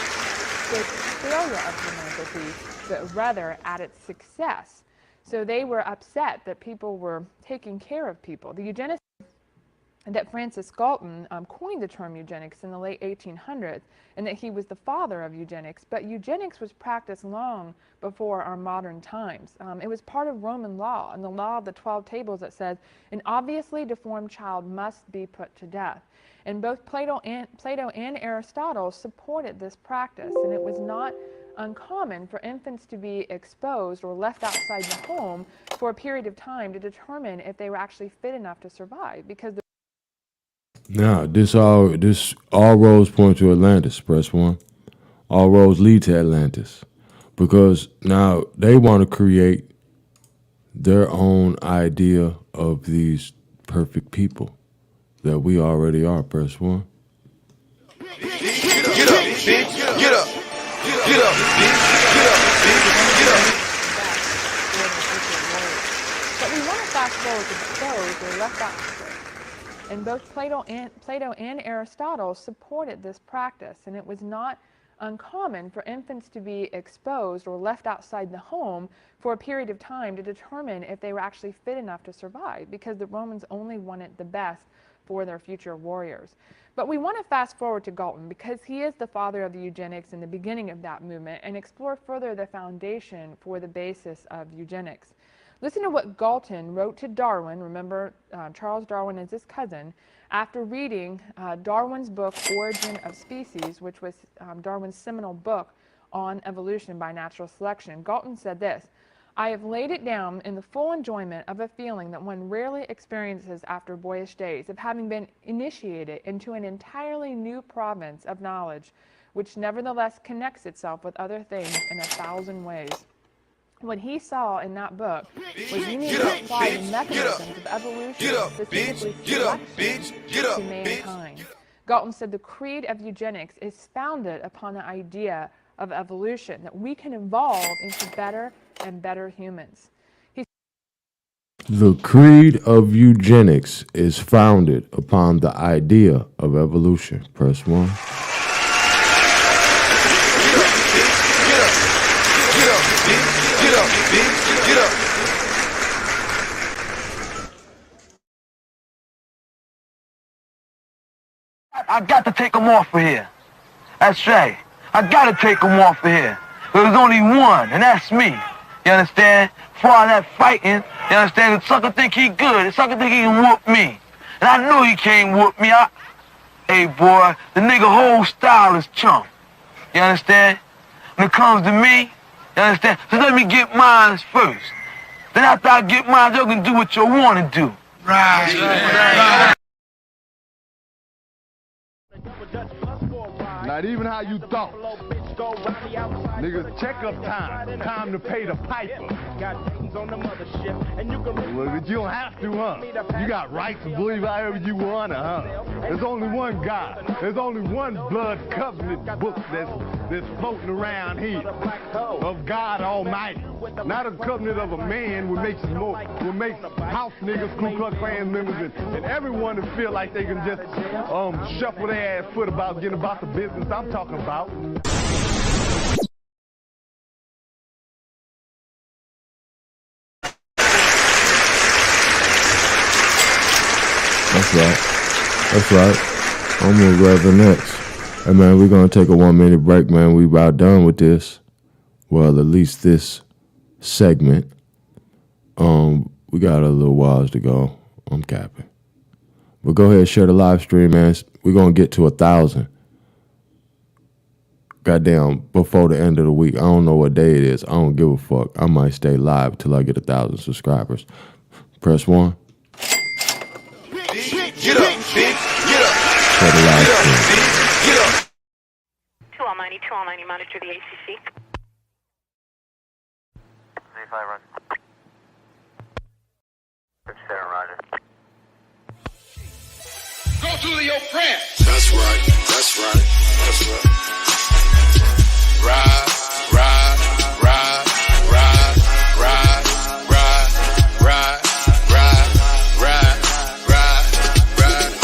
So it's the failure of philanthropy, but rather at its success. So they were upset that people were taking care of people. The eugenicists that Francis Galton coined the term eugenics in the late 1800s, and that he was the father of eugenics, but eugenics was practiced long before our modern times. It was part of Roman law, and the law of the 12 tables that says an obviously deformed child must be put to death. And both Plato and Aristotle supported this practice, and it was not uncommon for infants to be exposed or left outside the home for a period of time to determine if they were actually fit enough to survive, because Now, this all roads point to Atlantis, press 1. All roads lead to Atlantis. Because now they want to create their own idea of these perfect people that we already are, press 1. Get up, bitch. Get up. Get up. Get up, bitch. Get up, bitch. Get up. But we want to fast forward to those who are left out. And both Plato and Aristotle supported this practice, and it was not uncommon for infants to be exposed or left outside the home for a period of time to determine if they were actually fit enough to survive, because the Romans only wanted the best for their future warriors. But we want to fast forward to Galton, because he is the father of the eugenics and the beginning of that movement, and explore further the foundation for the basis of eugenics. Listen to what Galton wrote to Darwin. Remember, Charles Darwin is his cousin. After reading Darwin's book, Origin of Species, which was Darwin's seminal book on evolution by natural selection, Galton said this: "I have laid it down in the full enjoyment of a feeling that one rarely experiences after boyish days, of having been initiated into an entirely new province of knowledge, which nevertheless connects itself with other things in 1,000 ways." What he saw in that book was you need to apply the mechanisms of evolution, specifically selection, to mankind. Galton said the creed of eugenics is founded upon the idea of evolution, that we can evolve into better and better humans. The creed of eugenics is founded upon the idea of evolution. Press 1. Get up. I got to take them off of here. That's right. I got to take them off of here. There's only one, and that's me. You understand? For all that fighting, you understand? The sucker think he good. The sucker think he can whoop me. And I know he can't whoop me. Hey, boy, the nigga whole style is chump. You understand? When it comes to me, you understand? Just let me get mine first. Then after I get mine, you can do what you want to do. Right. Not even how you thought. Niggas, checkup time. Time to pay the piper. Well, but you don't have to, huh? You got rights to believe however you want to, huh? There's only one God. There's only one blood covenant book that's floating around here of God Almighty. Not a covenant of a man would make house niggas, Ku Klux Klan members, and everyone to feel like they can just shuffle their ass foot about getting about the business I'm talking about. That's right. I'm gonna grab the next. Hey man, we're gonna take a 1 minute break, man. We about done with this. Well, at least this segment. We got a little whiles to go. I'm capping. But go ahead, share the live stream, man. We're gonna get to 1,000. Goddamn, before the end of the week. I don't know what day it is. I don't give a fuck. I might stay live till I get 1,000 subscribers. Press 1. Get up, bitch. Get up. Share the live stream. Get up. 2 Almighty, monitor the ACC. 35, Roger. 57, Roger. Go to your friend. That's right. That's right. That's right. Ride, ride, ride, ride, ride, ride, ride, ride, ride, ride, ride.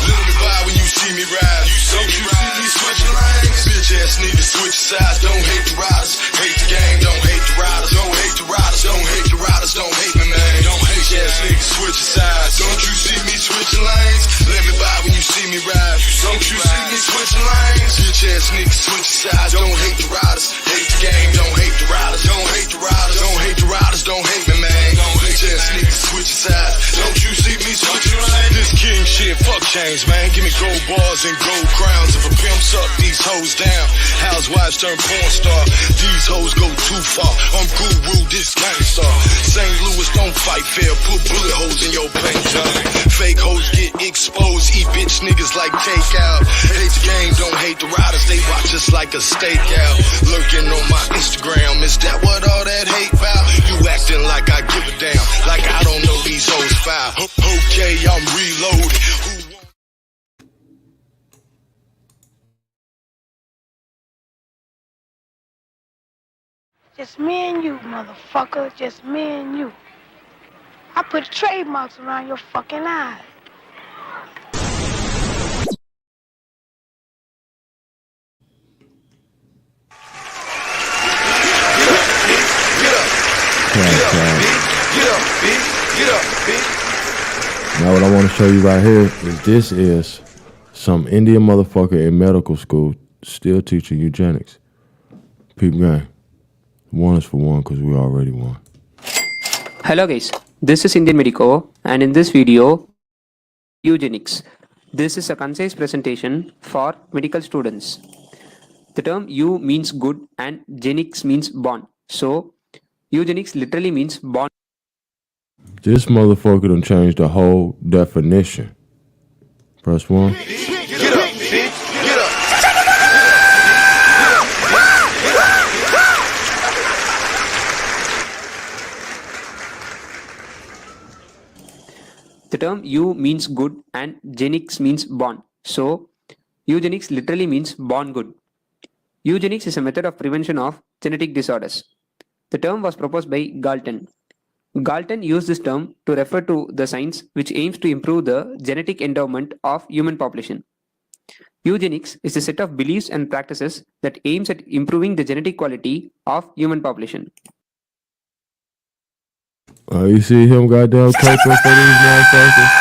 Little me by when you see me ride. Don't you see me switching lanes? Bitch ass niggas switch sides. Don't hate the riders. Hate the game. Don't hate the riders. Don't hate the riders. Don't hate the riders. Don't hate me, man. Don't hate ass niggas switching sides. Don't you see me switching lanes? Let me by when you see me ride. Don't you see me switching lanes? Bitch ass niggas switching sides. Don't hate the riders. Hate the game. Don't hate the riders. Don't hate the riders. Don't hate the riders. Don't hate me, man. Bitch ass niggas switching sides. Don't you see me switching lanes? This king shit, fuck change, man. Give me gold bars and gold crowns. If a pimp suck these hoes down, housewives turn porn star. These hoes go too far. I'm guru, this gangsta. St. Louis don't fight fair. Put bullet holes in your paint job. Fake hoes get exposed. Eat bitch niggas like takeout. Hate the game, don't hate the riders. They watch us like a stakeout. Lurking on my Instagram. Is that what all that hate about? You acting like I give a damn. Like I don't know these hoes foul. Okay, I'm reloaded. Just me and you, motherfucker. Just me and you. I put trademarks around your fucking eyes. Now what I want to show you right here is this is some Indian motherfucker in medical school still teaching eugenics. Peep gang. One is for one because we already won. Hello guys, this is Indian Medico and in this video, Eugenics. This is a concise presentation for medical students. The term eu means good and genics means born. So, eugenics literally means born. This motherfucker done changed the whole definition. Press 1. Get up, bitch. Get up. The term eu means good and genics means born. So, eugenics literally means born good. Eugenics is a method of prevention of genetic disorders. The term was proposed by Galton. Galton used this term to refer to the science which aims to improve the genetic endowment of human population. Eugenics is a set of beliefs and practices that aims at improving the genetic quality of human population. You see him goddamn caping for these motherfuckers?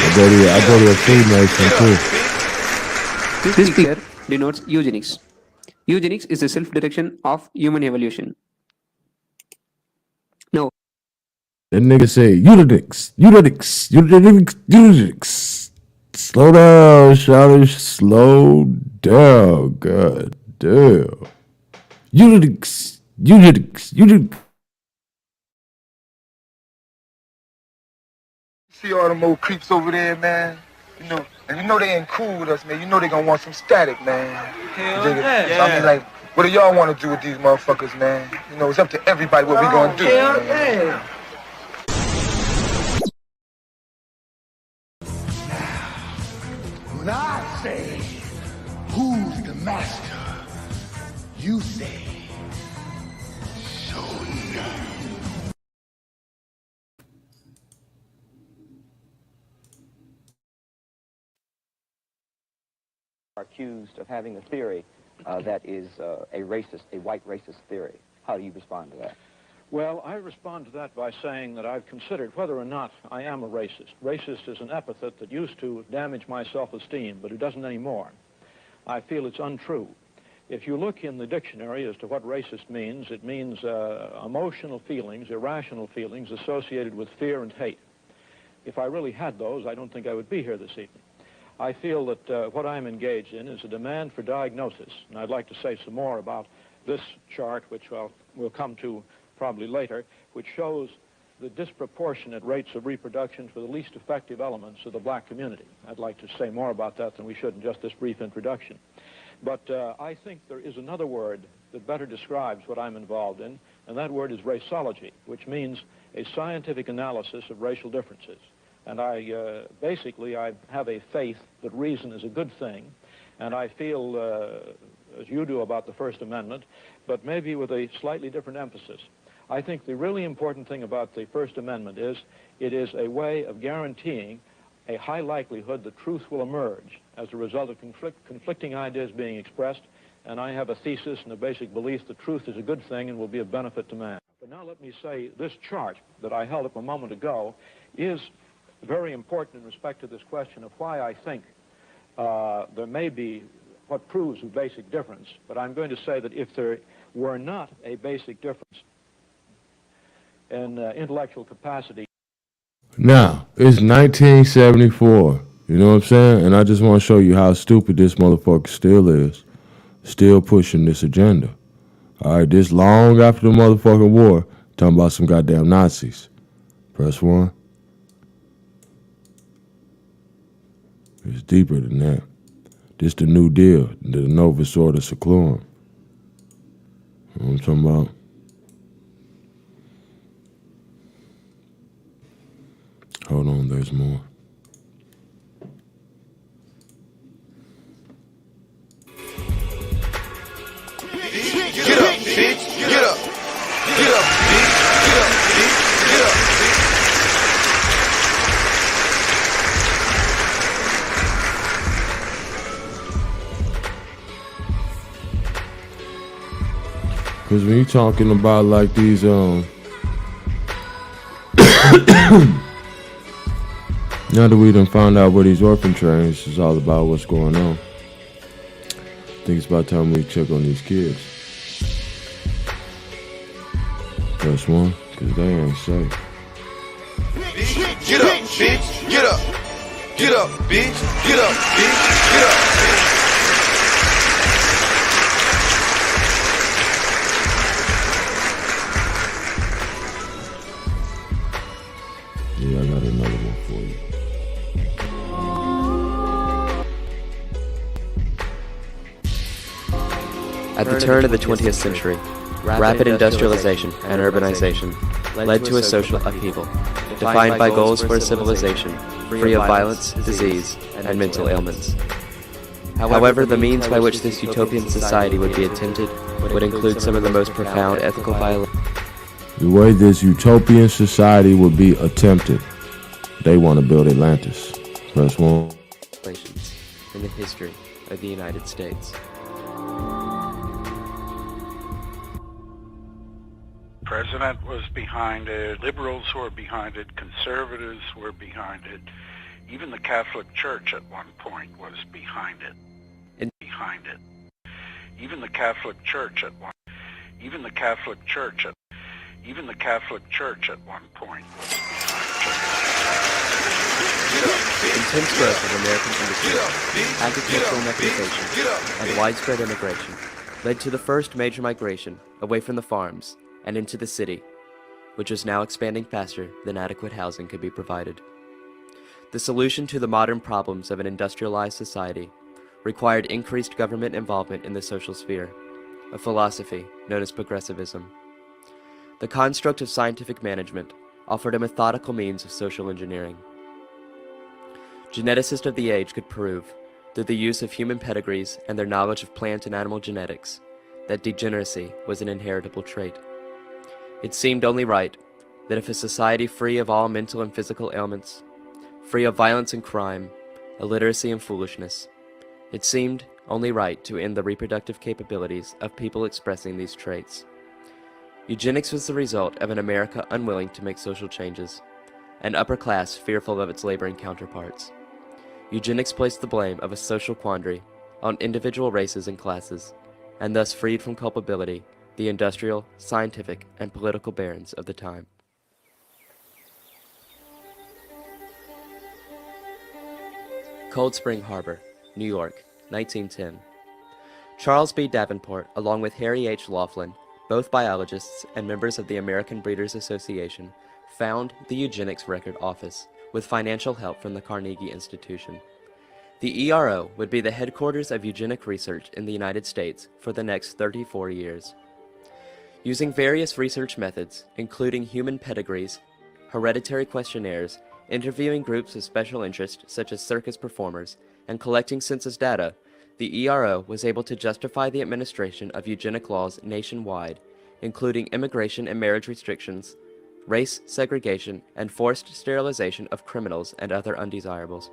I go to a Freemason too. This figure denotes eugenics. Eugenics is the self-direction of human evolution. Now, that nigga say eugenics. Slow down, Charlie. Slow down. God damn. Eugenics. see all them old creeps over there, man. You know, and you know they ain't cool with us, man. You know they gonna want some static, man. Hell So yeah. I mean, like, what do y'all want to do with these motherfuckers, man? You know, it's up to everybody what we gonna do. Hell Man. yeah. When I say, who's the master? You say, are accused of having a theory that is a white racist theory. How do you respond to that? Well, I respond to that by saying that I've considered whether or not I am a racist. Racist is an epithet that used to damage my self-esteem, but it doesn't anymore. I feel it's untrue. If you look in the dictionary as to what racist means, it means emotional feelings, irrational feelings associated with fear and hate. If I really had those, I don't think I would be here this evening. I feel that what I'm engaged in is a demand for diagnosis, and I'd like to say some more about this chart, which we'll come to probably later, which shows the disproportionate rates of reproduction for the least effective elements of the black community. I'd like to say more about that than we should in just this brief introduction. But I think there is another word that better describes what I'm involved in, and that word is raceology, which means a scientific analysis of racial differences. And basically, I have a faith that reason is a good thing, and I feel, as you do about the First Amendment, but maybe with a slightly different emphasis. I think the really important thing about the First Amendment is it is a way of guaranteeing a high likelihood that truth will emerge as a result of conflicting ideas being expressed, and I have a thesis and a basic belief that truth is a good thing and will be of benefit to man. But now let me say this chart that I held up a moment ago is very important in respect to this question of why I think there may be what proves a basic difference, but I'm going to say that if there were not a basic difference in intellectual capacity. Now, it's 1974, you know what I'm saying? And I just want to show you how stupid this motherfucker still is, still pushing this agenda. All right, this long after the motherfucking war, talking about some goddamn Nazis. Press 1. It's deeper than that. This the New Deal, the Novus Ordo Seclorum. You know what I'm talking about? Hold on, there's more. Get up, bitch. Get up. Get up, bitch. Get up, bitch. Get up, bitch. Because when you're talking about like these, now that we done found out what these orphan trains is all about, what's going on, I think it's about time we check on these kids. Press 1, because they ain't safe. Get up, bitch. Get up. Get up, bitch. Get up, bitch. Get up, bitch. Yeah, I got another one for you. At the turn of the 20th century, rapid industrialization and urbanization led to a social upheaval, defined by goals for a civilization free of violence, disease, and mental ailments. However, the means by which this utopian society would be attempted would include some of the most profound ethical violations. The way this utopian society would be attempted. They want to build Atlantis. Press 1. In the history of the United States. President was behind it, liberals were behind it, conservatives were behind it. Even the Catholic Church at one point was behind it. Even the Catholic Church at one point was Intense growth of American industry, agricultural mechanization, and widespread immigration led to the first major migration away from the farms and into the city, which is now expanding faster than adequate housing could be provided. The solution to the modern problems of an industrialized society required increased government involvement in the social sphere, a philosophy known as progressivism. The construct of scientific management offered a methodical means of social engineering. Geneticists of the age could prove, through the use of human pedigrees and their knowledge of plant and animal genetics, that degeneracy was an inheritable trait. It seemed only right that if a society free of all mental and physical ailments, free of violence and crime, illiteracy and foolishness, it seemed only right to end the reproductive capabilities of people expressing these traits. Eugenics was the result of an America unwilling to make social changes, an upper class fearful of its laboring counterparts. Eugenics placed the blame of a social quandary on individual races and classes, and thus freed from culpability the industrial, scientific, and political barons of the time. Cold Spring Harbor, New York, 1910. Charles B. Davenport, along with Harry H. Laughlin, both biologists and members of the American Breeders' Association, found the Eugenics Record Office with financial help from the Carnegie Institution. The ERO would be the headquarters of eugenic research in the United States for the next 34 years. Using various research methods, including human pedigrees, hereditary questionnaires, interviewing groups of special interest such as circus performers, and collecting census data, the ERO was able to justify the administration of eugenic laws nationwide, including immigration and marriage restrictions, race segregation, and forced sterilization of criminals and other undesirables.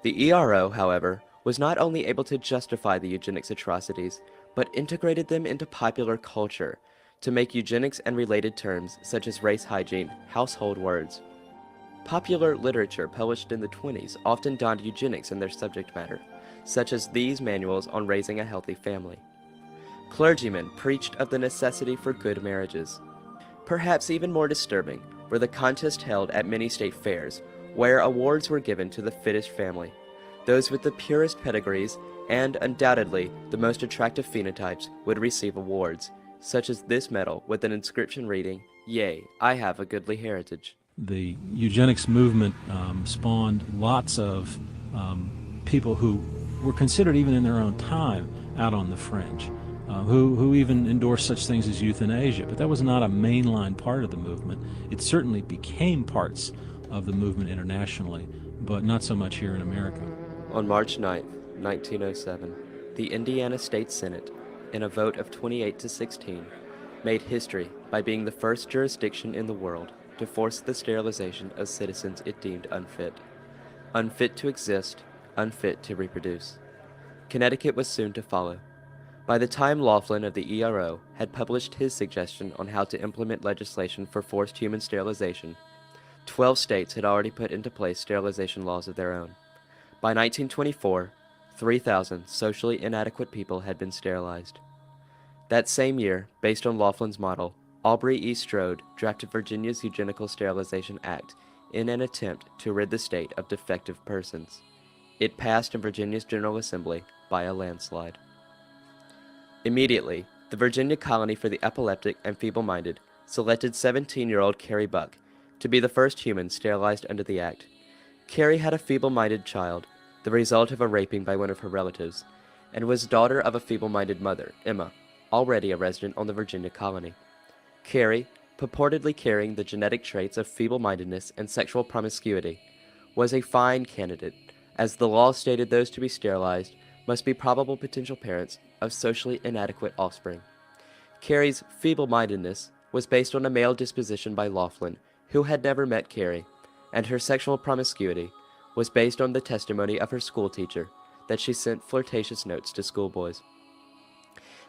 The ERO, however, was not only able to justify the eugenics atrocities, but integrated them into popular culture to make eugenics and related terms such as race hygiene household words. Popular literature published in the 1920s often donned eugenics in their subject matter, such as these manuals on raising a healthy family. Clergymen preached of the necessity for good marriages. Perhaps even more disturbing were the contests held at many state fairs, where awards were given to the fittest family, those with the purest pedigrees and undoubtedly the most attractive phenotypes would receive awards, such as this medal with an inscription reading, "Yea, I have a goodly heritage." The eugenics movement spawned lots of people who were considered, even in their own time, out on the fringe, who even endorsed such things as euthanasia. But that was not a mainline part of the movement. It certainly became parts of the movement internationally, but not so much here in America. On March 9, 1907, the Indiana State Senate, in a vote of 28-16, made history by being the first jurisdiction in the world to force the sterilization of citizens it deemed unfit. Unfit to exist, unfit to reproduce. Connecticut was soon to follow. By the time Laughlin of the ERO had published his suggestion on how to implement legislation for forced human sterilization, 12 states had already put into place sterilization laws of their own. By 1924, 3,000 socially inadequate people had been sterilized. That same year, based on Laughlin's model, Aubrey E. Strode drafted Virginia's Eugenical Sterilization Act in an attempt to rid the state of defective persons. It passed in Virginia's General Assembly by a landslide. Immediately, the Virginia Colony for the Epileptic and Feeble-Minded selected 17-year-old Carrie Buck to be the first human sterilized under the act. Carrie had a feeble-minded child, the result of a raping by one of her relatives, and was daughter of a feeble-minded mother, Emma, already a resident on the Virginia colony. Carrie, purportedly carrying the genetic traits of feeble-mindedness and sexual promiscuity, was a fine candidate, as the law stated those to be sterilized must be probable potential parents of socially inadequate offspring. Carrie's feeble-mindedness was based on a male disposition by Laughlin, who had never met Carrie, and her sexual promiscuity was based on the testimony of her schoolteacher that she sent flirtatious notes to schoolboys.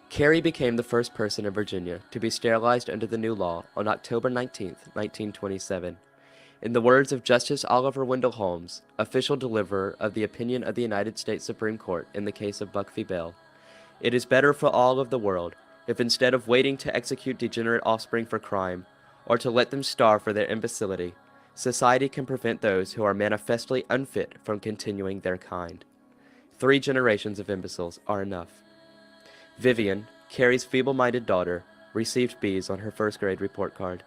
Carrie became the first person in Virginia to be sterilized under the new law on October 19, 1927. In the words of Justice Oliver Wendell Holmes, official deliverer of the opinion of the United States Supreme Court in the case of Buck v. Bell, "It is better for all of the world if instead of waiting to execute degenerate offspring for crime, or to let them starve for their imbecility, society can prevent those who are manifestly unfit from continuing their kind. 3 generations of imbeciles are enough." Vivian, Carrie's feeble-minded daughter, received B's on her first grade report card.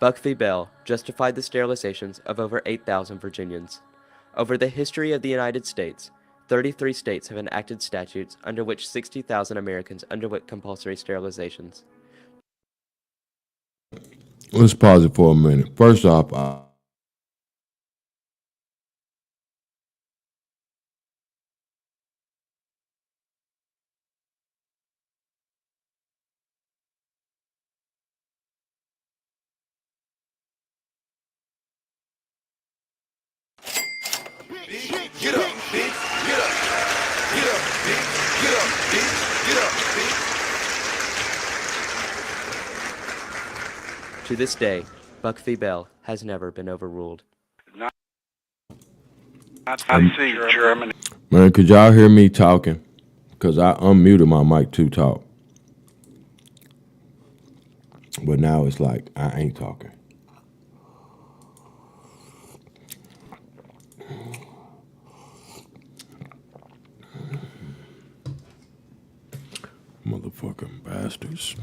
Buck v. Bell justified the sterilizations of over 8,000 Virginians. Over the history of the United States, 33 states have enacted statutes under which 60,000 Americans underwent compulsory sterilizations. Let's pause it for a minute. First off, Get up, bitch. Get up. Get up, bitch. Get up, bitch. Get up, bitch. To this day, Buck v. Bell has never been overruled. Nazi Germany. man, could y'all hear me talking? Because I unmuted my mic to talk. But now it's like I ain't talking. Motherfucking bastards.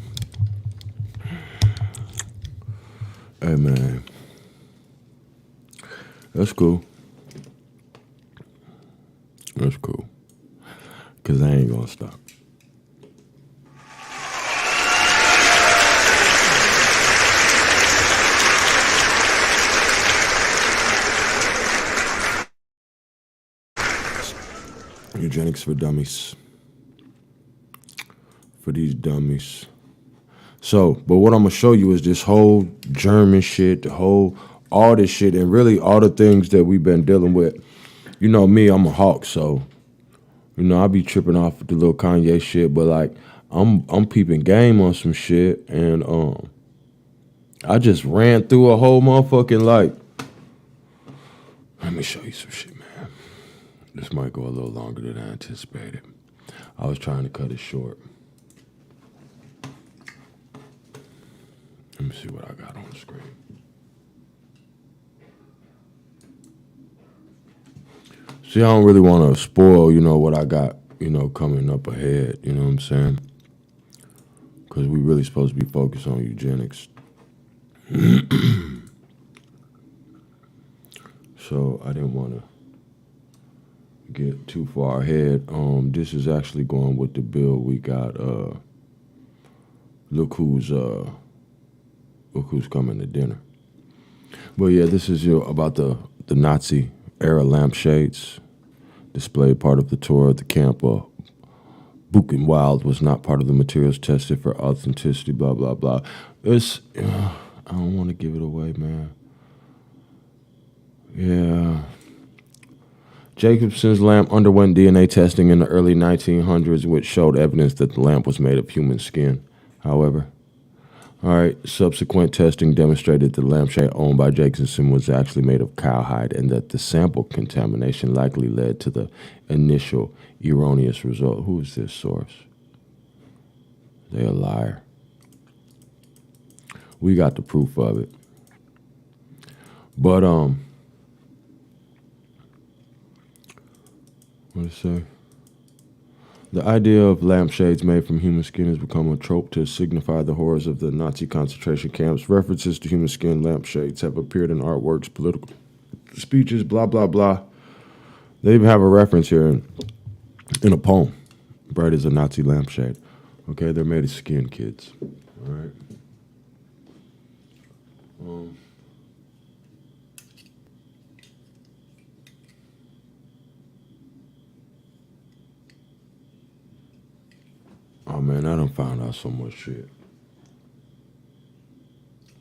Hey, man. That's cool. That's cool. Because I ain't going to stop. Eugenics for dummies. For these dummies. So, but what I'm going to show you is this whole German shit, all this shit, and really all the things that we've been dealing with. You know me, I'm a hawk, so, you know, I be tripping off with the little Kanye shit, but like, I'm peeping game on some shit, and I just ran through a whole motherfucking, like, let me show you some shit, man. This might go a little longer than I anticipated. I was trying to cut it short. Let me see what I got on the screen. See, I don't really want to spoil, you know, what I got, you know, coming up ahead, you know what I'm saying? Because we really supposed to be focused on eugenics. So I didn't want to get too far ahead. This is actually going with the bill we got. Look who's coming to dinner. But yeah, this is about the Nazi era lampshades. Displayed part of the tour of the camp. Buchenwald was not part of the materials tested for authenticity, blah, blah, blah. It's, I don't want to give it away, man. Yeah. Jacobson's lamp underwent DNA testing in the early 1900s, which showed evidence that the lamp was made of human skin. However, subsequent testing demonstrated the lampshade owned by Jacobson was actually made of cowhide, and that the sample contamination likely led to the initial erroneous result. Who is this source? They're a liar. We got the proof of it. But what did it say? The idea of lampshades made from human skin has become a trope to signify the horrors of the Nazi concentration camps. References to human skin lampshades have appeared in artworks, political speeches, blah, blah, blah. They even have a reference here in a poem. Bright as a Nazi lampshade. Okay, they're made of skin, kids. All right. Oh, man, I done found out so much shit.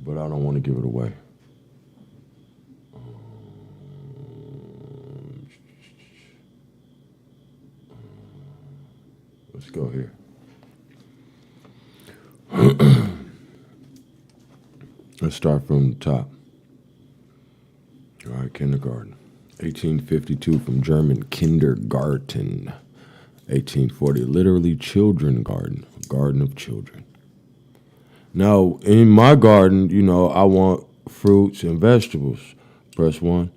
But I don't want to give it away. Let's go here. Let's start from the top. All right, kindergarten. 1852 from German Kindergarten. 1840, literally children garden, a garden of children. Now, in my garden, you know, I want fruits and vegetables. Press 1.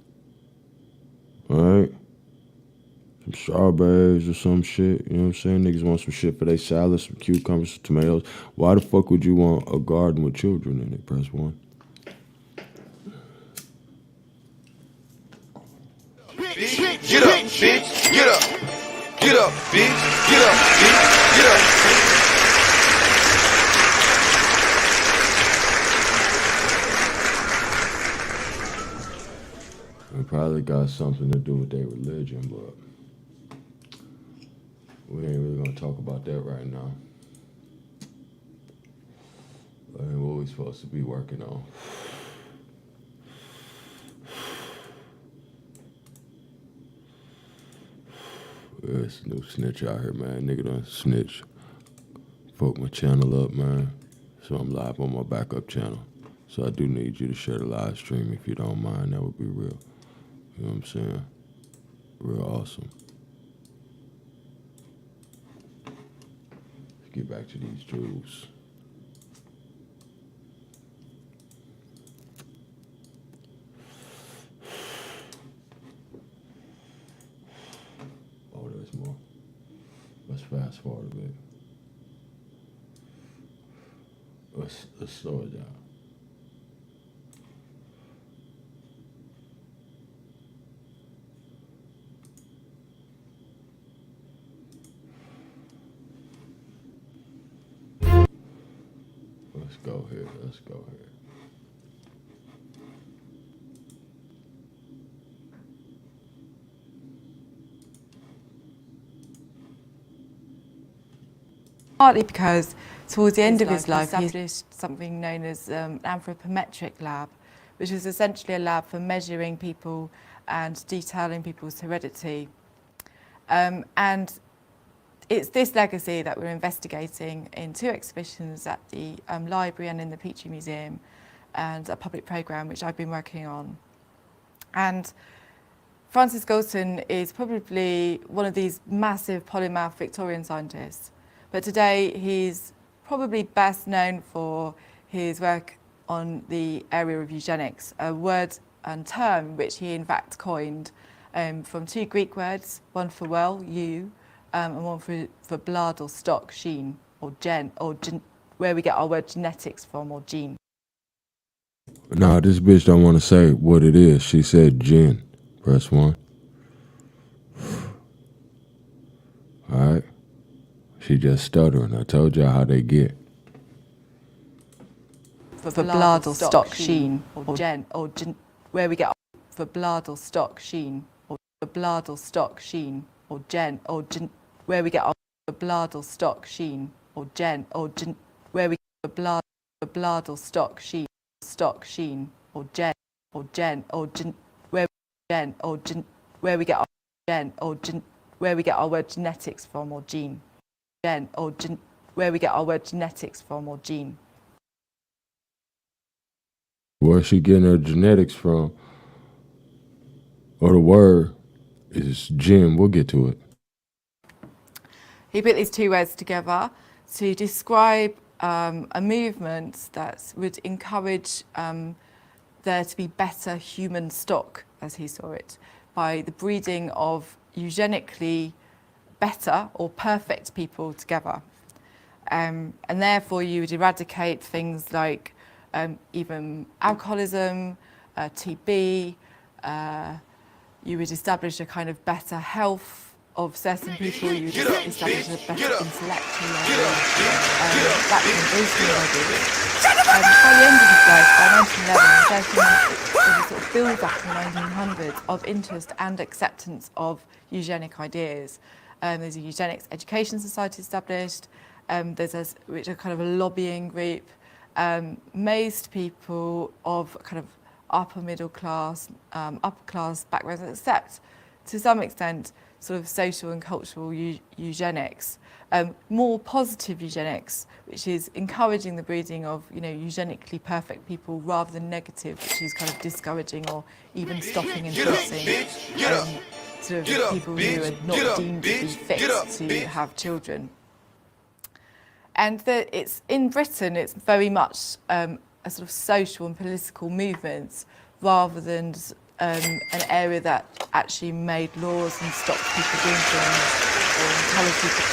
All right? Some strawberries or some shit, you know what I'm saying? Niggas want some shit for their salad, some cucumbers, some tomatoes. Why the fuck would you want a garden with children in it? Press 1. bitch. Get up, bitch. Get up. Get up, bitch. Get up, bitch. Get up. It probably got something to do with their religion, but we ain't really gonna talk about that right now. That ain't what we supposed to be working on. There's a new snitch out here, man. Nigga done snitch. Fuck my channel up, man. So I'm live on my backup channel. So I do need you to share the live stream if you don't mind. That would be real. You know what I'm saying? Real awesome. Let's get back to these jewels. Oh, there's more. Let's fast forward a bit. Let's slow it down. Let's go here. Let's go here. Partly because towards the end of his life, he established something known as an anthropometric lab, which was essentially a lab for measuring people and detailing people's heredity. And it's this legacy that we're investigating in 2 exhibitions at the library and in the Petrie Museum, and a public programme which I've been working on. And Francis Galton is probably one of these massive polymath Victorian scientists. But today he's probably best known for his work on the area of eugenics, a word and term which he in fact coined from 2 Greek words, one for well, you, and one for blood or stock, sheen, or where we get our word genetics from, or gene. Nah, this bitch don't want to say what it is. She said gin. Press 1. All right. She just stuttering. I told y'all how they get. For blood or stock, sheen, or where we get our, for blood or stock, sheen, or for blood or stock, sheen, or where we get our, for blood or stock, sheen, or where we get for blood or stock, sheen, or where we get our where we get our word genetics from, or gene. Where we get our word genetics from, or gene. Where's she getting her genetics from? Or the word is gin. We'll get to it. He put these 2 words together to describe a movement that would encourage there to be better human stock, as he saw it, by the breeding of eugenically better or perfect people together. And therefore you would eradicate things like even alcoholism, TB, you would establish a kind of better health of certain people, you would establish a better intellectual level, that kind of ideas. By the end of his life, by 1911, there was a sort of build-up in the 1900s of interest and acceptance of eugenic ideas. There's a Eugenics Education Society established, which are kind of a lobbying group. Most people of kind of upper middle class, upper class backgrounds accept, to some extent, sort of social and cultural eugenics. More positive eugenics, which is encouraging the breeding of, eugenically perfect people rather than negative, which is kind of discouraging or even stopping and forcing sort of people who are not deemed to be fit to have children. And it's in Britain, it's very much a sort of social and political movement rather than an area that actually made laws and stopped people doing things or encouraged people.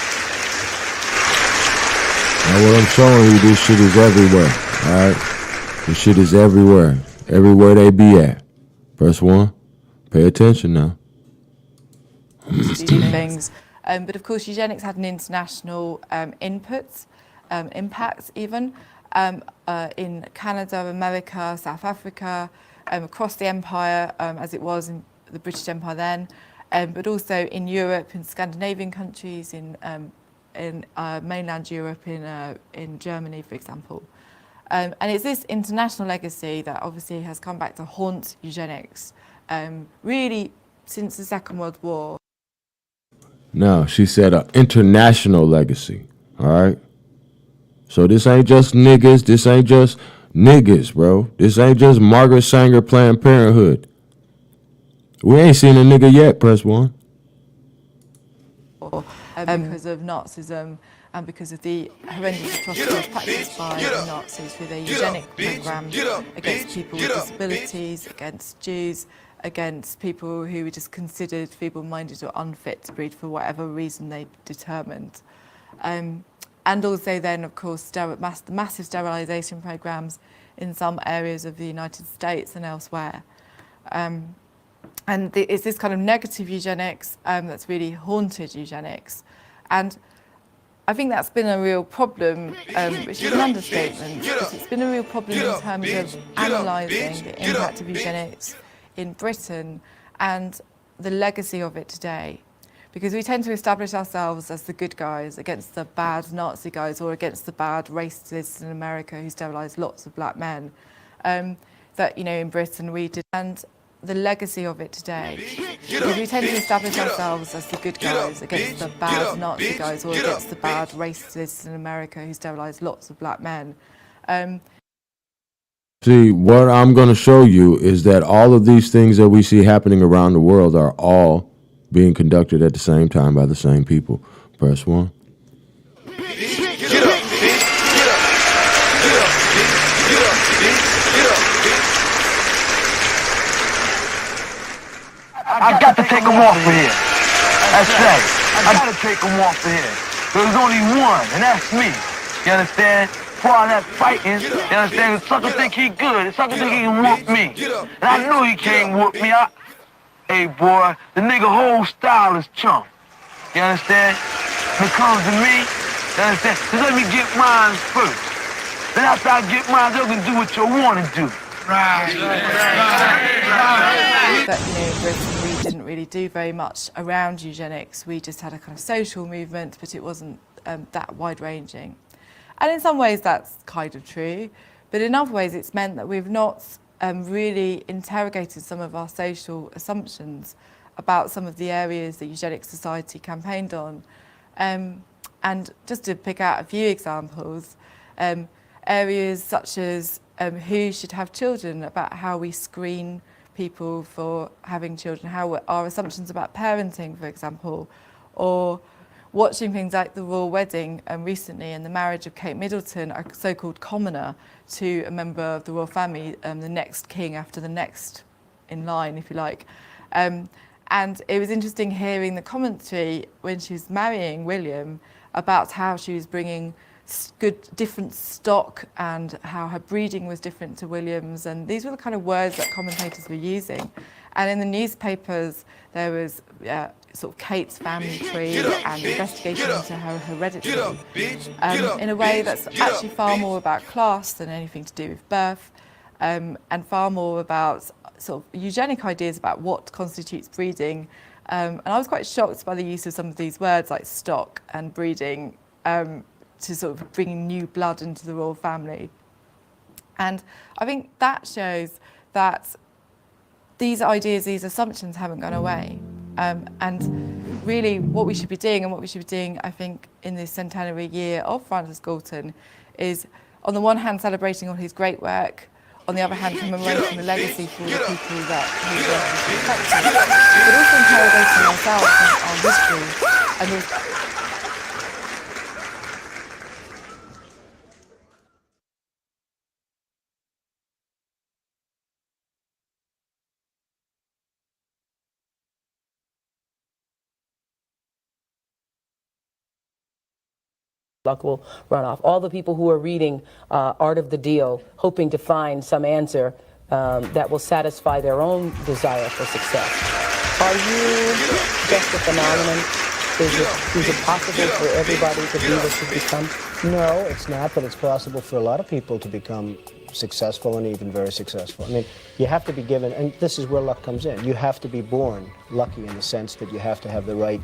Now what I'm showing you, this shit is everywhere, alright? This shit is everywhere. Everywhere they be at. Press 1. Pay attention now. to do things. But of course, eugenics had an international impact even, in Canada, America, South Africa, across the empire, as it was in the British Empire then, but also in Europe, in Scandinavian countries, in mainland Europe, in Germany, for example. And it's this international legacy that obviously has come back to haunt eugenics, really since the Second World War. Now, she said an international legacy, all right? So this ain't just niggas, this ain't just niggas, bro. This ain't just Margaret Sanger Planned Parenthood. We ain't seen a nigga yet, press 1. Because of Nazism and because of the horrendous atrocities practiced by the Nazis with their eugenic program against people with disabilities, against Jews, against people who were just considered feeble-minded or unfit to breed for whatever reason they determined. And also then, of course, the massive sterilisation programs in some areas of the United States and elsewhere. And it's this kind of negative eugenics that's really haunted eugenics. And I think that's been a real problem, which is an understatement, because it's been a real problem in terms of analysing the impact of eugenics in Britain and the legacy of it today. Because we tend to establish ourselves as the good guys against the bad Nazi guys or against the bad racists in America who sterilised lots of black men. That, you know, in Britain we did. And the legacy of it today. Because we tend to establish ourselves as the good guys against the bad Nazi guys or against the bad racists in America who sterilised lots of black men. See, what I'm going to show you is that all of these things that we see happening around the world are all being conducted at the same time by the same people. Press 1. I got to take them off of here. That's right. I got to take them off of here. There's only one, and that's me. You understand? For all that fighting, you understand? The sucker think he good. The sucker think he can whoop me. And I know he can't whoop me. Hey, boy, the nigga whole style is chump. You understand? When it comes to me, you understand? Just let me get mine first. Then after I get mine, you can do what you want to do. But, you know, in Britain, we didn't really do very much around eugenics. We just had a kind of social movement, but it wasn't that wide-ranging. And in some ways, that's kind of true. But in other ways, it's meant that we've not really interrogated some of our social assumptions about some of the areas that Eugenics Society campaigned on. And just to pick out a few examples, areas such as who should have children, about how we screen people for having children, how our assumptions about parenting, for example, or watching things like the royal wedding recently and the marriage of Kate Middleton, a so-called commoner, to a member of the royal family, the next king after the next in line, if you like. And it was interesting hearing the commentary when she was marrying William about how she was bringing different stock and how her breeding was different to William's, and these were the kind of words that commentators were using. And in the newspapers there was sort of Kate's family tree and investigation into her heredity in a way that's actually far more about class than anything to do with birth, and far more about sort of eugenic ideas about what constitutes breeding. And I was quite shocked by the use of some of these words like stock and breeding, to sort of bring new blood into the royal family. And I think that shows that these ideas, these assumptions haven't gone away. And really what we should be doing, and what we should be doing, I think, in this centenary year of Francis Galton is, on the one hand, celebrating all his great work, on the other hand, commemorating the legacy for the people that he was affected, but also interrogating ourselves and our history. And runoff. All the people who are reading Art of the Deal, hoping to find some answer that will satisfy their own desire for success. Are you just a phenomenon? Is it possible for everybody to be what you become? No, it's not, but it's possible for a lot of people to become successful and even very successful. I mean, you have to be given, and this is where luck comes in. You have to be born lucky in the sense that you have to have the right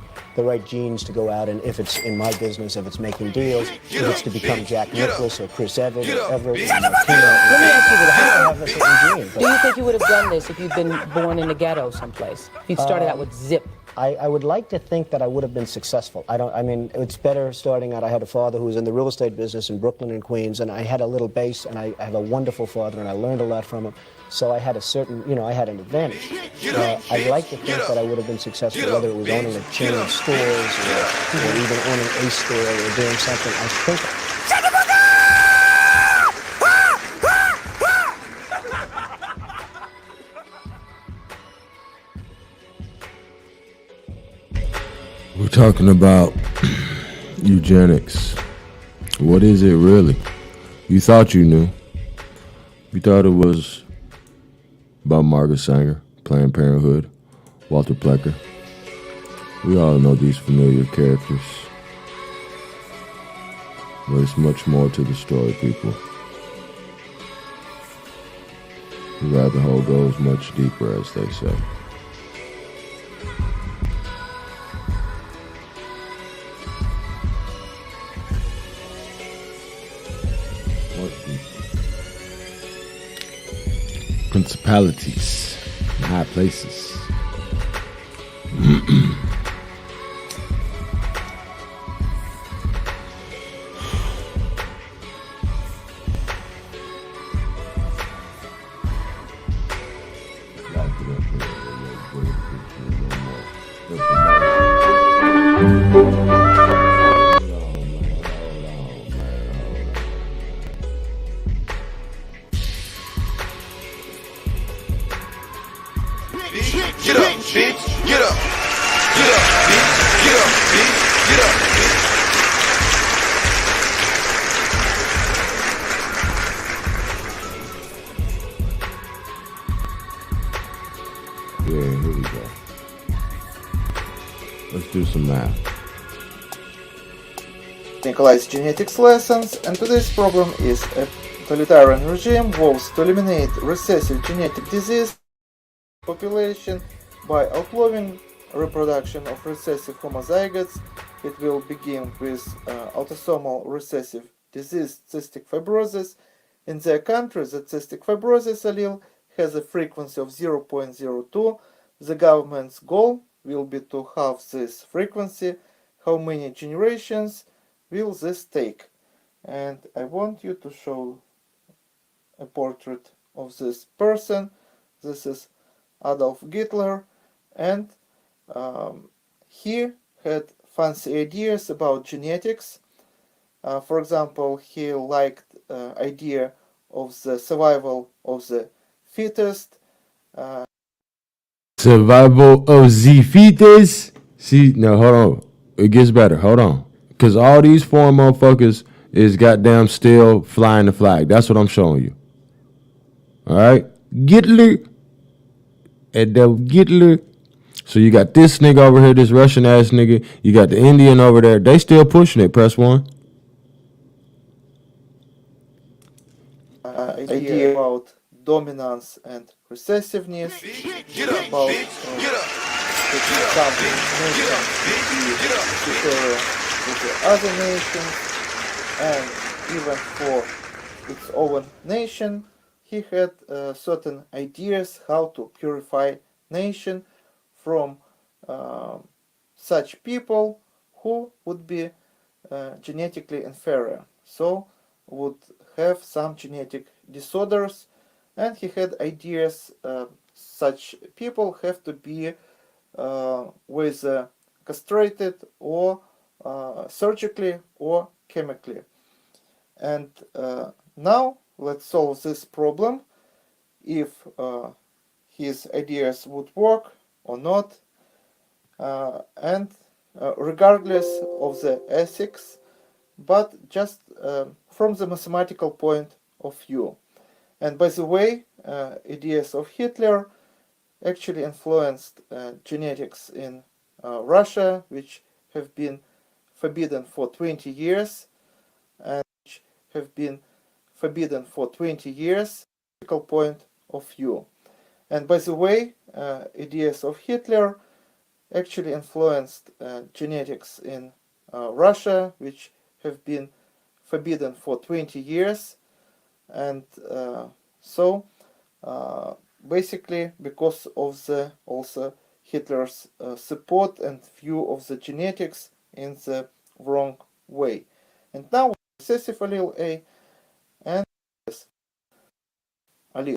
genes to go out, and if it's in my business, if it's making deals, if it's to become Jack Nicklaus or Chris Evans or Everett or Martino, Let me ask you this. have a certain gene. Do you think you would have done this if you'd been born in a ghetto someplace? You'd started out with zip. I would like to think that I would have been successful. I mean, it's better starting out. I had a father who was in the real estate business in Brooklyn and Queens, and I had a little base, and I have a wonderful father, and I learned a lot from him. So I had a certain, I had an advantage. I'd like to think that I would have been successful, whether it was owning a chain of stores or even owning a store or doing something. I think. We're talking about eugenics. What is it really? You thought you knew. You thought it was about Margaret Sanger, Planned Parenthood, Walter Plecker. We all know these familiar characters. But it's much more to the story, people. The rabbit hole goes much deeper, as they say. Principalities in high places. Get up, bitch. Get up. Get up, bitch. Get up, bitch. Get up, bitch. Yeah, here we go. Let's do some math. Nikolai's genetics lessons, and today's problem is a totalitarian regime vows to eliminate recessive genetic disease population by outlawing reproduction of recessive homozygotes. It will begin with autosomal recessive disease cystic fibrosis. In their country, the cystic fibrosis allele has a frequency of 0.02. The government's goal will be to halve this frequency. How many generations will this take? And I want you to show a portrait of this person. This is Adolf Hitler, and he had fancy ideas about genetics. For example, he liked idea of the survival of the fittest. Survival of the fetus. See, no, hold on. It gets better. Hold on. Because all these foreign motherfuckers is goddamn still flying the flag. That's what I'm showing you. All right? Hitler. And Hitler. So you got this nigga over here, this Russian ass nigga. You got the Indian over there. They still pushing it. Press 1. Idea about dominance and recessiveness, about some nations be superior to the other nations, and even for its own nation, he had certain ideas how to purify nation from such people who would be genetically inferior, so would have some genetic disorders, and he had ideas such people have to be with castrated or surgically or chemically. And now let's solve this problem, if his ideas would work or not, and regardless of the ethics, but just from the mathematical point of view. And by the way, ideas of Hitler actually influenced genetics in Russia, which have been forbidden for 20 years, and which have been forbidden for 20 years, point of view. And by the way, ideas of Hitler actually influenced genetics in Russia, which have been forbidden for 20 years. And so basically because of the also Hitler's support and view of the genetics in the wrong way. And now recessive allele A and allele.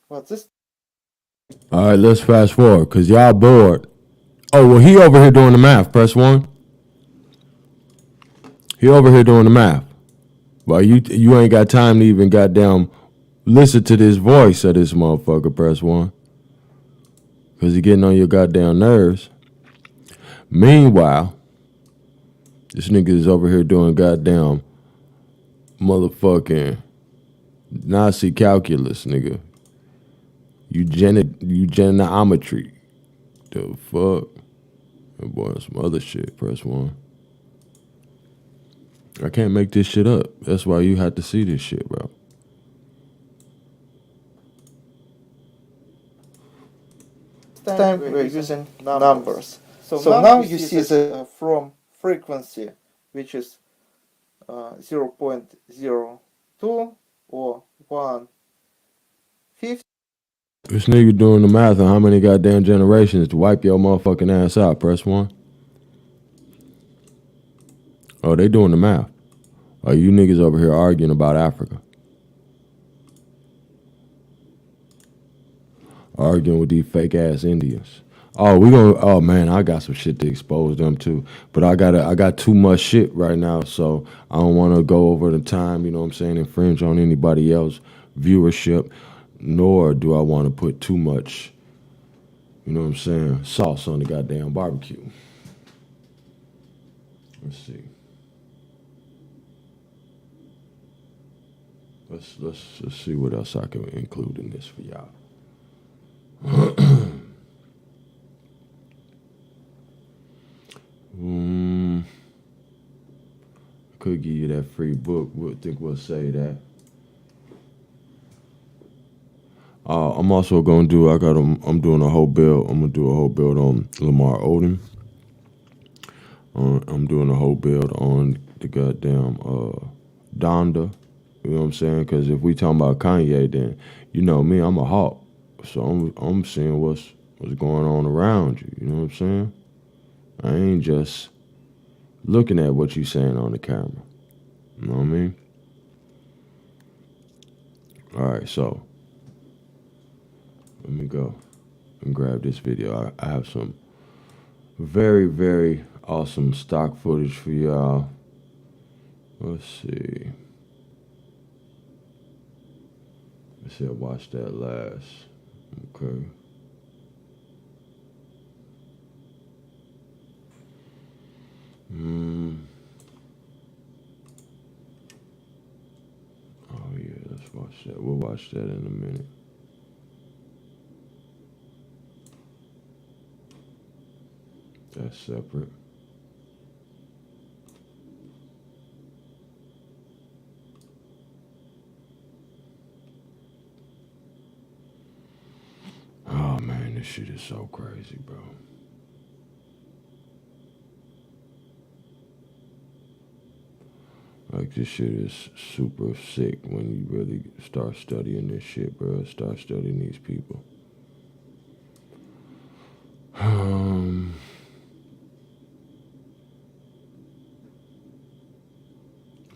What's this? All right, let's fast forward because y'all bored. Oh, well, he over here doing the math. Press 1. He over here doing the math. Well, you ain't got time to even goddamn listen to this voice of this motherfucker. Press 1. Because he getting on your goddamn nerves. Meanwhile, this nigga is over here doing goddamn motherfucking Nazi calculus, nigga. Eugeniometry. The fuck? That boy on some other shit. Press 1. I can't make this shit up. That's why you have to see this shit, bro. This time we're using numbers. So now you see the from frequency, which is 0.02 or 1/50. This nigga doing the math on how many goddamn generations to wipe your motherfucking ass out. Press 1. Oh, they doing the math. Oh, you niggas over here arguing about Africa. Arguing with these fake ass Indians. Oh, oh man, I got some shit to expose them to. But I got too much shit right now, so I don't want to go over the time, you know what I'm saying, infringe on anybody else viewership, nor do I want to put too much, you know what I'm saying, sauce on the goddamn barbecue. Let's see. Let's see what else I can include in this for y'all. Could give you that free book. Think we'll say that. I'm also gonna do. I'm doing a whole build. I'm gonna do a whole build on Lamar Odom. I'm doing a whole build on the goddamn Donda. You know what I'm saying? Because if we talking about Kanye, then you know me, I'm a hawk. So I'm seeing what's going on around you. You know what I'm saying? I ain't just looking at what you saying on the camera. You know what I mean? All right, so let me go and grab this video. I have some very, very awesome stock footage for y'all. Let's see. I said watch that last. Okay. Oh yeah, let's watch that. We'll watch that in a minute. That's separate. Oh man, this shit is so crazy, bro. Like, this shit is super sick when you really start studying this shit, bro. Start studying these people.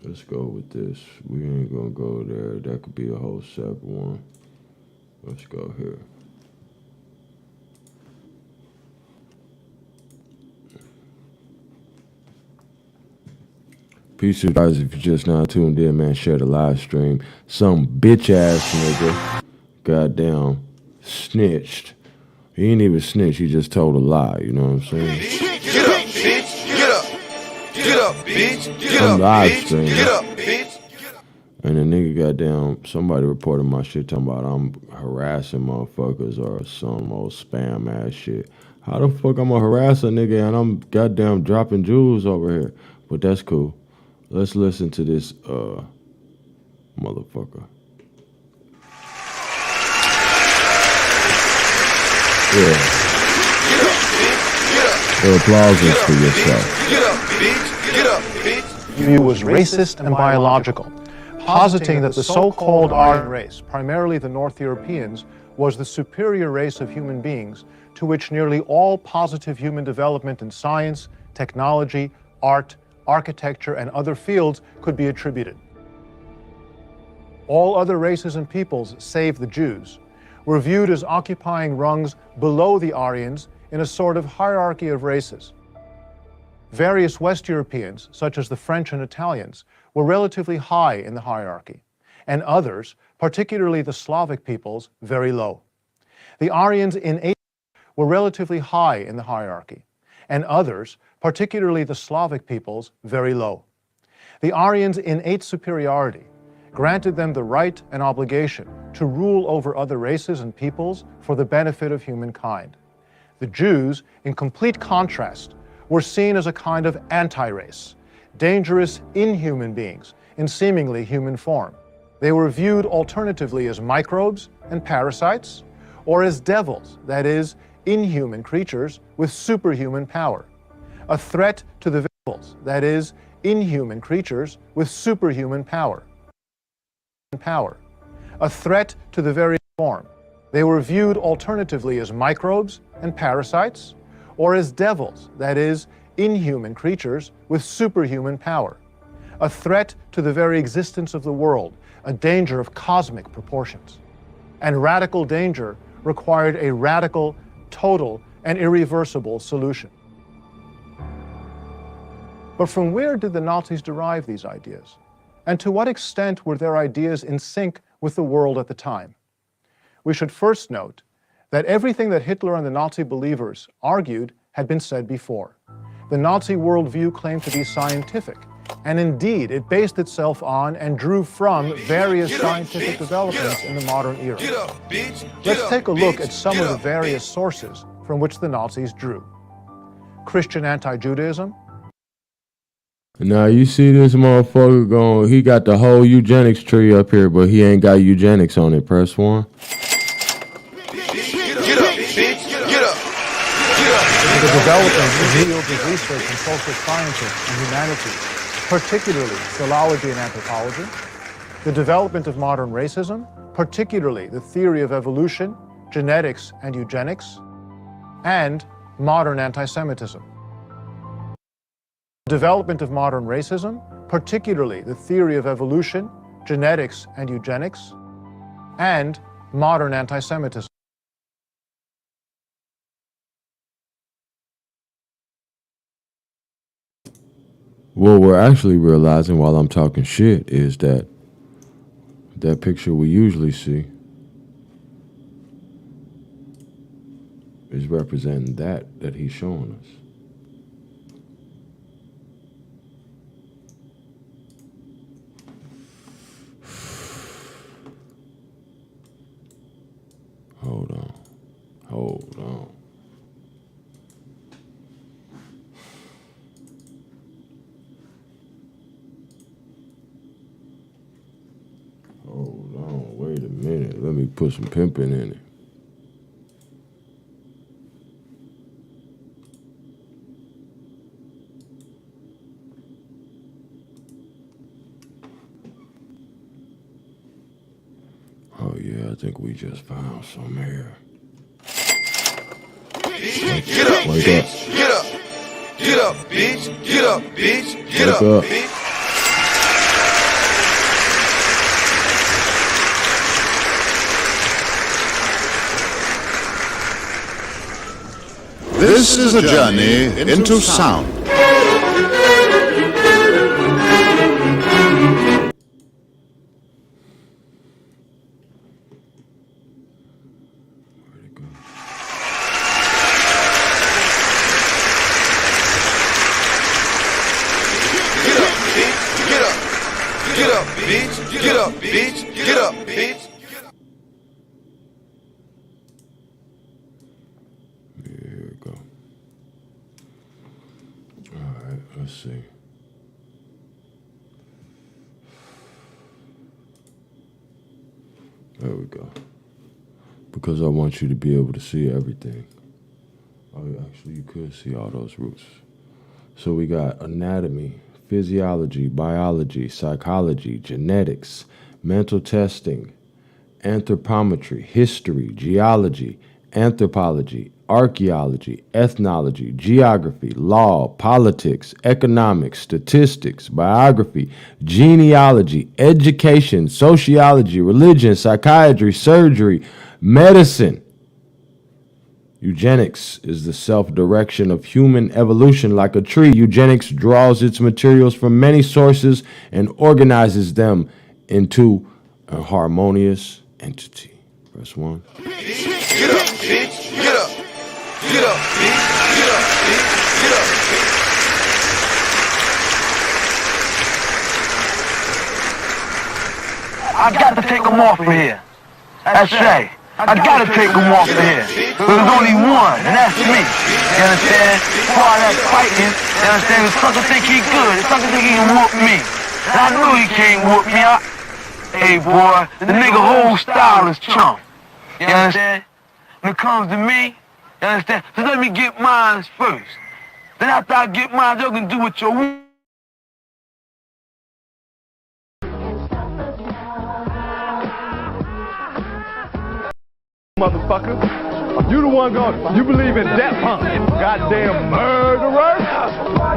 Let's go with this. We ain't gonna go there. That could be a whole separate one. Let's go here. Peace to you guys. If you're just now tuned in, man, share the live stream. Some bitch ass nigga, goddamn, snitched. He ain't even snitched. He just told a lie. You know what I'm saying? Get up, bitch. Get up. Get up, bitch. Get up, live bitch. stream. Get up, bitch. And the nigga goddamn, somebody reported my shit talking about I'm harassing motherfuckers or some old spam ass shit. How the fuck I'm a harass a nigga and I'm goddamn dropping jewels over here? But that's cool. Let's listen to this motherfucker. Yeah. The applause is for yourself. Get up, bitch. Get up, bitch. View was racist and biological, positing that the so-called Aryan race, primarily the North Europeans, was the superior race of human beings to which nearly all positive human development in science, technology, art, architecture, and other fields could be attributed. All other races and peoples, save the Jews, were viewed as occupying rungs below the Aryans in a sort of hierarchy of races. Various West Europeans, such as the French and Italians, were relatively high in the hierarchy, and others, particularly the Slavic peoples, very low. The Aryans in Asia were relatively high in the hierarchy, and others, particularly the Slavic peoples, very low. The Aryans' innate superiority granted them the right and obligation to rule over other races and peoples for the benefit of humankind. The Jews, in complete contrast, were seen as a kind of anti-race, dangerous, inhuman beings in seemingly human form. They were viewed alternatively as microbes and parasites, or as devils, that is, inhuman creatures with superhuman power, a threat to the devils, that is, inhuman creatures with superhuman power, a threat to the very form. They were viewed alternatively as microbes and parasites, or as devils, that is, inhuman creatures with superhuman power, a threat to the very existence of the world, a danger of cosmic proportions. And radical danger required a radical, total, and irreversible solution. But from where did the Nazis derive these ideas? And to what extent were their ideas in sync with the world at the time? We should first note that everything that Hitler and the Nazi believers argued had been said before. The Nazi worldview claimed to be scientific, and indeed it based itself on and drew from various scientific developments in the modern era. Let's take a look at some of the various sources from which the Nazis drew. Christian anti-Judaism. Now you see this motherfucker going, he got the whole eugenics tree up here, but he ain't got eugenics on it. Press 1. The development of new fields of research in social sciences and humanities, particularly philology and anthropology, the development of modern racism, particularly the theory of evolution, genetics and eugenics, and modern anti-Semitism. Development of modern racism, particularly the theory of evolution, genetics and eugenics, and modern anti-Semitism. What we're actually realizing while I'm talking shit is that that picture we usually see is representing that he's showing us. Hold on. Hold on. Hold on, wait a minute. Let me put some pimping in it. Oh yeah, I think we just found some here. Get up, Wake bitch. up. Get up. Get up, bitch. Get up, bitch. Get Wake up, up. bitch. This is a journey into sound. Get up, bitch. Get up, bitch. Get up, bitch. Here we go. All right, let's see. There we go. Because I want you to be able to see everything. Oh, actually, you could see all those roots. So we got anatomy, physiology, biology, psychology, genetics, mental testing, anthropometry, history, geology, anthropology, archaeology, ethnology, geography, law, politics, economics, statistics, biography, genealogy, education, sociology, religion, psychiatry, surgery, medicine. Eugenics is the self-direction of human evolution. Like a tree, eugenics draws its materials from many sources and organizes them into a harmonious entity. Press 1. Get up, bitch. Get up. Get up, bitch. Get up, bitch. Get up, bitch. I got to take them off of here. That's right. I gotta take them off of here. There's only one, and that's me. You understand? For all that fighting, you understand? The sucker think he good. The sucker think he can whoop me. And I knew he can't whoop me. Hey, boy, the nigga whole style is chump. You understand? When it comes to me, you understand? So let me get mine first. Then after I get mine, you can do what you want. Motherfucker, you the one you believe in death, huh? Goddamn murderer!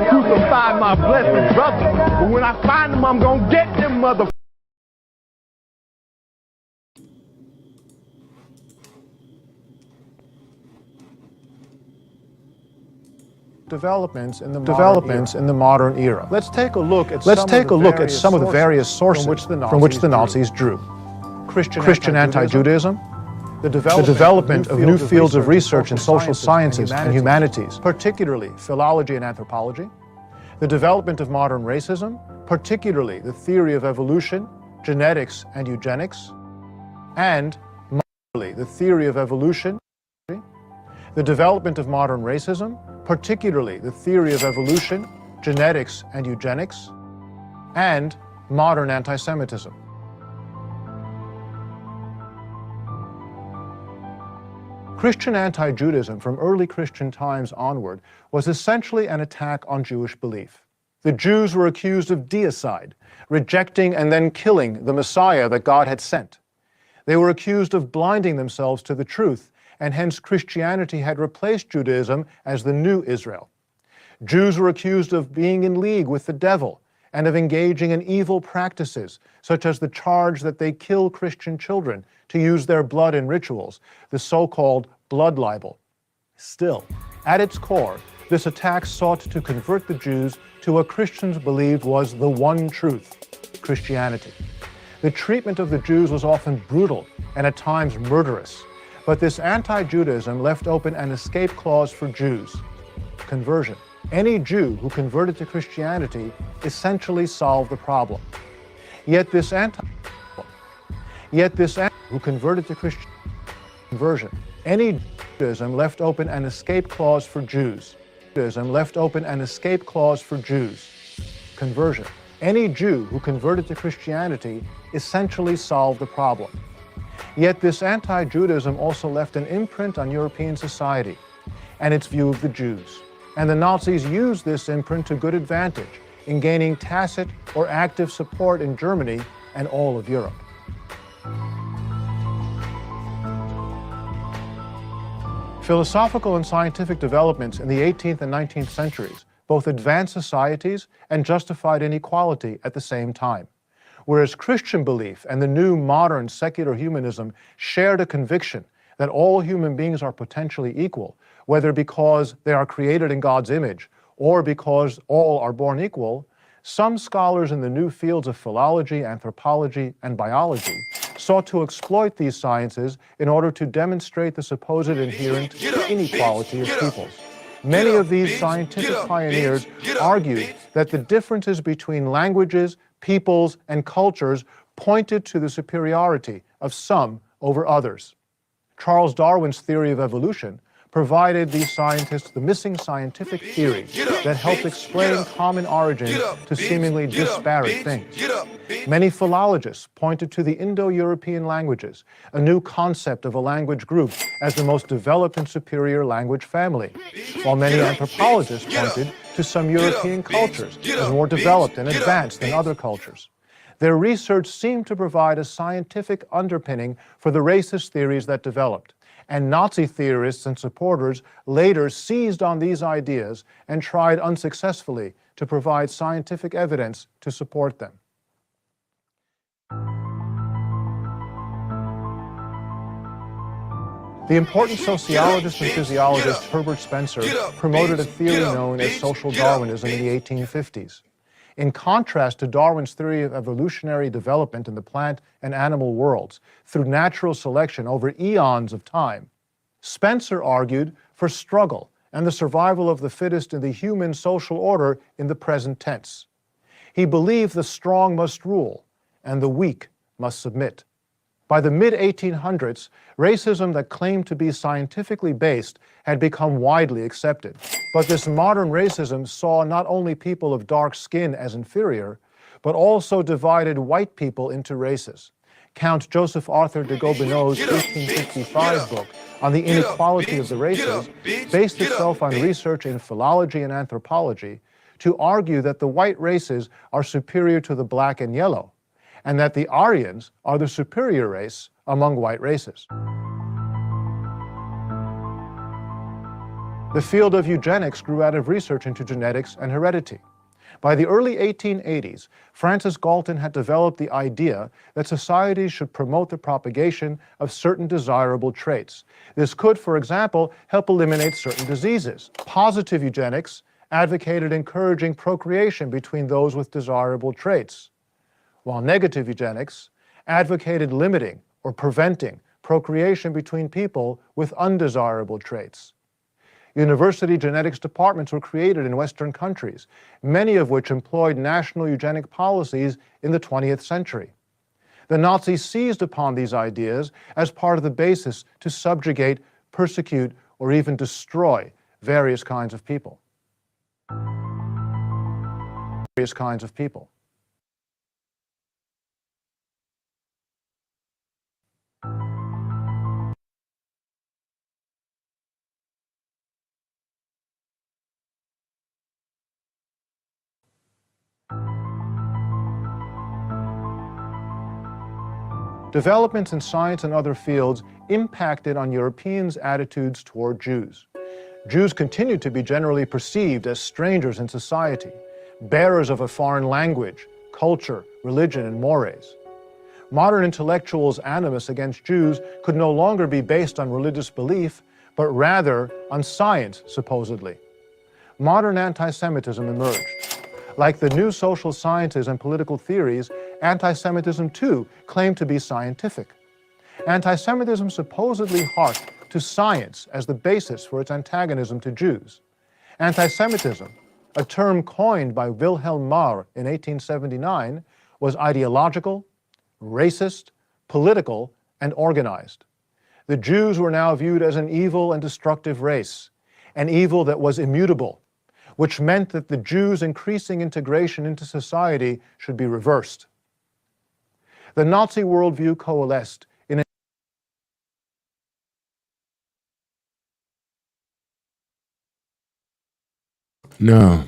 Crucify my blessed brother, but when I find them, I'm gonna get them motherfuckers. Developments in the modern era. Let's take a look at some of the various sources from which the Nazis drew. Christian anti-Judaism, the development of new fields of research in social sciences and humanities, particularly philology and anthropology, the development of modern racism, particularly the theory of evolution, genetics and eugenics, and the theory of evolution, the development of modern racism, particularly the theory of evolution, genetics and eugenics, and modern anti-Semitism. Christian anti-Judaism from early Christian times onward was essentially an attack on Jewish belief. The Jews were accused of deicide, rejecting and then killing the Messiah that God had sent. They were accused of blinding themselves to the truth, and hence Christianity had replaced Judaism as the new Israel. Jews were accused of being in league with the devil and of engaging in evil practices, such as the charge that they kill Christian children to use their blood in rituals, the so-called blood libel. Still, at its core, this attack sought to convert the Jews to what Christians believed was the one truth, Christianity. The treatment of the Jews was often brutal and at times murderous, but this anti-Judaism left open an escape clause for Jews: conversion. Any Jew who converted to Christianity essentially solved the problem. Yet this who converted to Christian conversion, any Judaism left open an escape clause for Jews. Judaism left open an escape clause for Jews. Conversion. Any Jew who converted to Christianity essentially solved the problem. Yet this anti-Judaism also left an imprint on European society and its view of the Jews. And the Nazis used this imprint to good advantage in gaining tacit or active support in Germany and all of Europe. Philosophical and scientific developments in the 18th and 19th centuries both advanced societies and justified inequality at the same time. Whereas Christian belief and the new modern secular humanism shared a conviction that all human beings are potentially equal, whether because they are created in God's image or because all are born equal, some scholars in the new fields of philology, anthropology, and biology sought to exploit these sciences in order to demonstrate the supposed inherent inequality of peoples. Many of these scientific pioneers argued that the differences between languages, peoples, and cultures pointed to the superiority of some over others. Charles Darwin's theory of evolution provided these scientists the missing scientific theory that helped explain common origins to seemingly disparate things. Many philologists pointed to the Indo-European languages, a new concept of a language group, as the most developed and superior language family, while many anthropologists pointed to some European cultures as more developed and advanced than other cultures. Their research seemed to provide a scientific underpinning for the racist theories that developed, and Nazi theorists and supporters later seized on these ideas and tried unsuccessfully to provide scientific evidence to support them. The important sociologist and physiologist Herbert Spencer promoted a theory known as social Darwinism in the 1850s. In contrast to Darwin's theory of evolutionary development in the plant and animal worlds through natural selection over eons of time, Spencer argued for struggle and the survival of the fittest in the human social order in the present tense. He believed the strong must rule and the weak must submit. By the mid-1800s, racism that claimed to be scientifically based had become widely accepted. But this modern racism saw not only people of dark skin as inferior, but also divided white people into races. Count Joseph Arthur de Gobineau's 1855 book on the inequality of the races based itself on research in philology and anthropology to argue that the white races are superior to the black and yellow, and that the Aryans are the superior race among white races. The field of eugenics grew out of research into genetics and heredity. By the early 1880s, Francis Galton had developed the idea that societies should promote the propagation of certain desirable traits. This could, for example, help eliminate certain diseases. Positive eugenics advocated encouraging procreation between those with desirable traits, while negative eugenics advocated limiting or preventing procreation between people with undesirable traits. University genetics departments were created in Western countries, many of which employed national eugenic policies in the 20th century. The Nazis seized upon these ideas as part of the basis to subjugate, persecute, or even destroy various kinds of people. Various kinds of people. Developments in science and other fields impacted on Europeans' attitudes toward Jews. Jews continued to be generally perceived as strangers in society, bearers of a foreign language, culture, religion, and mores. Modern intellectuals' animus against Jews could no longer be based on religious belief, but rather on science, supposedly. Modern anti-Semitism emerged. Like the new social sciences and political theories, anti-Semitism too claimed to be scientific. Anti-Semitism supposedly harked to science as the basis for its antagonism to Jews. Anti-Semitism, a term coined by Wilhelm Marr in 1879, was ideological, racist, political, and organized. The Jews were now viewed as an evil and destructive race, an evil that was immutable, which meant that the Jews' increasing integration into society should be reversed. The Nazi worldview coalesced in a Now,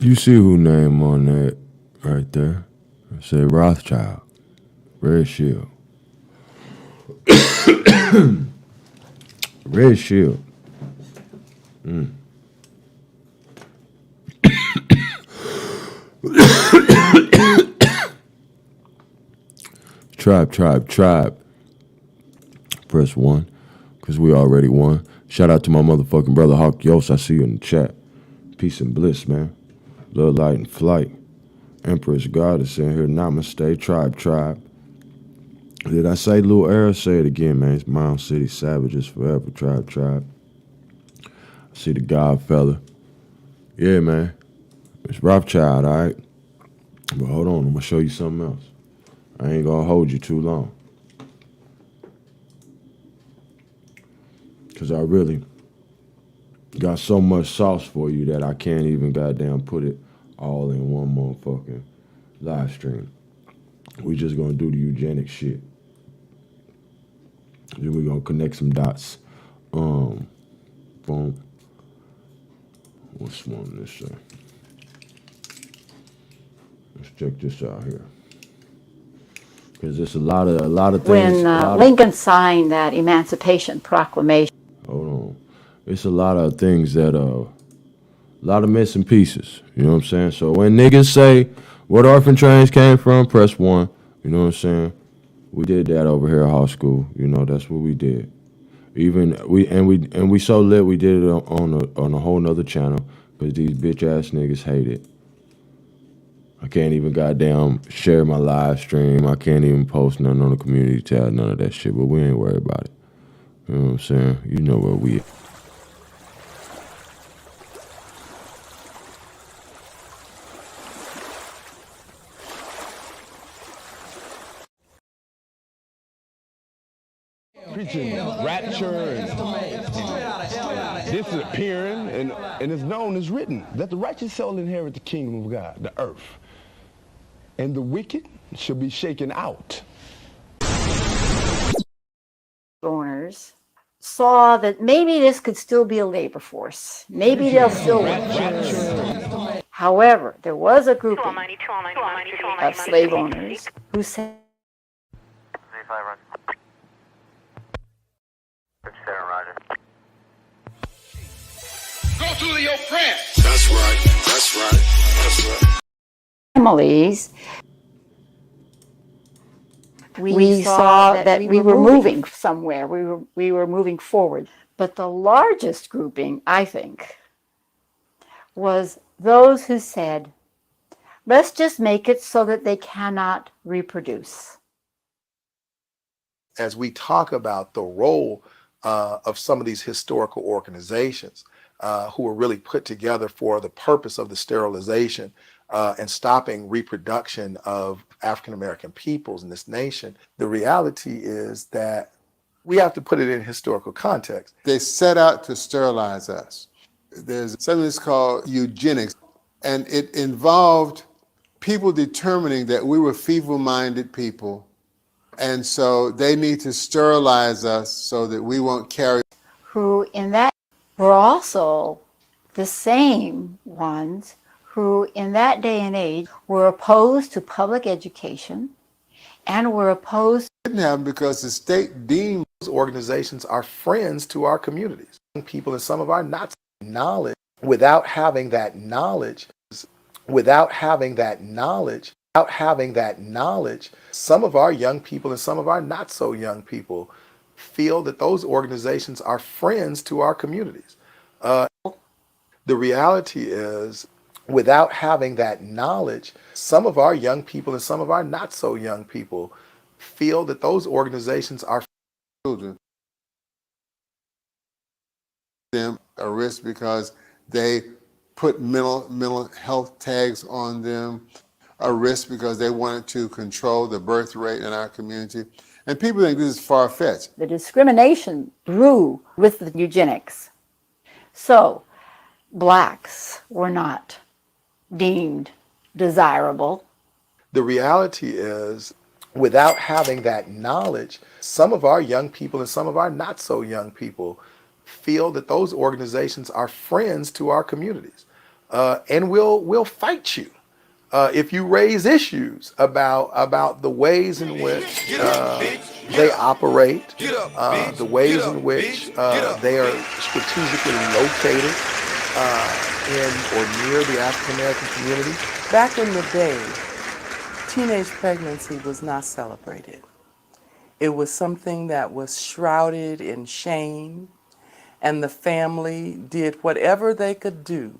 you see who name on that right there? I say Rothschild, Red Shield. Red Shield. Tribe. Press 1, because we already won. Shout out to my motherfucking brother Hawk Yos. I see you in the chat. Peace and bliss, man. Love, light, and flight. Empress Goddess in here. Namaste. Tribe. Did I say Lil Era? Say it again, man. It's Mound City Savages forever. Tribe. I see the Godfella. Yeah, man. It's Rothschild, all right? But hold on. I'm going to show you something else. I ain't gonna hold you too long. Because I really got so much sauce for you that I can't even goddamn put it all in one motherfucking live stream. We just gonna do the eugenics shit. Then we gonna connect some dots. Boom. What's one this say? Let's check this out here. Because there's a lot of things. When Lincoln signed that Emancipation Proclamation. Hold on. It's a lot of things that a lot of missing pieces. You know what I'm saying? So when niggas say what orphan trains came from, press 1. You know what I'm saying? We did that over here at High School. You know, that's what we did. Even we so lit we did it on a whole nother channel because these bitch ass niggas hate it. I can't even goddamn share my live stream. I can't even post nothing on the community tab, none of that shit. But we ain't worried about it. You know what I'm saying? You know where we at. Preaching rapture and disappearing, and it's known as written that the righteous shall inherit the kingdom of God, the earth, and the wicked shall be shaken out. Owners saw that maybe this could still be a labor force. Maybe they'll still work. However, there was a group of slave owners who said, Go to the oppressed. That's right. That's right. That's right. families, we saw that we were moving somewhere. We were moving forward. But the largest grouping, I think, was those who said, let's just make it so that they cannot reproduce. As we talk about the role of some of these historical organizations who were really put together for the purpose of the sterilization and stopping reproduction of African American peoples in this nation, the reality is that we have to put it in historical context. They set out to sterilize us. There's something that's called eugenics, and it involved people determining that we were feeble-minded people, and so they need to sterilize us so that we won't carry. Who in that were also the same ones who in that day and age were opposed to public education and were opposed. It didn't happen because the state deemed those organizations are friends to our communities. People in some of our not knowledge, without having that knowledge, some of our young people and some of our not so young people feel that those organizations are friends to our communities. The reality is, without having that knowledge, some of our young people and some of our not so young people feel that those organizations are children. Them a risk because they put mental health tags on them, a risk because they wanted to control the birth rate in our community. And people think this is far-fetched. The discrimination grew with the eugenics. So blacks were not deemed desirable. The reality is, without having that knowledge, some of our young people and some of our not so young people feel that those organizations are friends to our communities, and will fight you if you raise issues about the ways in which they operate, the ways in which they are strategically located in or near the African American community. Back in the day, teenage pregnancy was not celebrated. It was something that was shrouded in shame, and the family did whatever they could do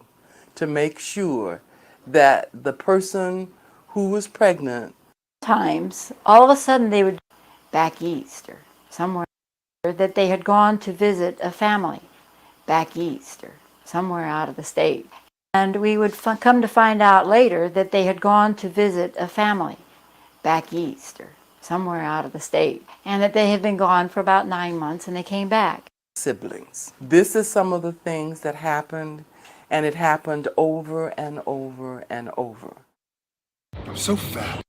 to make sure that the person who was pregnant. Times, all of a sudden they would back east or somewhere, that they had gone to visit a family back east or somewhere out of the state. And we would come to find out later that they had gone to visit a family back east or somewhere out of the state, and that they had been gone for about 9 months and they came back. Siblings. This is some of the things that happened, and it happened over and over and over. I'm so fat.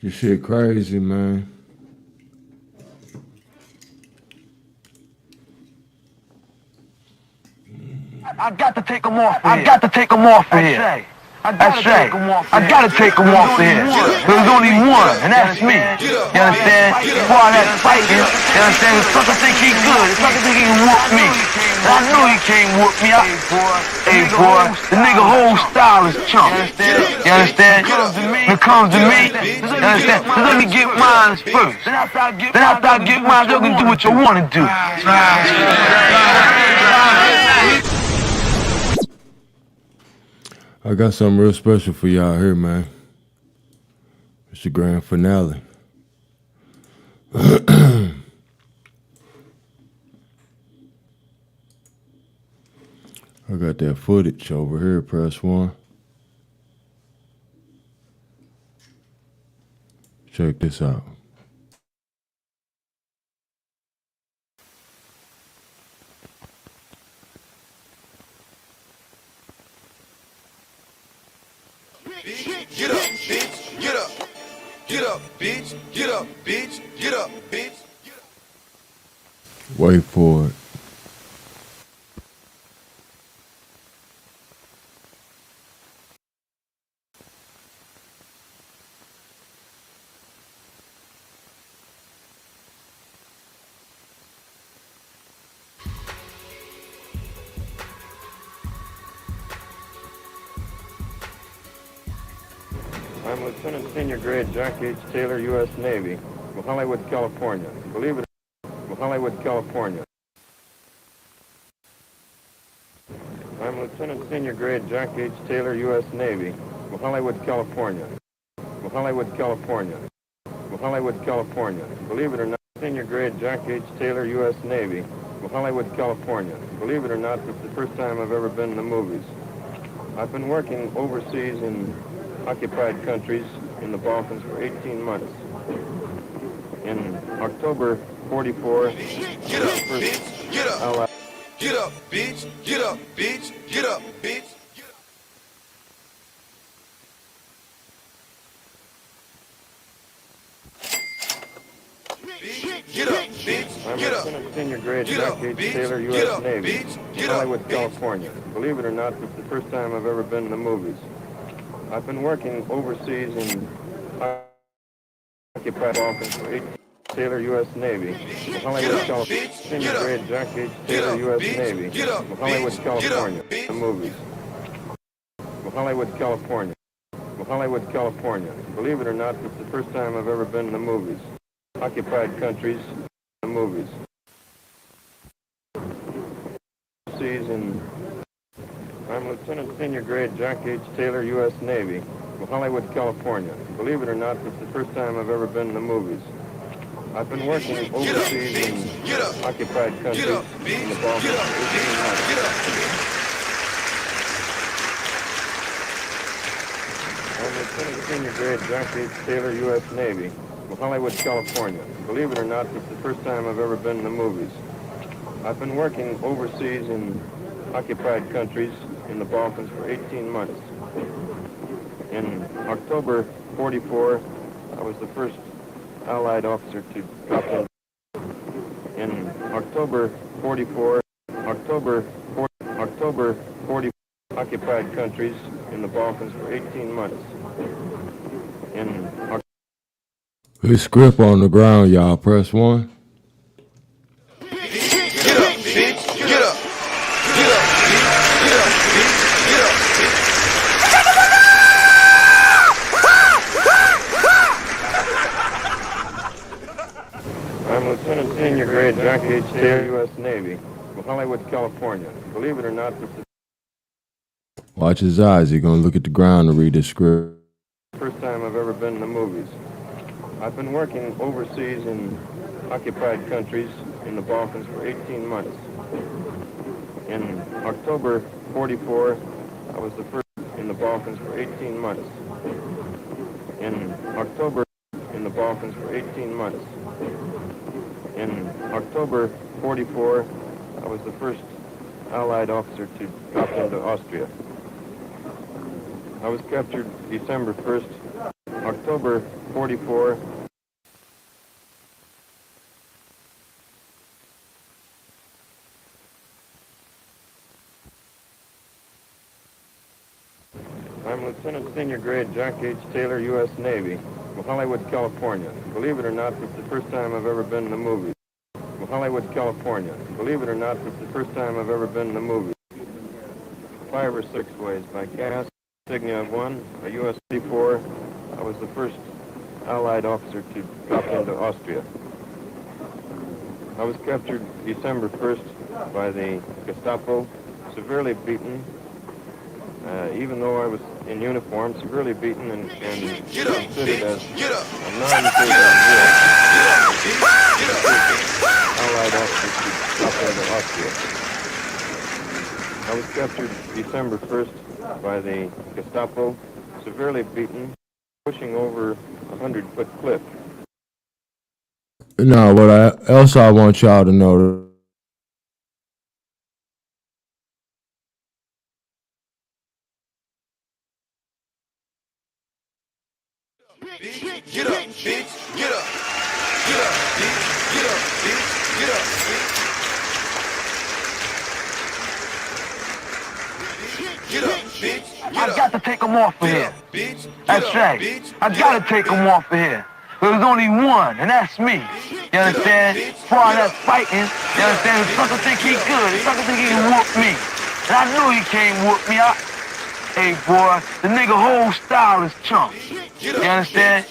This shit crazy, man. I got to take them off of here. I got to take them off of here. That's right. I gotta take them off of here. There's only one, and that's me. You understand? For all that fighting, you understand? The sucker think he good. The sucker think he can whoop me. And I know he can't whoop me. Hey, boy, the nigga whole style is chump. You understand? When it comes to me, you understand? Just let me get mine first. Then after I get mine, you can do what you want to do. I got something real special for y'all here, man. It's the grand finale. I got that footage over here, press 1. Check this out. Get up, bitch. Get up. Get up, bitch. Get up, bitch. Get up, bitch. Wait for it. I'm Lieutenant Senior Grade Jack H. Taylor, U.S. Navy, from Hollywood, California. Believe it or not, from Hollywood, California. I'm Lieutenant Senior Grade Jack H. Taylor, U.S. Navy, from Hollywood, California. From Hollywood, California. From Hollywood, California. Believe it or not, Senior Grade Jack H. Taylor, U.S. Navy, from Hollywood, California. Believe it or not, this is the first time I've ever been in the movies. I've been working overseas in occupied countries in the Balkans for 18 months. In October 44, Get up, bitch. Get up. Get up, bitch. Get up, bitch. Get up, bitch. Get up, bitch. I'm Get up. Lieutenant Senior Grade Get Jack up, H. bitch. Taylor, Get U.S. up, Navy, bitch. Get up, Hollywood, bitch. California. Believe it or not, this is the first time I've ever been in the movies. I've been working overseas in occupied Balkans for 18 Taylor, U.S. Navy, Hollywood, California. Senior Grade Jack H. Taylor, U.S. Navy, Hollywood, California. The movies. Hollywood, California. Hollywood, California. Believe it or not, this is the first time I've ever been in the movies. Occupied countries, the movies. Season. I'm Lieutenant Senior Grade Jack H. Taylor, U.S. Navy, Hollywood, California. Believe it or not, this is the first time I've ever been in the movies. I've been working overseas in occupied countries in the Balkans for 18 months. I'm Lieutenant Senior Grade Jack H. Taylor, U.S. Navy, Hollywood, California. Believe it or not, this is the first time I've ever been in the movies. I've been working overseas in occupied countries in the Balkans for 18 months. In October 44, I was the first Allied officer to drop in. In October 44, October 40, occupied countries in the Balkans for 18 months. In His script on the ground, y'all. Press 1. Get up, bitch. Get up. Get up, bitch. Get up, bitch. Get up, bitch. I'm Lieutenant Senior Grade Jack H. Taylor, U.S. Navy, Hollywood, California. Believe it or not, this is Watch his eyes. He's going to look at the ground and read his script. the first time I've ever been in the movies. I've been working overseas in occupied countries in the Balkans for 18 months. In October 44, I was the first in the Balkans for 18 months. In October in the Balkans for 18 months. In October 44, I was the first Allied officer to drop into Austria. I was captured December 1st, October 44. I'm Lieutenant Senior Grade Jack H. Taylor, U.S. Navy, from Hollywood, California. Believe it or not, it's the first time I've ever been in the movies. From Hollywood, California. Believe it or not, it's the first time I've ever been in the movies. 5 or 6 ways by gas. Insignia 1, a U.S. 34. I was the first Allied officer to drop into Austria. I was captured December 1st by the Gestapo, severely beaten, even though I was in uniform, severely beaten and considered as a non-prisoner of war. Allied officer to drop into Austria. I was captured December 1st by the Gestapo, severely beaten, pushing over a 100-foot cliff. Now, else I want y'all to know. Get up, bitch. Get up. Get up, bitch. Get up, bitch. Get up, bitch. Get up, bitch. I got to take them off of here. That's right. I got to take them off of here. There's only one, and that's me. You understand? For all that fighting, you understand? The sucker think he good. The sucker think he can whoop me. And I know he can't whoop me. Hey, boy, the nigga whole style is chump. You understand?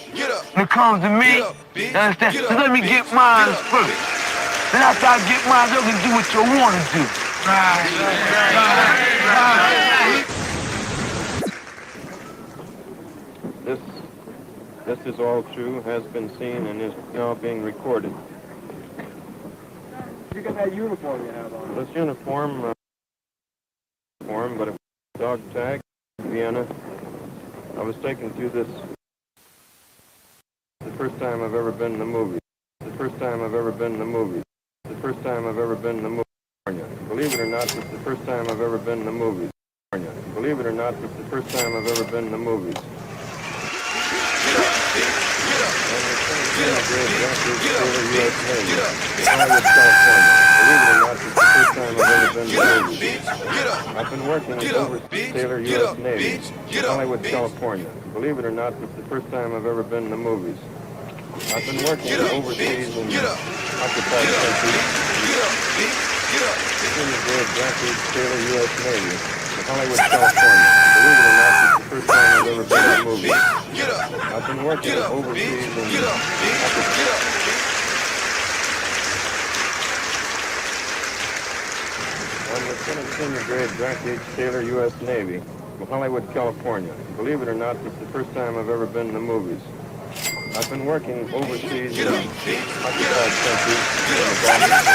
When it comes to me, you understand? So let me get mine first. Then after I get mine, you can do what you want to do. This is all true, has been seen, and is now being recorded. You got that uniform you have on. This uniform, but it was dog tag, Vienna. I was taken through this the first time I've ever been in the movies. The first time I've ever been in the movies. The first time I've ever been in the movies. Believe it or not, it's the first time I've ever been in the movies. Believe it or not, it's the first time I've ever been in the movies. I've been working with overseas Taylor, U.S. Navy, Hollywood, California. Believe it or not, it's the first time I've ever been in the movies. I've been working overseas in occupied countries. Senior grade Jack H. Taylor, U.S. Navy, Hollywood, California. Believe it or not, it's the first time I've ever been in the movies. I've been working overseas in I'm Lieutenant Senior Grade Jack H. Taylor, U.S. Navy, from Hollywood, California. Believe it or not, it's the first time I've ever been in the movies. I've been working overseas in occupied countries in the Balkans.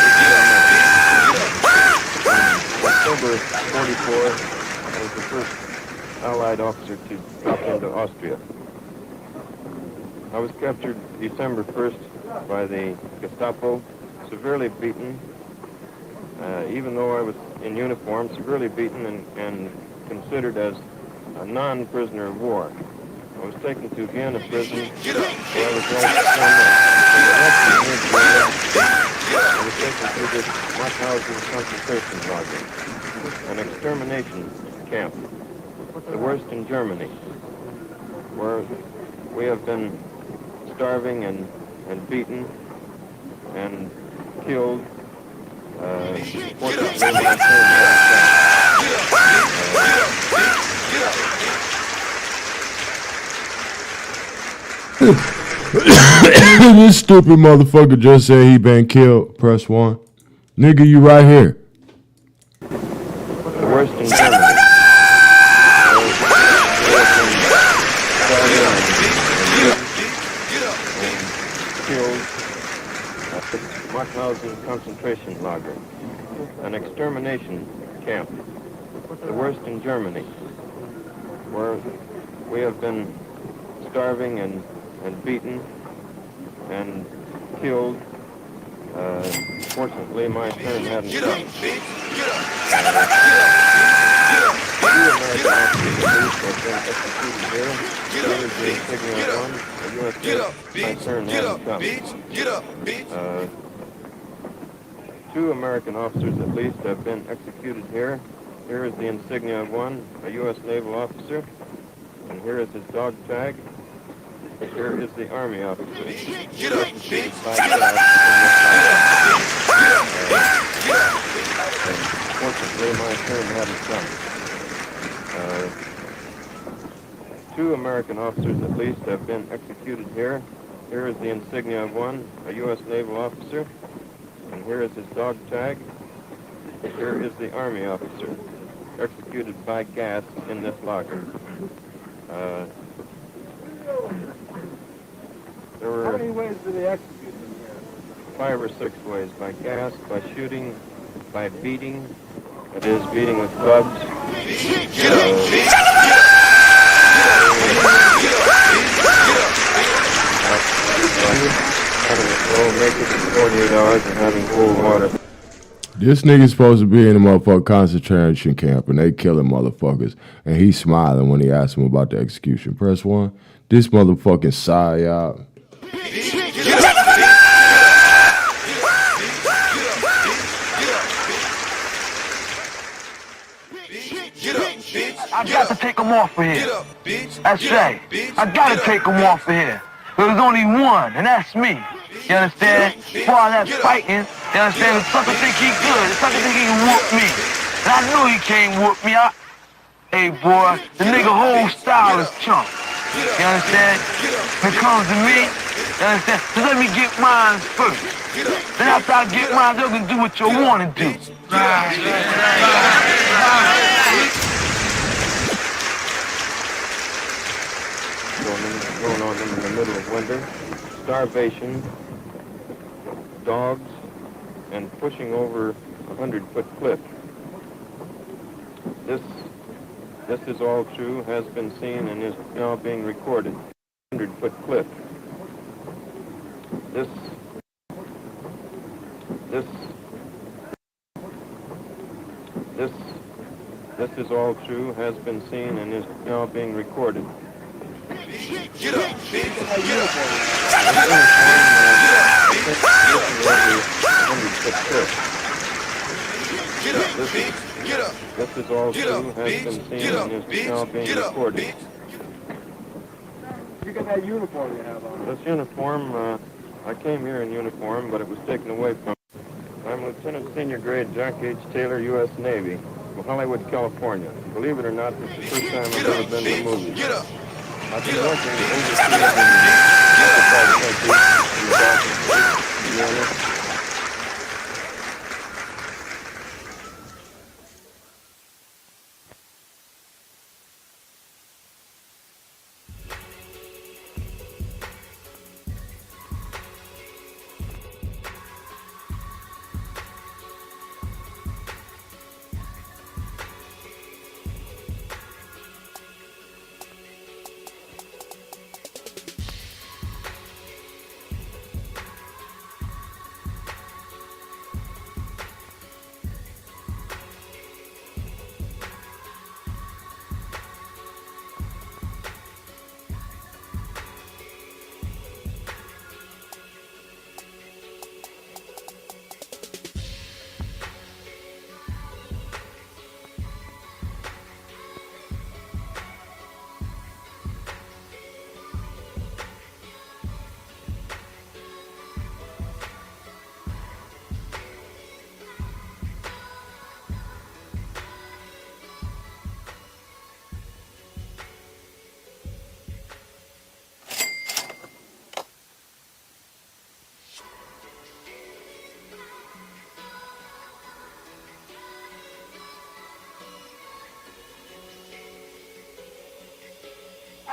October 44, I was the first Allied officer to drop into Austria. I was captured December 1st by the Gestapo, severely beaten, even though I was in uniform, severely beaten and considered as a non-prisoner of war. I was taken to Vienna prison, where I was held for 4 months. I was taken to this Mauthausen concentration lager, an extermination camp, the worst in Germany, where we have been starving and beaten and killed. This stupid motherfucker just said he been killed. Press 1. Nigga, you right here. The worst in Germany. Mauthausen concentration lager, an extermination camp, the worst in Germany, where we have been starving and beaten and killed. Fortunately, my turn hadn't come. Two American officers at least have been executed here. Here is the insignia of one, a U.S. naval officer, and here is his dog tag. Here is the Army officer. Get up, bitch! Get up! Fortunately, my turn hadn't come. Two American officers at least have been executed here. Here is the insignia of one, a U.S. naval officer, and here is his dog tag. Here is the Army officer, executed by gas in this locker. There were How many ways did they execute them here? 5 or 6 ways: by gas, by shooting, by beating. That is, beating with clubs. Get up, bitch! Naked for 48 hours and having cold water. This nigga's supposed to be in a motherfucking concentration camp and they killing motherfuckers. And he's smiling when he asks him about the execution. Press 1. This motherfucking psyop. I got to take them off of here. That's right. I got to take them off of here. There's only one, and that's me. You understand? For all that fighting, you understand? The sucker think he good. The sucker think he can whoop me. And I know he can't whoop me. Hey, boy, the nigga whole style is chunk. You understand? When it comes to me, you understand? Just let me get mine first. Then after I get mine, you can do what you want to do. Going on in the middle of winter, starvation, dogs, and pushing over a 100-foot cliff. This is all true, has been seen, and is now being recorded. 100-foot cliff. This is all true, has been seen, and is now being recorded. Get up, bitch! Get up! Get up, bitch! Get up! This is all true, has been seen, and is now being recorded. Look at that uniform you have on. This uniform, I came here in uniform, but it was taken away from me. I'm Lieutenant Senior Grade Jack H. Taylor, U.S. Navy, from Hollywood, California. Believe it or not, this is the first time I've ever been to the movies. Get up! I've been working overseas in occupied countries, in the Baltic, Eugenics.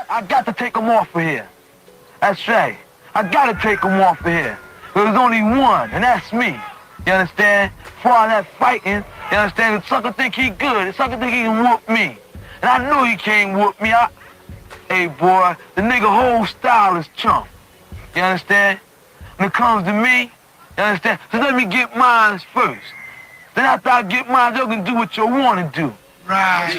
I got to take them off of here. That's right. I got to take them off of here. There's only one, and that's me. You understand? For all that fighting, you understand? The sucker think he good. The sucker think he can whoop me. And I know he can't whoop me. Hey, boy, the nigga whole style is chump. You understand? When it comes to me, you understand? So let me get mine first. Then after I get mine, you can do what you want to do. Right.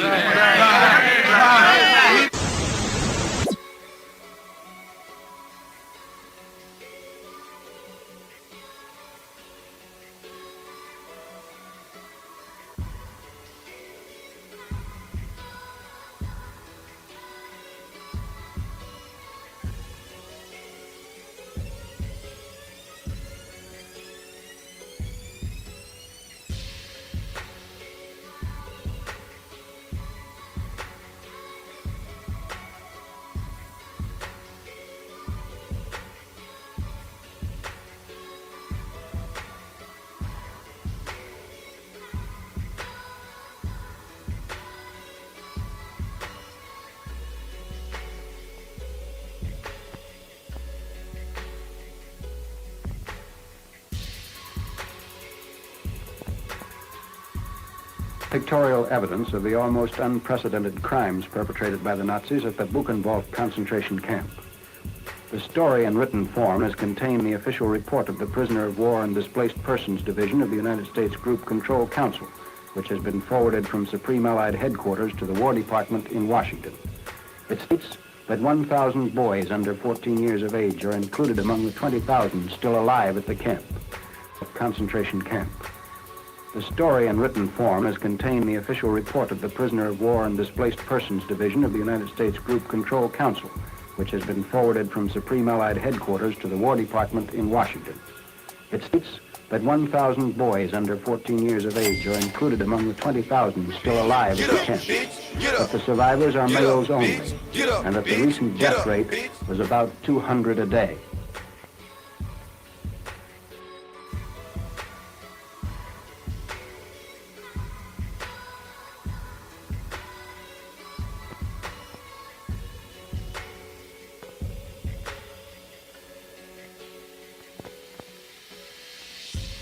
Pictorial evidence of the almost unprecedented crimes perpetrated by the Nazis at the Buchenwald concentration camp. The story in written form has contained the official report of the Prisoner of War and Displaced Persons Division of the United States Group Control Council, which has been forwarded from Supreme Allied Headquarters to the War Department in Washington. It states that 1,000 boys under 14 years of age are included among the 20,000 still alive at the concentration camp. The story in written form has contained the official report of the Prisoner of War and Displaced Persons Division of the United States Group Control Council, which has been forwarded from Supreme Allied Headquarters to the War Department in Washington. It states that 1,000 boys under 14 years of age are included among the 20,000 still alive at the camp, but the survivors are males only, and that the recent death rate was about 200 a day.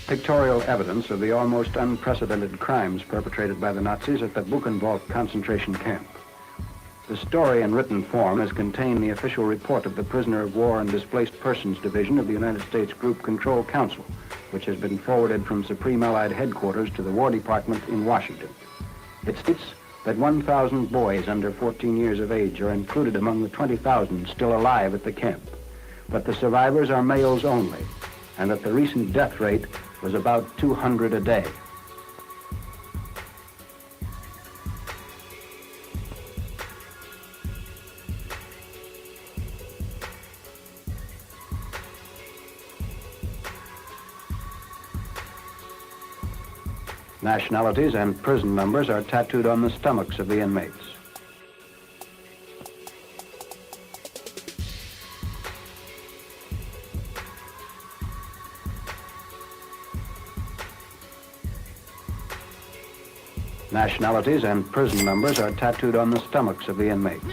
Pictorial evidence of the almost unprecedented crimes perpetrated by the Nazis at the Buchenwald concentration camp. The story in written form has contained the official report of the Prisoner of War and Displaced Persons Division of the United States Group Control Council, which has been forwarded from Supreme Allied Headquarters to the War Department in Washington. It states that 1,000 boys under 14 years of age are included among the 20,000 still alive at the camp, but the survivors are males only, and that the recent death rate was about 200 a day. Nationalities and prison numbers are tattooed on the stomachs of the inmates. Nationalities and prison numbers are tattooed on the stomachs of the inmates.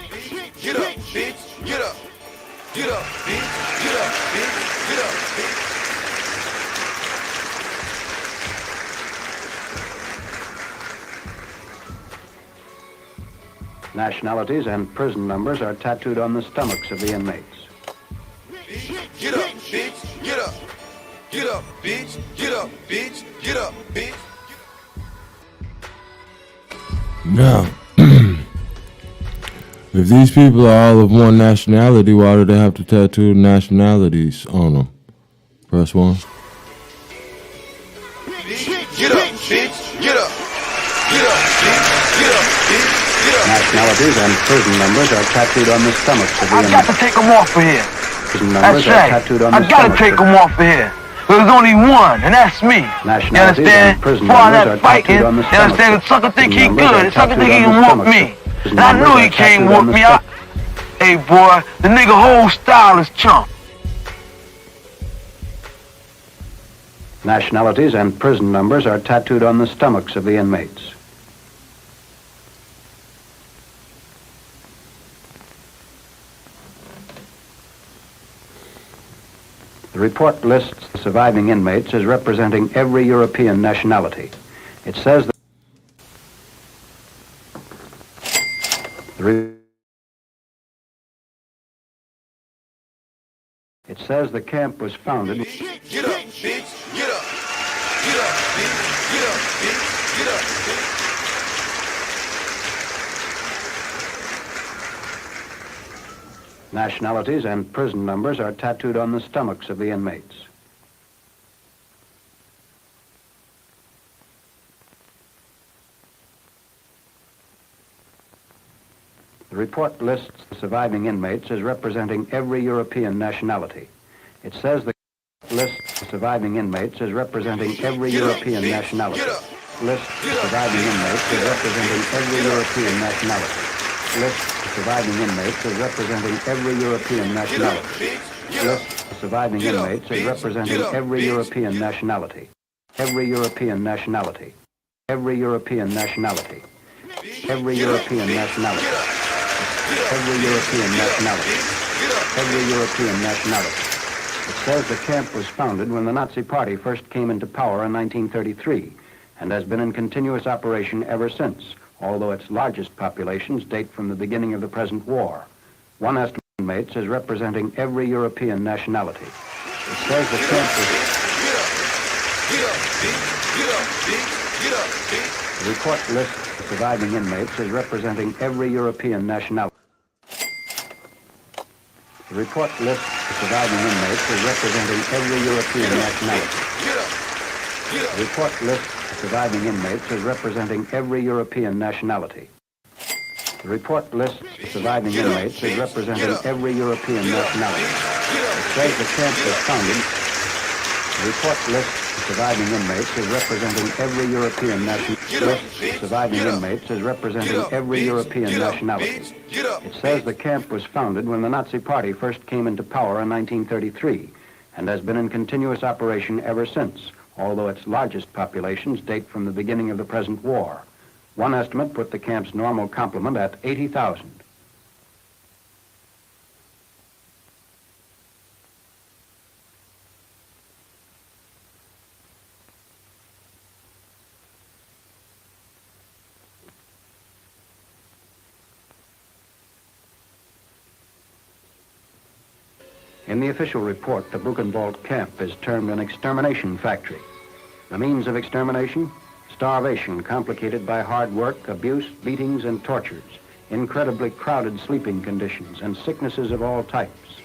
Get up, bitch. Get up. Get up, bitch. Get up, bitch. Get up, bitch. Nationalities and prison numbers are tattooed on the stomachs of the inmates. Get up, bitch. Get up. Get up, bitch. Get up, bitch. Get up, bitch. Now, if these people are all of one nationality, why do they have to tattoo nationalities on them? Press 1. Get up, bitch. Get up. Get up, bitch. Get up, bitch. Get up. Nationalities and prison numbers are tattooed on the stomachs of the inmates. I got to take them off of here. Prison numbers That's are right. tattooed on the I got to take them off of here. There's only one, and that's me. You Nationalities understand? and prison For all numbers that are fighting, tattooed on the you understand? The sucker think he Prison numbers good. are The sucker think he tattooed on can the whoop me. Prison And I numbers know are he can't tattooed whoop on the me. Hey, boy, the nigga whole style is chump. Nationalities and prison numbers are tattooed on the stomachs of the inmates. The report lists the surviving inmates as representing every European nationality. It says that the camp was founded. Get up, bitch. Get up. Get up, bitch. Get up, bitch. Get up, bitch. Nationalities and prison numbers are tattooed on the stomachs of the inmates. The report lists the surviving inmates as representing every European nationality. It says the lists the surviving inmates as representing every European nationality. Lists the surviving inmates as representing every European nationality. Lists the surviving inmates as representing every European nationality. Lists the surviving inmates as representing every European nationality. Every European nationality. Every European nationality. Every European nationality. Every European nationality. Every European nationality. It says the camp was founded when the Nazi Party first came into power in 1933 and has been in continuous operation ever since, although its largest populations date from the beginning of the present war. One estimate of inmates is representing every European nationality. It says the camp was... The report lists the surviving inmates as representing every European nationality. The report lists the surviving inmates as representing every European nationality. The report lists the surviving inmates as representing every European nationality. The report lists the surviving inmates as representing every European nationality. It says the camp was founded. The report lists the surviving inmates as representing every European nationality. Lists the surviving inmates as representing every European nationality. It says the camp was founded when the Nazi Party first came into power in 1933 and has been in continuous operation ever since, although its largest populations date from the beginning of the present war. One estimate put the camp's normal complement at 80,000. In the official report, the Buchenwald camp is termed an extermination factory. The means of extermination? Starvation complicated by hard work, abuse, beatings, and tortures, incredibly crowded sleeping conditions, and sicknesses of all types.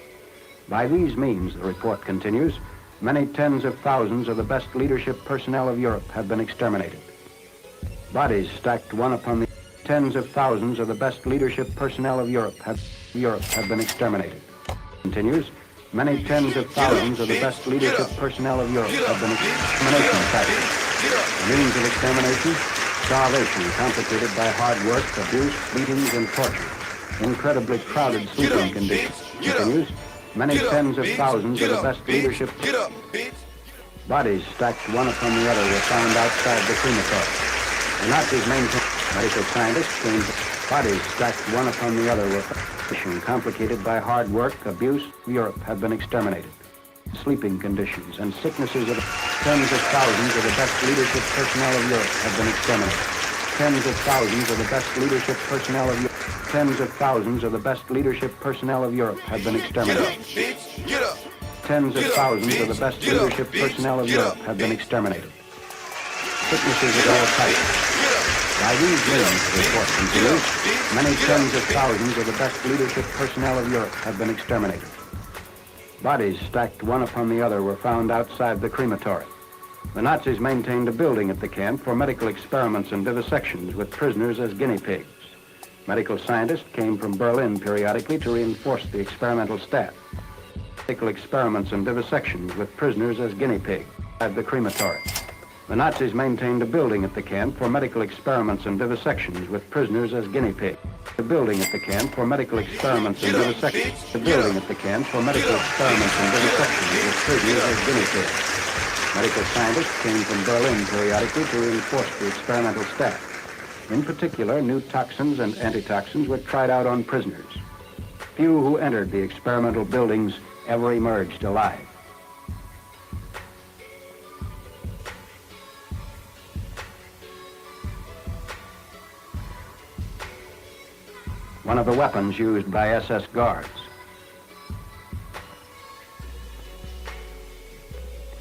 By these means, the report continues, many tens of thousands of the best leadership personnel of Europe have been exterminated. Bodies stacked one upon the tens of thousands of the best leadership personnel of Europe have been exterminated. Continues, many tens of thousands of the best leadership personnel of Europe have been extermination factories. The means of extermination? Starvation complicated by hard work, abuse, beatings, and torture. Incredibly crowded sleeping conditions. Continues, many tens of thousands of the best leadership. Bodies stacked one upon the other were found outside the crematory. The Nazis maintained medical scientists came to bodies stacked one upon the other were found. Complicated by hard work, abuse, Europe have been exterminated. Sleeping conditions and sicknesses of tens of thousands of the best leadership personnel of Europe have been exterminated. Tens of thousands of the best leadership personnel of Europe. Tens of thousands of the best leadership personnel of Europe have been exterminated. Tens of thousands of the best leadership personnel of Europe have been exterminated. Sicknesses of all types. By these means, the report continues, many tens of thousands of the best leadership personnel of Europe have been exterminated. Bodies stacked one upon the other were found outside the crematory. The Nazis maintained a building at the camp for medical experiments and vivisections with prisoners as guinea pigs. Medical scientists came from Berlin periodically to reinforce the experimental staff. Medical experiments and vivisections with prisoners as guinea pigs at the crematory. The Nazis maintained a building at the camp for medical experiments and vivisections with prisoners as guinea pigs. The building at the camp for medical experiments and vivisections. The building at the camp for medical experiments and vivisections with prisoners as guinea pigs. Medical scientists came from Berlin periodically to reinforce the experimental staff. In particular, new toxins and antitoxins were tried out on prisoners. Few who entered the experimental buildings ever emerged alive. the weapons used by SS guards.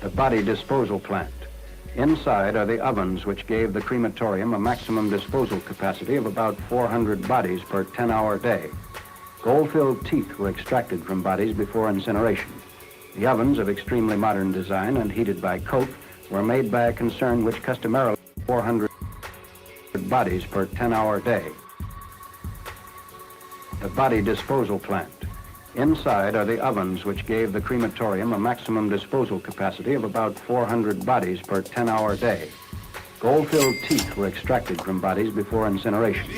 The body disposal plant. Inside are the ovens which gave the crematorium a maximum disposal capacity of about 400 bodies per 10-hour day. Gold-filled teeth were extracted from bodies before incineration. The ovens of extremely modern design and heated by coke were made by a concern which customarily 400 bodies per 10-hour day. The body disposal plant. Inside are the ovens which gave the crematorium a maximum disposal capacity of about 400 bodies per 10-hour day. Gold-filled teeth were extracted from bodies before incineration.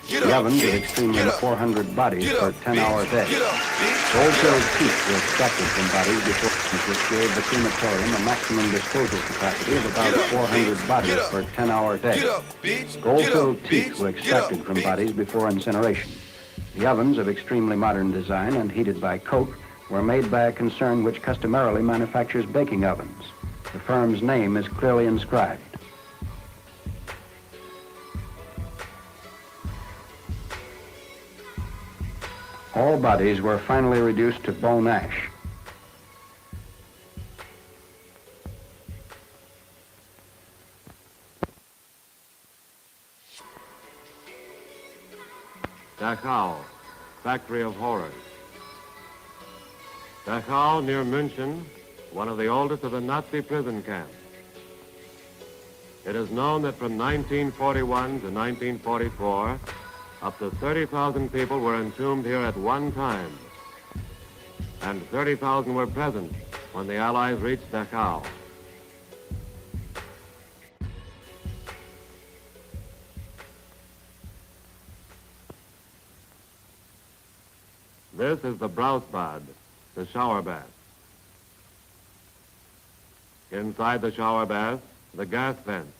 The ovens of extremely 400 bodies per 10-hour day. Gold-filled teeth were extracted from bodies before which gave the crematorium a maximum disposal capacity of about 400 bodies per 10-hour day. Gold-filled teeth were extracted from bodies before incineration. The ovens of extremely modern design and heated by coke were made by a concern which customarily manufactures baking ovens. The firm's name is clearly inscribed. All bodies were finally reduced to bone ash. Dachau, factory of horrors. Dachau, near München, one of the oldest of the Nazi prison camps. It is known that from 1941 to 1944, up to 30,000 people were entombed here at one time, and 30,000 were present when the Allies reached Dachau. This is the Brausbad, the shower bath. Inside the shower bath, the gas vents.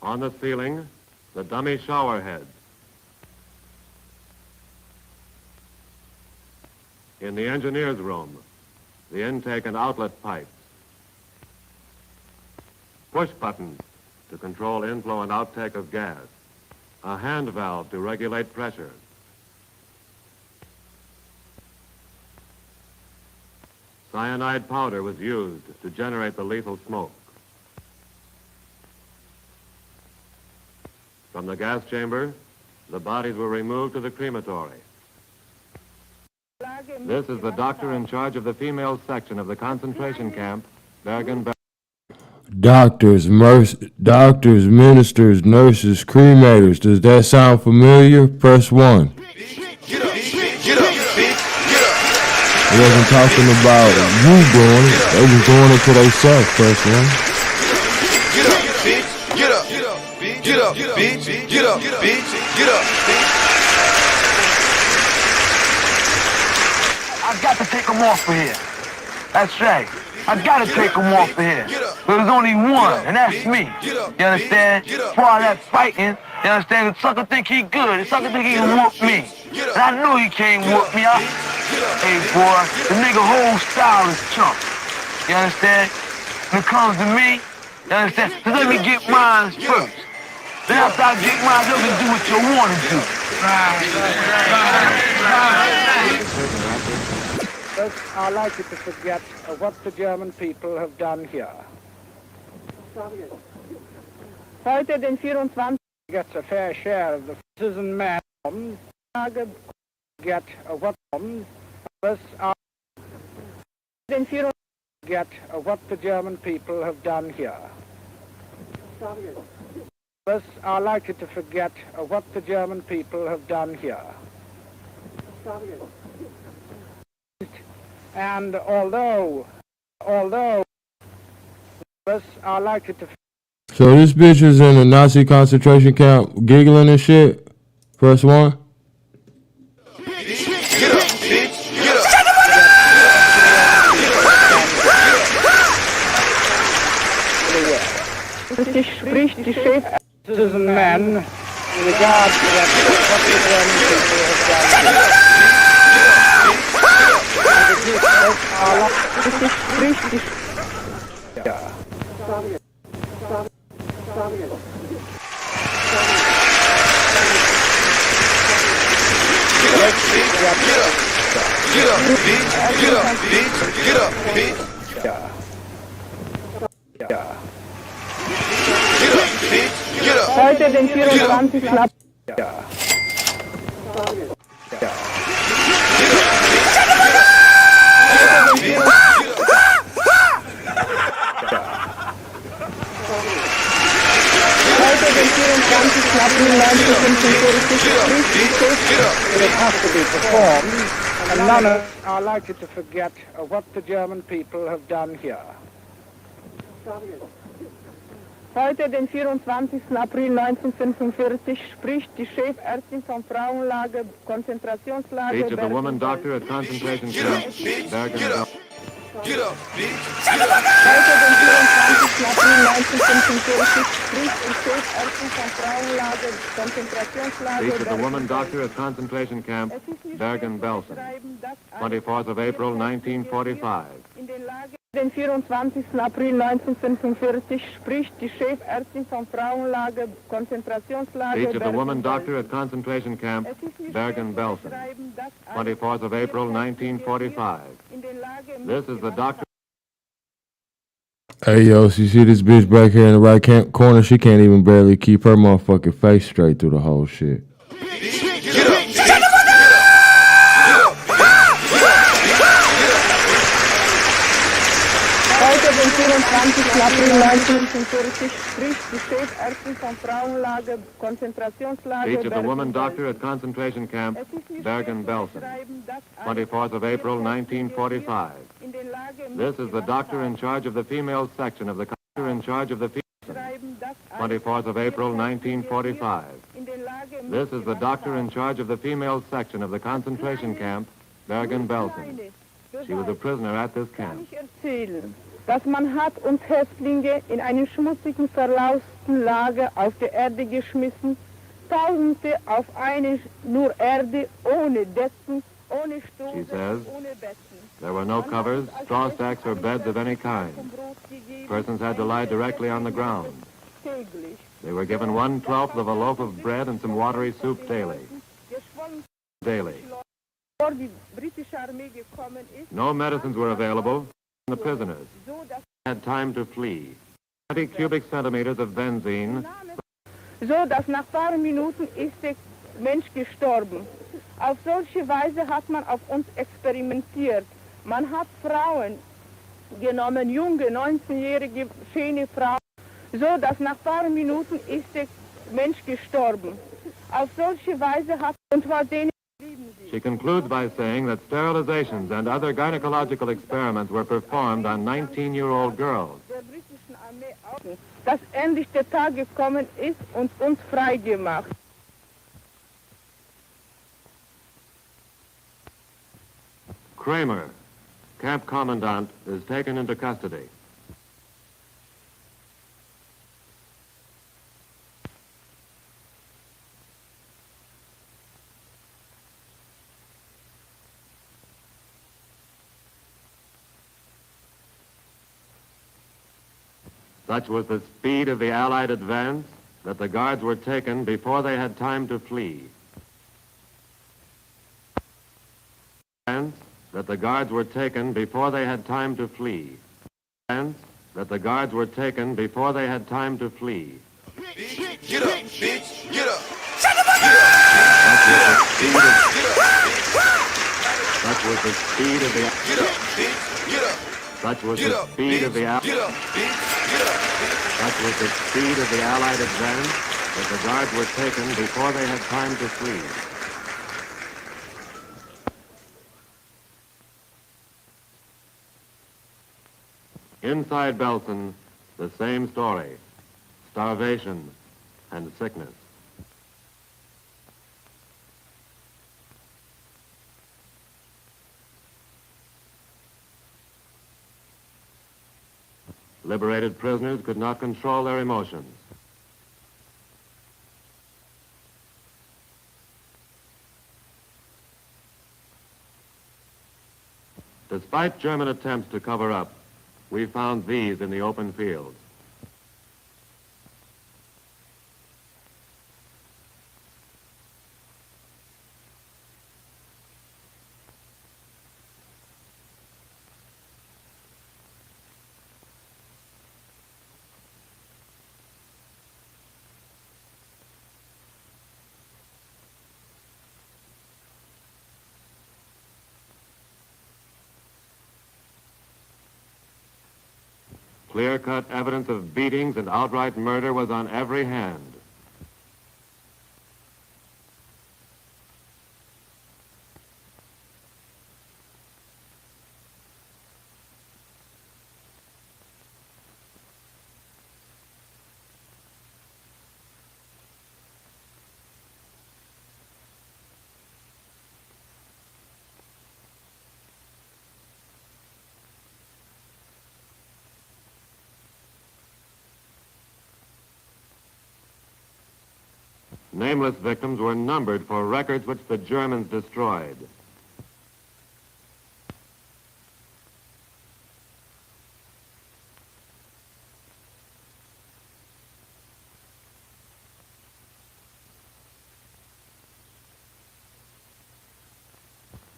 On the ceiling, the dummy shower heads. In the engineer's room, the intake and outlet pipes. Push buttons to control inflow and outtake of gas. A hand valve to regulate pressure. Cyanide powder was used to generate the lethal smoke. From the gas chamber, the bodies were removed to the crematory. This is the doctor in charge of the female section of the concentration camp, Bergen-Belsen. Doctors, ministers, nurses, cremators. Does that sound familiar? Press 1. Get up, bitch, get up. I wasn't talking about you doing it. They was doing it to themselves. Press 1. Get up, bitch, get up. Get up, bitch, get up, bitch, get up. I got to take them off of here. That's right. I gotta take them off of here. There's only one, and that's me. You understand? For all that fighting, you understand? The sucker think he good. The sucker think he can whoop me. And I know he can't whoop me. Hey, boy, the nigga whole style is chump. You understand? When it comes to me, you understand? So let me get mine first. Then after I get mine, you can do what you want to do. First, I'd like you to forget what the German people have done here. Heute den 24. Gets a fair share of the citizen man. Get what others are. Den 24. Get what the German people have done here. First, I'd like you to forget what the German people have done here. And although first, I'd like you to. So this bitch is in a Nazi concentration camp giggling and shit. Press 1. Get up, bitch, get up. Citizen man in regard to what the German people have done. Heute den 24. April. Heute den 24. April 1945 it has to be performed, and none of us are likely to forget what the German people have done here. Heute, den 24. April 1945, spricht die Chefärztin vom Frauenlager, Konzentrationslager Speech of the woman doctor at concentration camp, Bergen-Belsen. Heute, den 24. April 1945, spricht die Chefärztin vom Frauenlager, Konzentrationslager Speech of the woman doctor at concentration camp, Bergen-Belsen. 24th of April, 1945. Den 24. April 1945 spricht die Chefärztin vom Frauenlager, Konzentrationslager Speech of the woman doctor at concentration camp, Bergen-Belsen. 24th of April, 1945. This is the doctor. Hey, yo, so you see this bitch back here in the right corner? She can't even barely keep her motherfucking face straight through the whole shit. Heute, den 24. April 1945, spricht die Chefärztin vom Frauenlager, Konzentrationslager Speech of the woman doctor at concentration camp, Bergen-Belsen. 24th of April, 1945. This is the doctor in charge of the female section of the doctor in charge of the female. 24th of April, 1945. This is the doctor in charge of the female section of the concentration camp, Bergen-Belsen. She was a prisoner at this camp. Dass man hat uns Häftlinge in einen schmutzigen, verlausten Lager auf die Erde geschmissen, Tausende auf eine nur Erde, ohne Decken, ohne She Stube, says, ohne Betten. there were no covers, straw stacks, or beds of any kind. Persons had to lie directly on the ground. They were given 1/12 of a loaf of bread and some watery soup daily. Daily. Bevor die britische Armee gekommen ist, No medicines were available. The prisoners had time to flee. 20 cubic centimeters of benzene. so dass nach paar Minuten ist der Mensch gestorben. Auf solche Weise hat man auf uns experimentiert. Man hat Frauen genommen, junge, 19-jährige, schöne Frauen, so dass nach paar Minuten ist der Mensch gestorben. Auf solche Weise hat und war denen. She concludes by saying that sterilizations and other gynecological experiments were performed on 19-year-old girls. Dass endlich der Tag gekommen ist und uns frei gemacht. Kramer, camp commandant, is taken into custody. Such was the speed of the Allied advance that the guards were taken before they had time to flee. That the guards were taken before they had time to flee. That the guards were taken before they had time to flee. Get up, bitch. Get up. Such was the speed of the Get up, bitch. Get up. Such was the speed of the Such was the speed of the Allied advance that the guards were taken before they had time to flee. Inside Belsen, the same story: starvation and sickness. Liberated prisoners could not control their emotions. Despite German attempts to cover up, we found these in the open fields. Clear-cut evidence of beatings and outright murder was on every hand. Nameless victims were numbered for records which the Germans destroyed.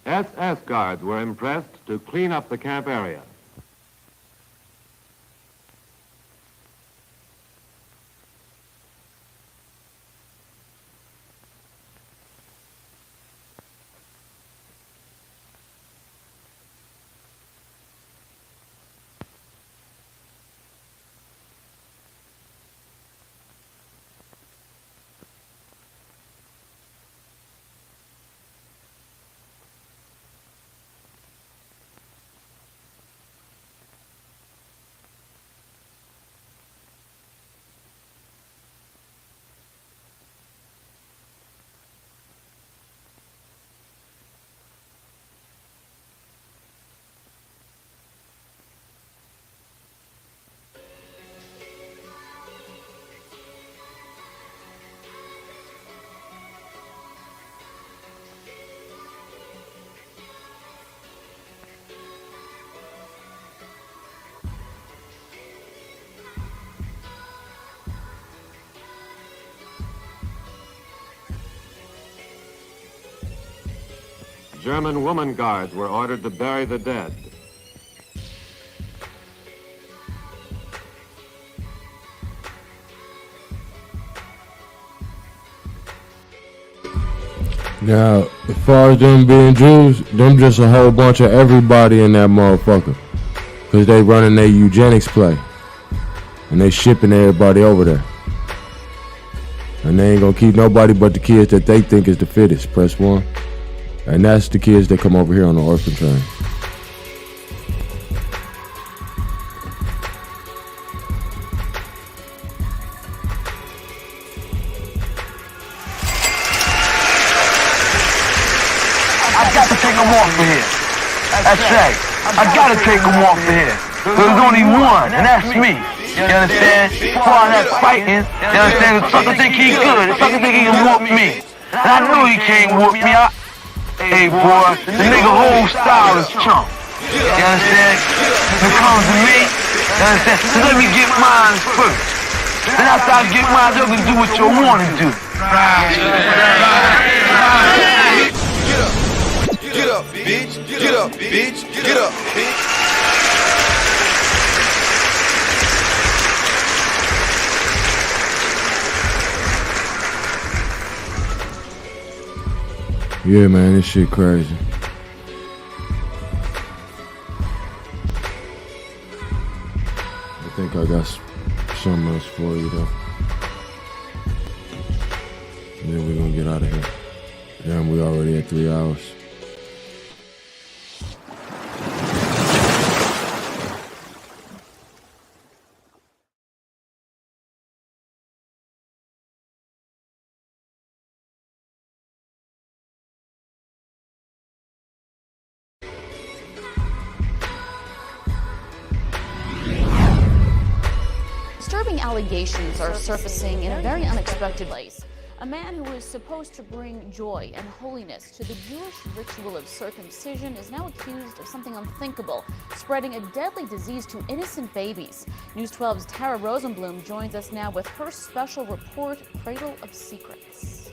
SS guards were impressed to clean up the camp area. German woman guards were ordered to bury the dead. Now, as far as them being Jews, them just a whole bunch of everybody in that motherfucker. Cause they running their eugenics play. And they shipping everybody over there. And they ain't gonna keep nobody but the kids that they think is the fittest. Press 1. And that's the kids that come over here on the orphan train. I got to take them off of here. That's right. I got to take them off of here. There's only one, and that's me. You understand? For all that fighting, you understand? The sucker think he good. The sucker think he can whoop me. And I know he can't whoop me. Hey, boy, the nigga whole style is chump. You understand? When it comes to me, you understand? So let me get mine first. Then after I get mine, you can do what you want to do. Get up, bitch. Get up, bitch. Get up, bitch. Yeah, man, this shit crazy. I think I got something else for you, though. And then we're gonna get out of here. Damn, we already at 3 hours. Disturbing allegations are surfacing in a very unexpected place. A man who was supposed to bring joy and holiness to the Jewish ritual of circumcision is now accused of something unthinkable, spreading a deadly disease to innocent babies. News 12's Tara Rosenblum joins us now with her special report, Cradle of Secrets.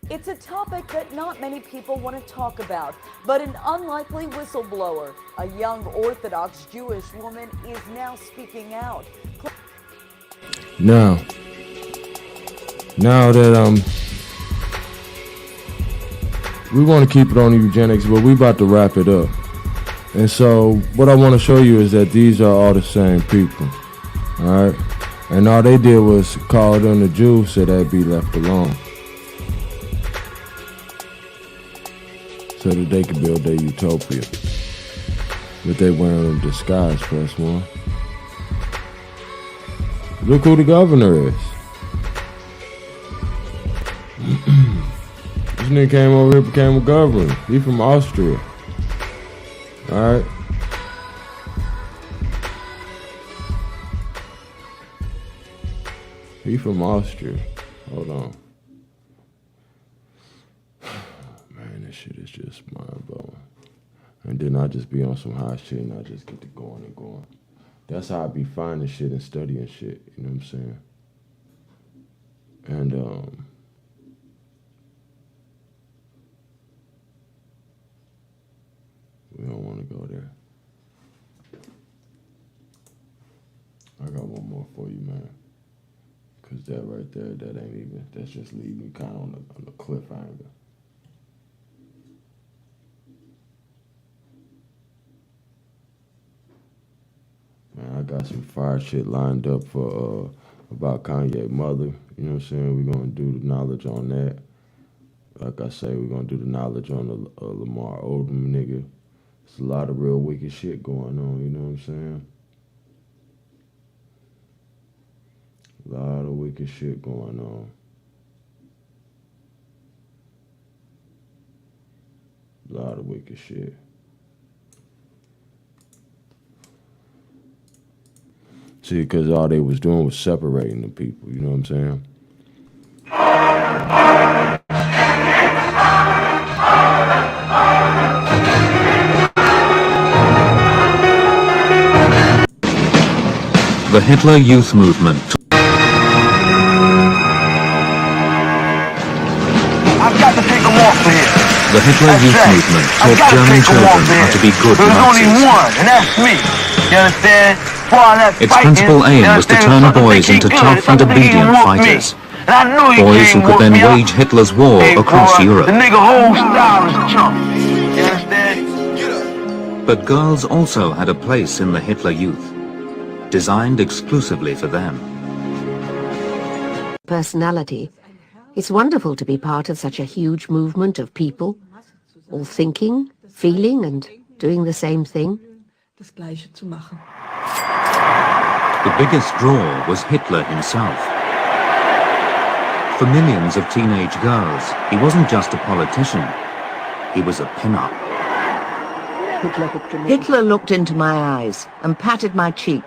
It's a topic that not many people want to talk about, but an unlikely whistleblower, a young Orthodox Jewish woman, is now speaking out. Now that we want to keep it on eugenics, but we about to wrap it up. And so what I want to show you is that these are all the same people. All right? And all they did was call them the Jews so they'd be left alone. So that they could build their utopia. But they wearing them disguise, press one. Look who the governor is. This nigga came over here, became a governor. He from Austria. Alright. He from Austria. Hold on. Man, this shit is just mind-blowing. And then I just be on some high shit and I just get to going and going. That's how I be finding shit and studying shit, you know what I'm saying? And we don't want to go there. I got one more for you, man. Cause that right there, that ain't even, that's just leaving me kind of on the cliffhanger. Man, I got some fire shit lined up for about Kanye's mother. You know what I'm saying? We're gonna do the knowledge on that. Like I say, we're gonna do the knowledge on the Lamar Odom nigga. There's a lot of real wicked shit going on, you know what I'm saying? A lot of wicked shit going on. A lot of wicked shit. See, because all they was doing was separating the people, you know what I'm saying? The Hitler Youth Movement. I've got to take them off of here. The Hitler Youth Movement taught German children how to be good There's only Nazis. one, and that's me. You understand? Its principal aim was to turn boys into tough and obedient fighters. Boys who could then wage Hitler's war across Europe. The nigga whole style is chump. You understand? But girls also had a place in the Hitler Youth, designed exclusively for them. Personality. It's wonderful to be part of such a huge movement of people, all thinking, feeling, and doing the same thing. The biggest draw was Hitler himself. For millions of teenage girls, he wasn't just a politician, he was a pin-up. Hitler looked into my eyes and patted my cheek.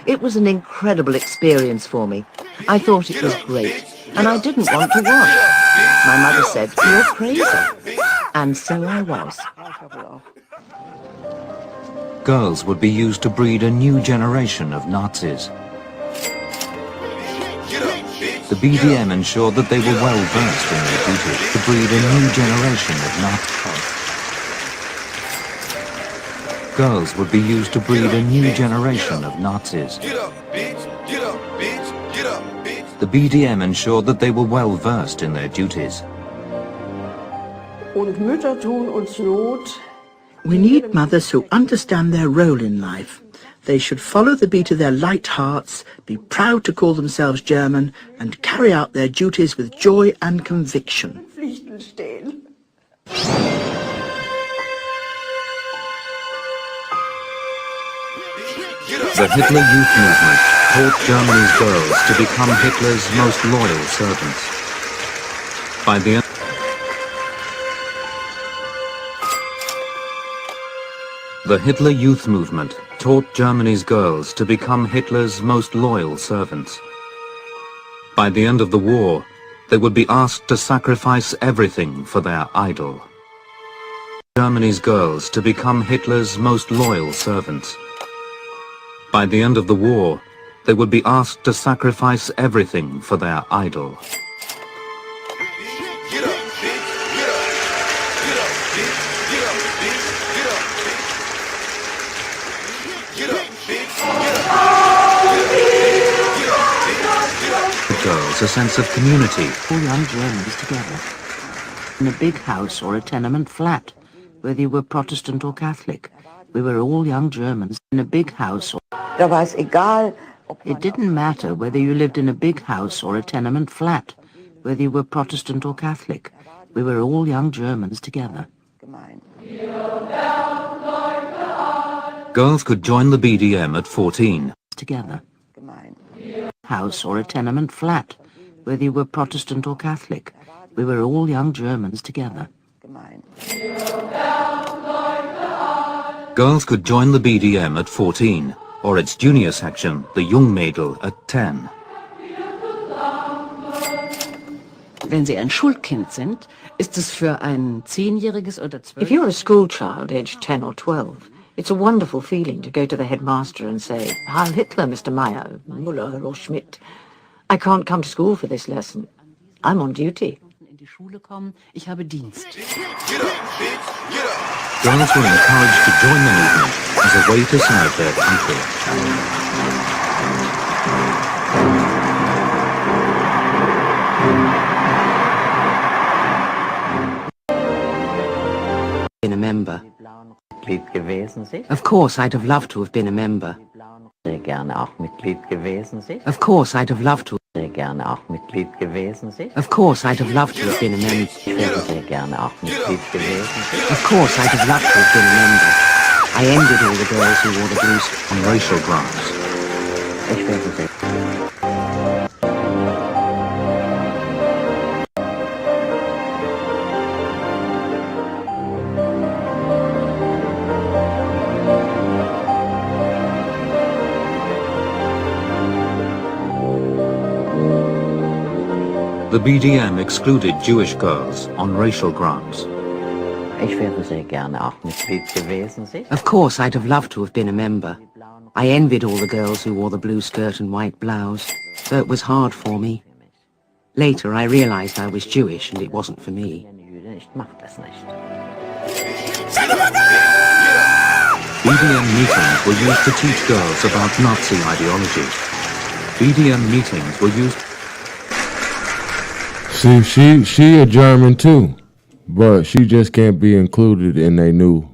It was an incredible experience for me. I thought it was great, and I didn't want to watch. My mother said, "You're crazy." And so I was. Girls would be used to breed a new generation of Nazis. The BDM ensured that they were well versed in their duty to breed a new generation of Nazis. Girls would be used to breed a new generation of Nazis. The BDM ensured that they were well versed in their duties. We need mothers who understand their role in life. They should follow the beat of their light hearts, be proud to call themselves German, and carry out their duties with joy and conviction. The Hitler Youth Movement taught Germany's girls to become Hitler's most loyal servants. By the end, the Hitler Youth Movement taught Germany's girls to become Hitler's most loyal servants. By the end of the war, they would be asked to sacrifice everything for their idol. Germany's girls to become Hitler's most loyal servants. By the end of the war, they would be asked to sacrifice everything for their idol. Girls a sense of community. All young Germans together. In a big house or a tenement flat, whether you were Protestant or Catholic. We were all young Germans in a big house. It didn't matter whether you lived in a big house or a tenement flat, whether you were Protestant or Catholic. We were all young Germans together. Girls could join the BDM at 14. Together. House or a tenement flat, whether you were Protestant or Catholic. We were all young Germans together. Girls could join the BDM at 14, or its junior section, the Jungmädel, at 10. Wenn Sie ein Schulkind sind, ist es für ein 10-jähriges oder 12. If you're a school child aged 10 or 12, it's a wonderful feeling to go to the headmaster and say, "Heil Hitler, Mr. Meyer, Müller or Schmidt. I can't come to school for this lesson. I'm on duty." In die Schule kommen, ich habe Dienst. Girls were encouraged to join the movement as a way to serve their country. Been a member. Of course, I'd have loved to have been a member. Of course, I'd have loved to. Of course, I'd have loved to have been a member. Of course, I'd have loved to have been a member. I envied all the girls who wore the blues on racial grounds. The BDM excluded Jewish girls on racial grounds. Of course, I'd have loved to have been a member. I envied all the girls who wore the blue skirt and white blouse, though it was hard for me. Later, I realized I was Jewish and it wasn't for me. BDM meetings were used to teach girls about Nazi ideology. BDM meetings were used... See, she a German too, but she just can't be included in they new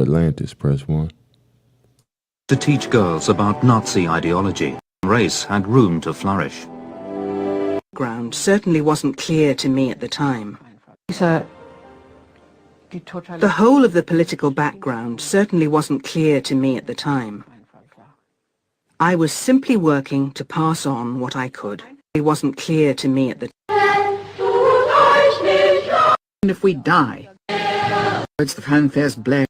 Atlantis. Press 1. To teach girls about Nazi ideology. Race had room to flourish. Ground certainly wasn't clear to me at the time. The whole of the political background certainly wasn't clear to me at the time. I was simply working to pass on what I could. It wasn't clear to me at the time. And if we die, words the fanfares blare.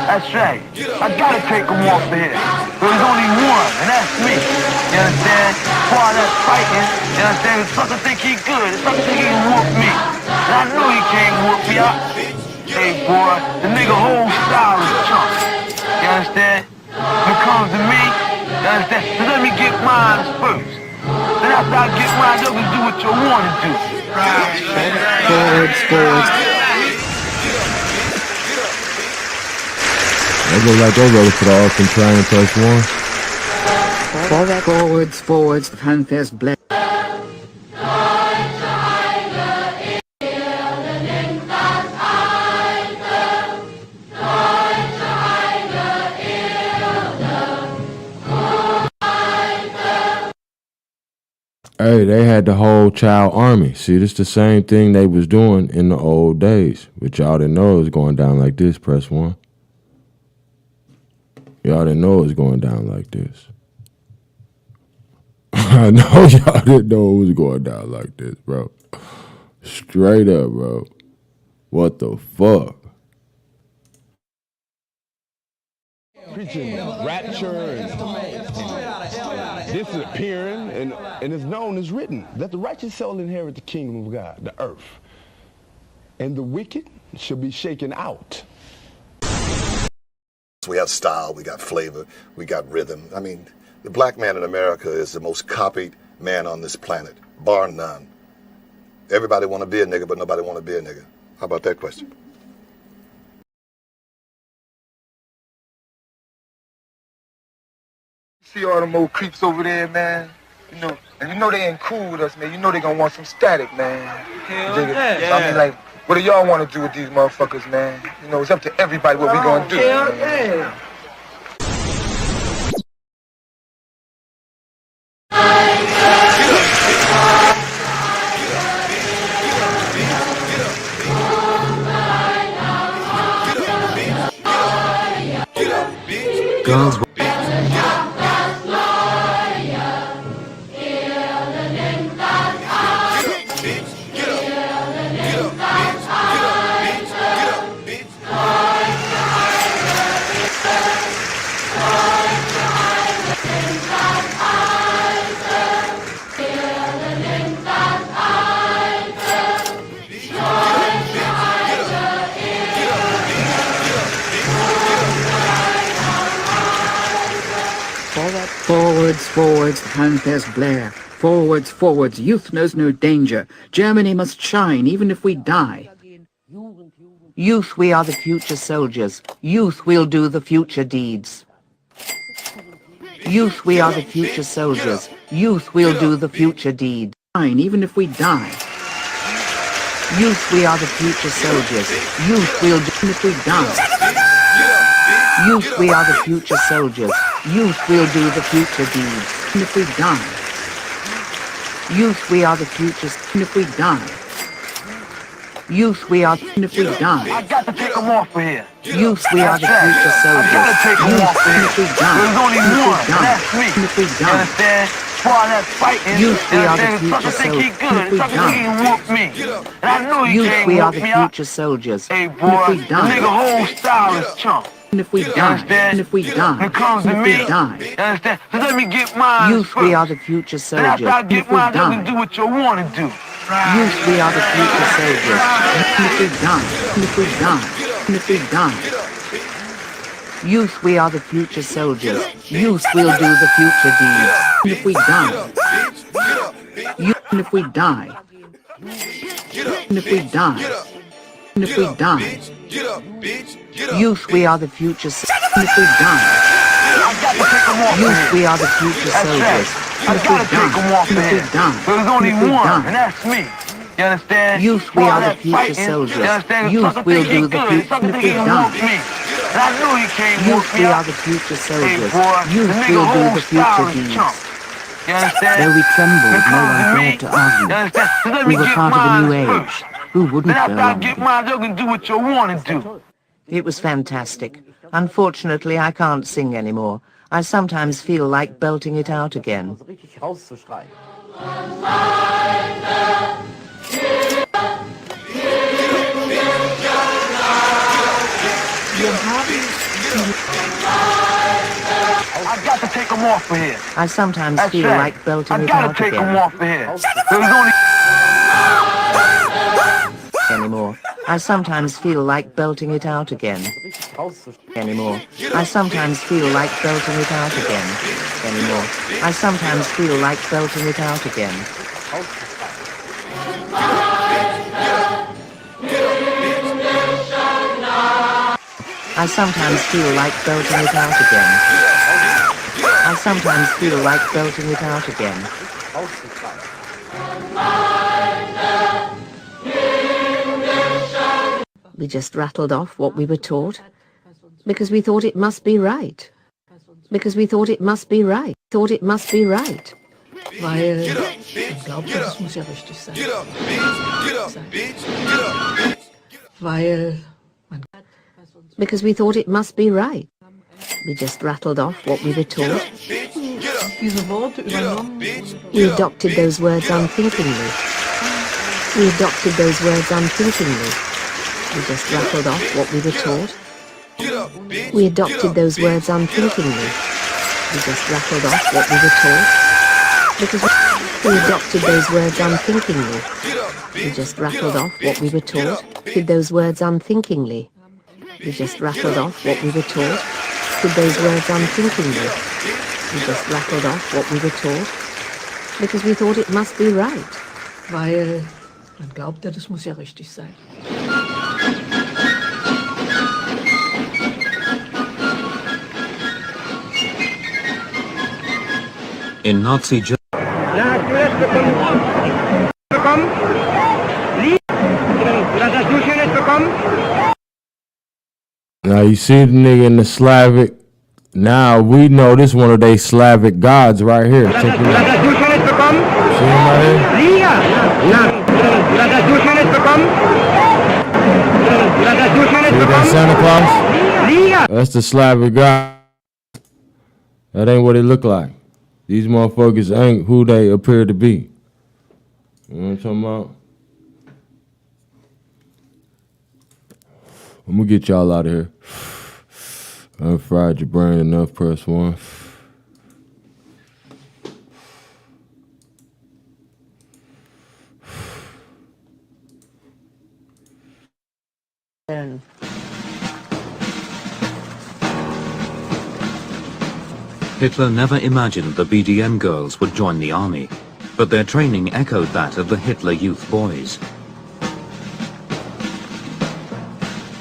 That's right. I gotta take him off of here. There's only one, and that's me. You understand? For all that fighting, you understand? The sucker think he good. The sucker think he can whoop me. And I know he can't whoop me. Hey, boy, the nigga whole style is chunk. You understand? When it comes to me, you understand? Just let me get mine first. Then after I get mine, you can do what you want to do. Forwards. They look like they're ready for the Hawkin trying to press 1. Forwards, the fanfares blare. Hey, they had the whole child army. See, this the same thing they was doing in the old days. But y'all didn't know it was going down like this, press 1. Y'all didn't know it was going down like this. I know y'all didn't know it was going down like this, bro. Straight up, bro. What the fuck? Preaching rapture and disappearing, and it's known as written that the righteous shall inherit the kingdom of God, the earth, and the wicked shall be shaken out. So we have style, we got flavor, we got rhythm. I mean, the black man in America is the most copied man on this planet, bar none. Everybody want to be a nigga, but nobody want to be a nigga. How about that question? See all them old creeps over there, man? And you know they ain't cool with us, man. You know they gonna want some static, man. Hell yeah. I mean, like, what do y'all want to do with these motherfuckers, man? You know, it's up to everybody what we gonna do. Hell yeah. Girls Forwards, forwards, the fanfares blare. Forwards, forwards, youth knows no danger. Germany must shine, even if we die. Youth, we are the future soldiers. Youth, we'll do the future deeds. Youth, we are the future soldiers. Youth, we'll do the future deeds. Shine, even if we die. Youth, we are the future soldiers. Youth, we'll do even if we die. Youth, we are the future soldiers. Youth, we'll do the future deeds. Even if we die. Youth, we are the future. Even if we die. Youth, we are. Even if we die. I got to take them off of here. Youth, we are the future soldiers. I gotta take them off of Even here. if we die. There's only Even if we one, and die. that's me. Even if we You die. understand? For all that fighting, Youth, we are the the future sucker think he soldiers. good. The sucker think he can whoop me. And I know he Youth, can't we are whoop the me. I- future soldiers. Hey, Even if boy, we the die. nigga whole style is chump. Even if we You die. understand? Even if we die. When it comes to Even if me, we die. you understand? So let me get mine Youth, first. we are the future And after soldiers. I Even get if we mine, you die. can do what you want to do. Youth, we are the future soldiers. Even if we die. Even if we die. Even if we die. Youth, we are the future soldiers. Youth, we'll do the future deeds. Even if we die. Even if we die. Even if we die. Even if we die. Youth, we are the future. Even if we die. Youth, we are the future soldiers. I gotta take them off of here. There's only one, and that's me. You understand? Youth, we are the future soldiers. You understand? Youth, Sucker we'll think he do the good. future. Sucker think he can whoop me. And I know he can't Youth, whoop we me. are the future soldiers. boy, Youth, the nigga we'll do whole the style future is deeds. chump. You understand? Though we trembled, When it no comes one to me, dared to you argue. understand? So let We me were get part of a mine new age. first. Who wouldn't Then go after I along get with it? mine, you can do what you want to do. It was fantastic. Unfortunately, I can't sing anymore. I sometimes feel like belting it out again. I got to take them off of here. I sometimes That's feel right. like belting I it gotta out take them again. off of here. There's only Anymore. I sometimes feel like belting it out again. Anymore. I sometimes feel like belting it out again. Anymore. I sometimes feel like belting it out again. I sometimes feel like belting it out again. I sometimes feel like belting it out again. We just rattled off what we were taught because we thought it must be right. Because we thought it must be right. Thought it must be right. Weil ich glaube, das muss ja richtig sein. Weil Because we thought it must be right. We just rattled off what we were taught. diese Worte übernommen. We adopted those words unthinkingly. We adopted those words unthinkingly. We just rattled off what we were taught. We adopted those words unthinkingly. We just rattled off what we were taught. Because we adopted those words unthinkingly. We just rattled off what we were taught. Did those words unthinkingly. We just rattled off what we were taught. understood those words unthinkingly. We just rattled off what we were taught, because we thought it must be right. Weil man glaubte, das muss ja richtig sein. In Nazi Germany, now you see the nigga in the Slavic. Now we know this one of they Slavic gods right here. Check it out. See him right here? See that Santa Claus? That's the Slavic god. That ain't what it look like. These motherfuckers ain't who they appear to be. You know what I'm talking about? I'm gonna get y'all out of here. Unfried your brain enough, press 1. Hitler never imagined the BDM girls would join the army, but their training echoed that of the Hitler Youth boys.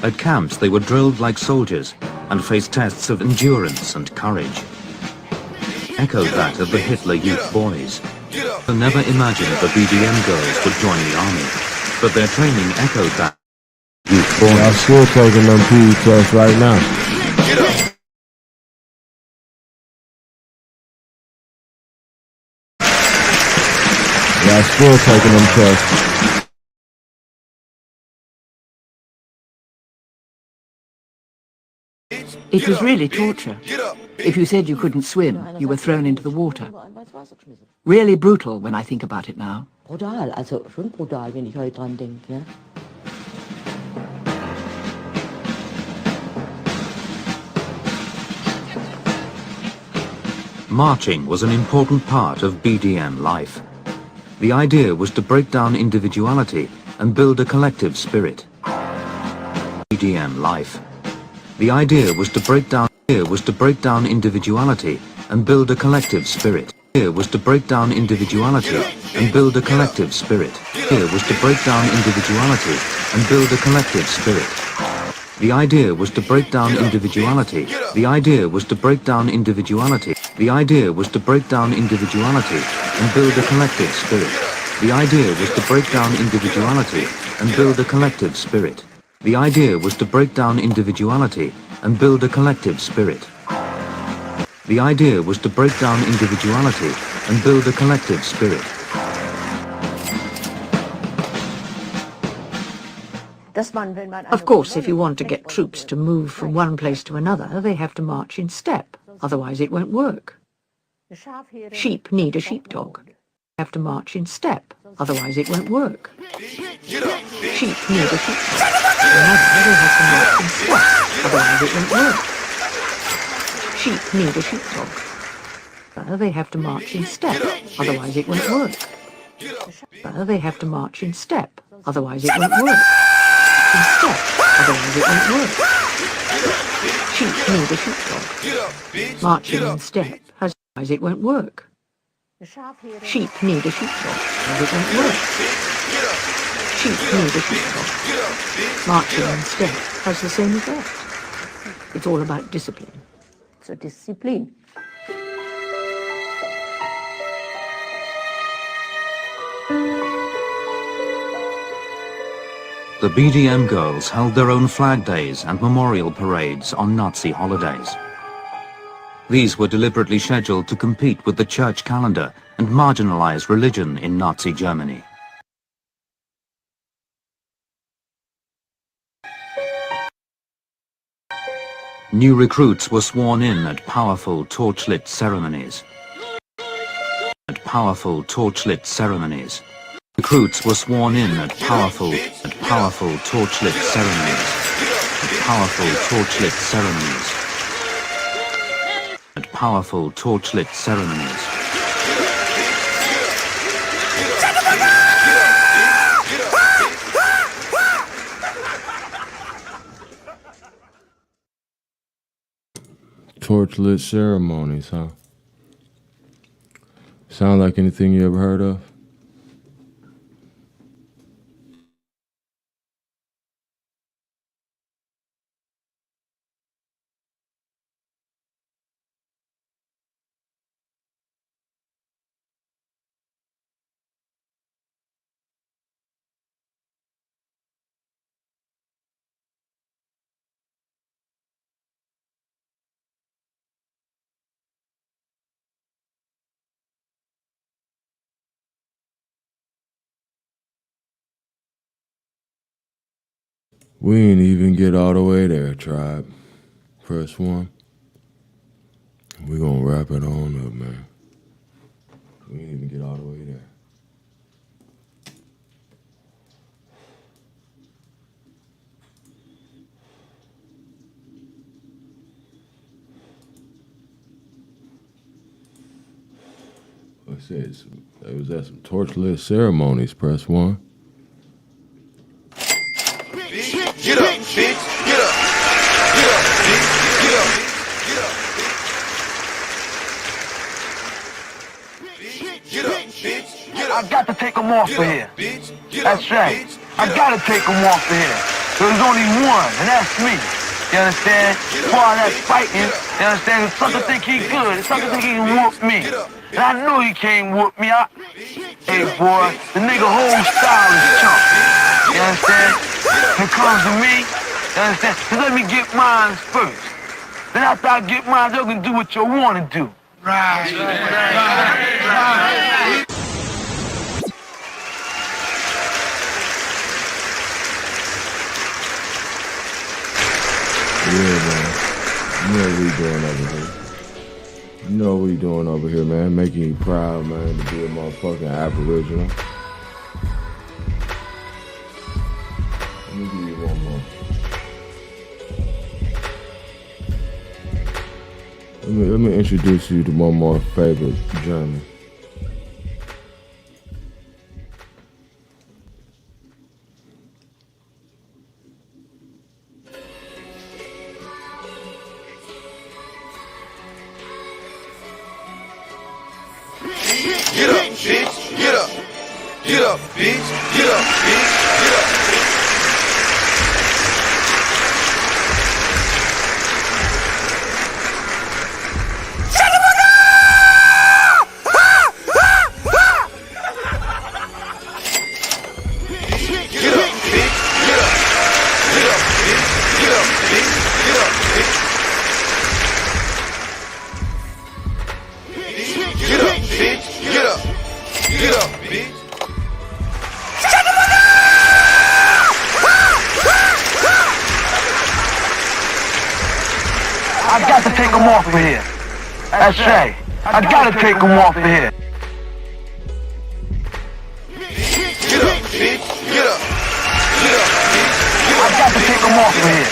At camps, they were drilled like soldiers and faced tests of endurance and courage. Echoed that of the Hitler Youth boys. Hitler never imagined the BDM girls would join the army, but their training echoed that youth boys. I'm still taking them PE tests right now. Yeah, I'm still taking them tests. It was really torture. If you said you couldn't swim, you were thrown into the water. Really brutal when I think about it now. Brutal, also schon brutal, wenn ich heute dran denke, ja. Marching was an important part of BDM life. The idea was to break down individuality and build a collective spirit. BDM life. The idea was to break down individuality and build a collective spirit. The idea was to break down individuality and build a collective spirit. The idea was to break down individuality and build a collective spirit. The idea was to break down individuality. The idea was to break down individuality. The idea was to break down individuality and build a collective spirit. The idea was to break down individuality and build a collective spirit. The idea was to break down individuality and build a collective spirit. The idea was to break down individuality and build a collective spirit. Of course, if you want to get troops to move from one place to another, they have to march in step. Otherwise it won't work. Sheep need a sheepdog. They have to march in step. Otherwise it won't work. Sheep need a sheepdog. They have to march in step. Otherwise it won't work. Sheep need a sheepdog. They have to march in step. Otherwise it won't work. They have to march in step. Otherwise it won't work. In step. Otherwise it won't work. Sheep need a sheepdog. Marching in step. Otherwise it won't work. Sheep need a sheepdog. Otherwise it won't work. Sheep need a sheepdog. Marching in step has the same effect. It's all about discipline. So discipline. The BDM girls held their own flag days and memorial parades on Nazi holidays. These were deliberately scheduled to compete with the church calendar and marginalize religion in Nazi Germany. New recruits were sworn in at powerful torchlit ceremonies. Recruits were sworn in at powerful torchlit ceremonies. Powerful torchlit ceremonies. torch-lit ceremonies, huh? Sound like anything you ever heard of? We ain't even get all the way there, tribe. Press 1. We gonna wrap it on up, man. We ain't even get all the way there. I said, it was at some torch-lit ceremonies, press 1. Get up, bitch. Get up. Get up, bitch. Get up. Get up. Get up, bitch. Get up. I got to take them off of here. That's right. I got to take them off of here. There's only one, and that's me. You understand? For all that fighting, you understand? If sucker think he good, if sucker think he can whoop me. And I know he can't whoop me. Hey, boy, the nigga whole style is chump. You understand? When it comes to me, you understand? Just let me get mine first. Then after I get mine, you can do what you want to do. Right. Yeah, man. You know what we doing over here. You know what we doing over here, man. Making you proud, man, to be a motherfucking Aboriginal. Let me give you one more. Let me introduce you to one more favorite German. Get up, bitch. Get up. Get up, bitch. Get up, bitch. Get up, bitch. I got to take them off of here. That's right. I got to take them off of here. Get up, bitch. Get up. Get up, bitch. I got to take them off of here.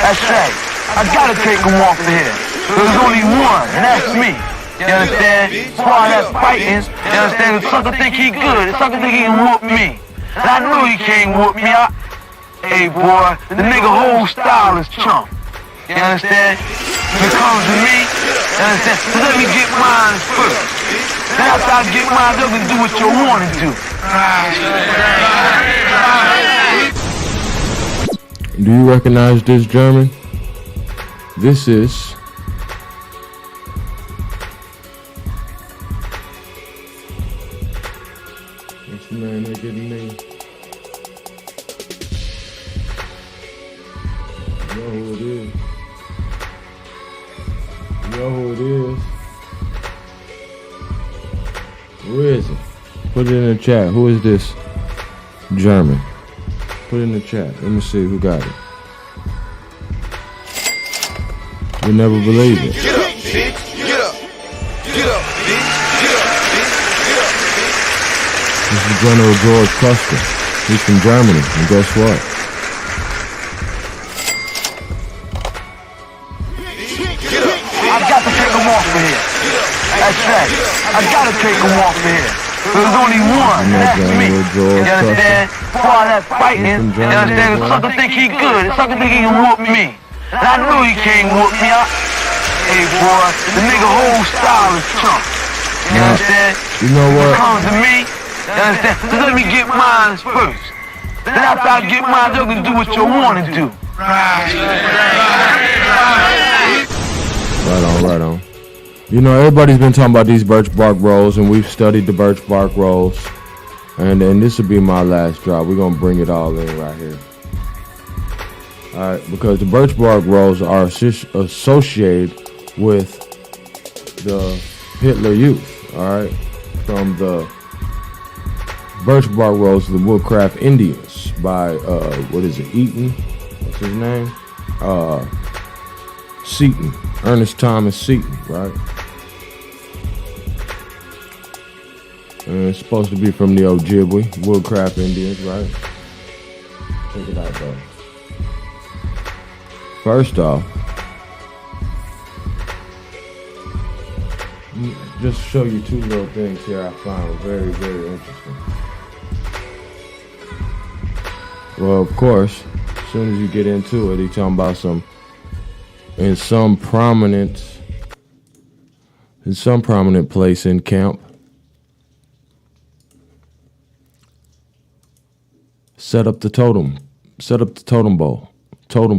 That's right. I got to take them off of here. There's only one, and that's me. You understand? For all that fighting, you understand? The sucker think he good. The sucker think he can whoop me. And I know he can't whoop me. Hey, boy, the nigga whole style is chump. You understand? When it comes to me, you understand? So let me get mine first. Then after I get mine, you can do what you want to do. Do you recognize this German? This is what's the man that getting me? You know who it is. You know who it is. Who is it? Put it in the chat. Who is this German? Put it in the chat. Let me see who got it. You'll never believe it. Get up, bitch. Get up. Get up, bitch. Get up, bitch. Get up, bitch. This is General George Custer. He's from Germany, and guess what? I got to take them off of here. That's right. I got to take them off of here. There's only one, and that's me. You understand? For all that fighting, you understand? The sucker think he good. The sucker think he can whoop me. And I know he can't whoop me. Hey, boy, the nigga whole style is chunk. You understand? You know When it what? comes to me, you understand? Just let me get mine first. Then after I get mine, you can do what you want to do. Right on. You know, everybody's been talking about these birch bark rolls, and we've studied the birch bark rolls. And this will be my last drop. We're going to bring it all in right here. All right, because the birch bark rolls are associated with the Hitler Youth. All right, from the birch bark rolls of the Woodcraft Indians by what is it? Eaton? What's his name? Seton. Ernest Thomas Seton, right? And it's supposed to be from the Ojibwe, Woodcraft Indians, right? Check it out, though. First off, just show you two little things here I found very, very interesting. Well, of course, as soon as you get into it, he's talking about in some prominent place in camp, set up the totem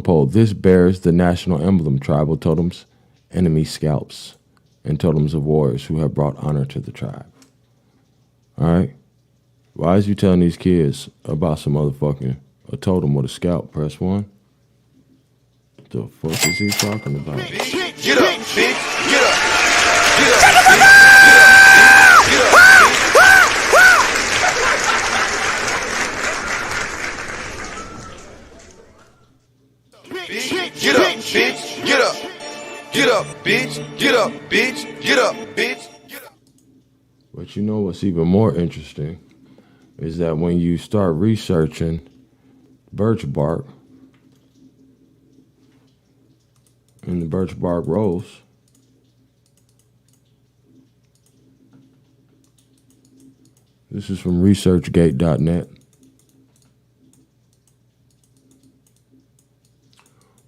pole. This bears the national emblem, tribal totems, enemy scalps, and totems of warriors who have brought honor to the tribe. All right? Why is you telling these kids about some motherfucking a totem with a scalp? Press 1. The fuck is he talking about? Get up, bitch. Get up. Get up. Get up. Get up, bitch. Get up. Get up, bitch. Get up, bitch. Get up, bitch. But you know what's even more interesting is that when you start researching birch bark and the birch bark rolls, this is from researchgate.net.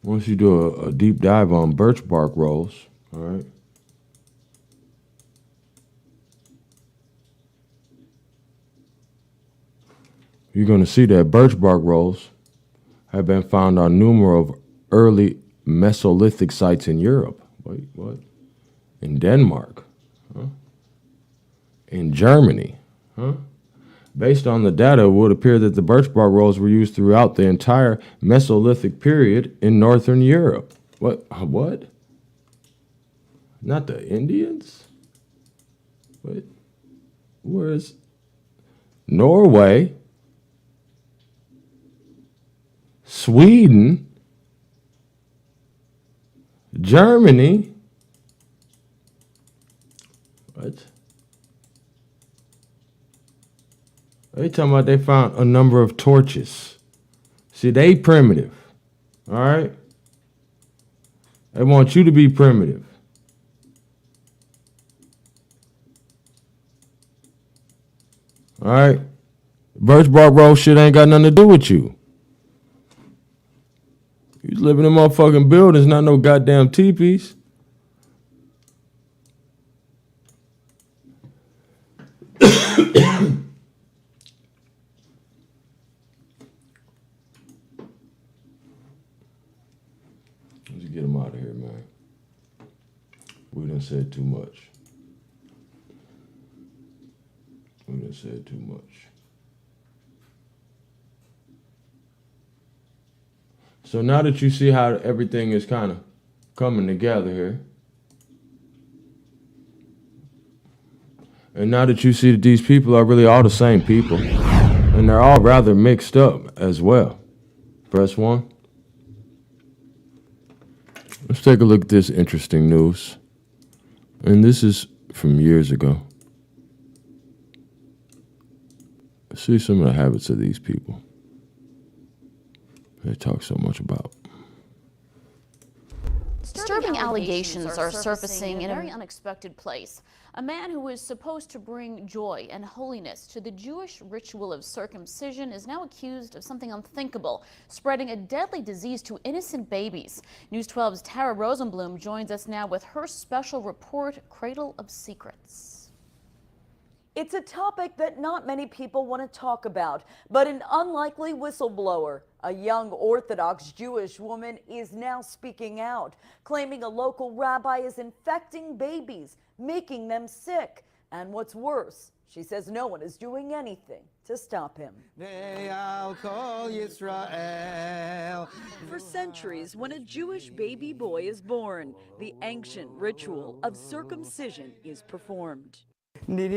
Once you do a deep dive on birch bark rolls, all right, you're going to see that birch bark rolls have been found on numerous early Mesolithic sites in Europe. Wait, what? In Denmark. Huh? In Germany. Huh? Based on the data, it would appear that the birch bark rolls were used throughout the entire Mesolithic period in Northern Europe. What? What? Not the Indians? Wait. Where's Norway? Sweden? Germany? What? They talking about they found a number of torches. See, they primitive. All right? They want you to be primitive. All right? Birch bark roll shit ain't got nothing to do with you. You living in motherfucking buildings, not no goddamn teepees. Let's get him out of here, man. We done said too much. We done said too much. So now that you see how everything is kind of coming together here, and now that you see that these people are really all the same people, and they're all rather mixed up as well. Press 1. Let's take a look at this interesting news. And this is from years ago. Let's see some of the habits of these people they talk so much about. Disturbing Shocking allegations are surfacing in a very unexpected place. A man who was supposed to bring joy and holiness to the Jewish ritual of circumcision is now accused of something unthinkable, spreading a deadly disease to innocent babies. News 12's Tara Rosenblum joins us now with her special report, Cradle of Secrets. It's a topic that not many people want to talk about, but an unlikely whistleblower, a young Orthodox Jewish woman, is now speaking out, claiming a local rabbi is infecting babies, making them sick. And what's worse, she says no one is doing anything to stop him. For centuries, when a Jewish baby boy is born, the ancient ritual of circumcision is performed. But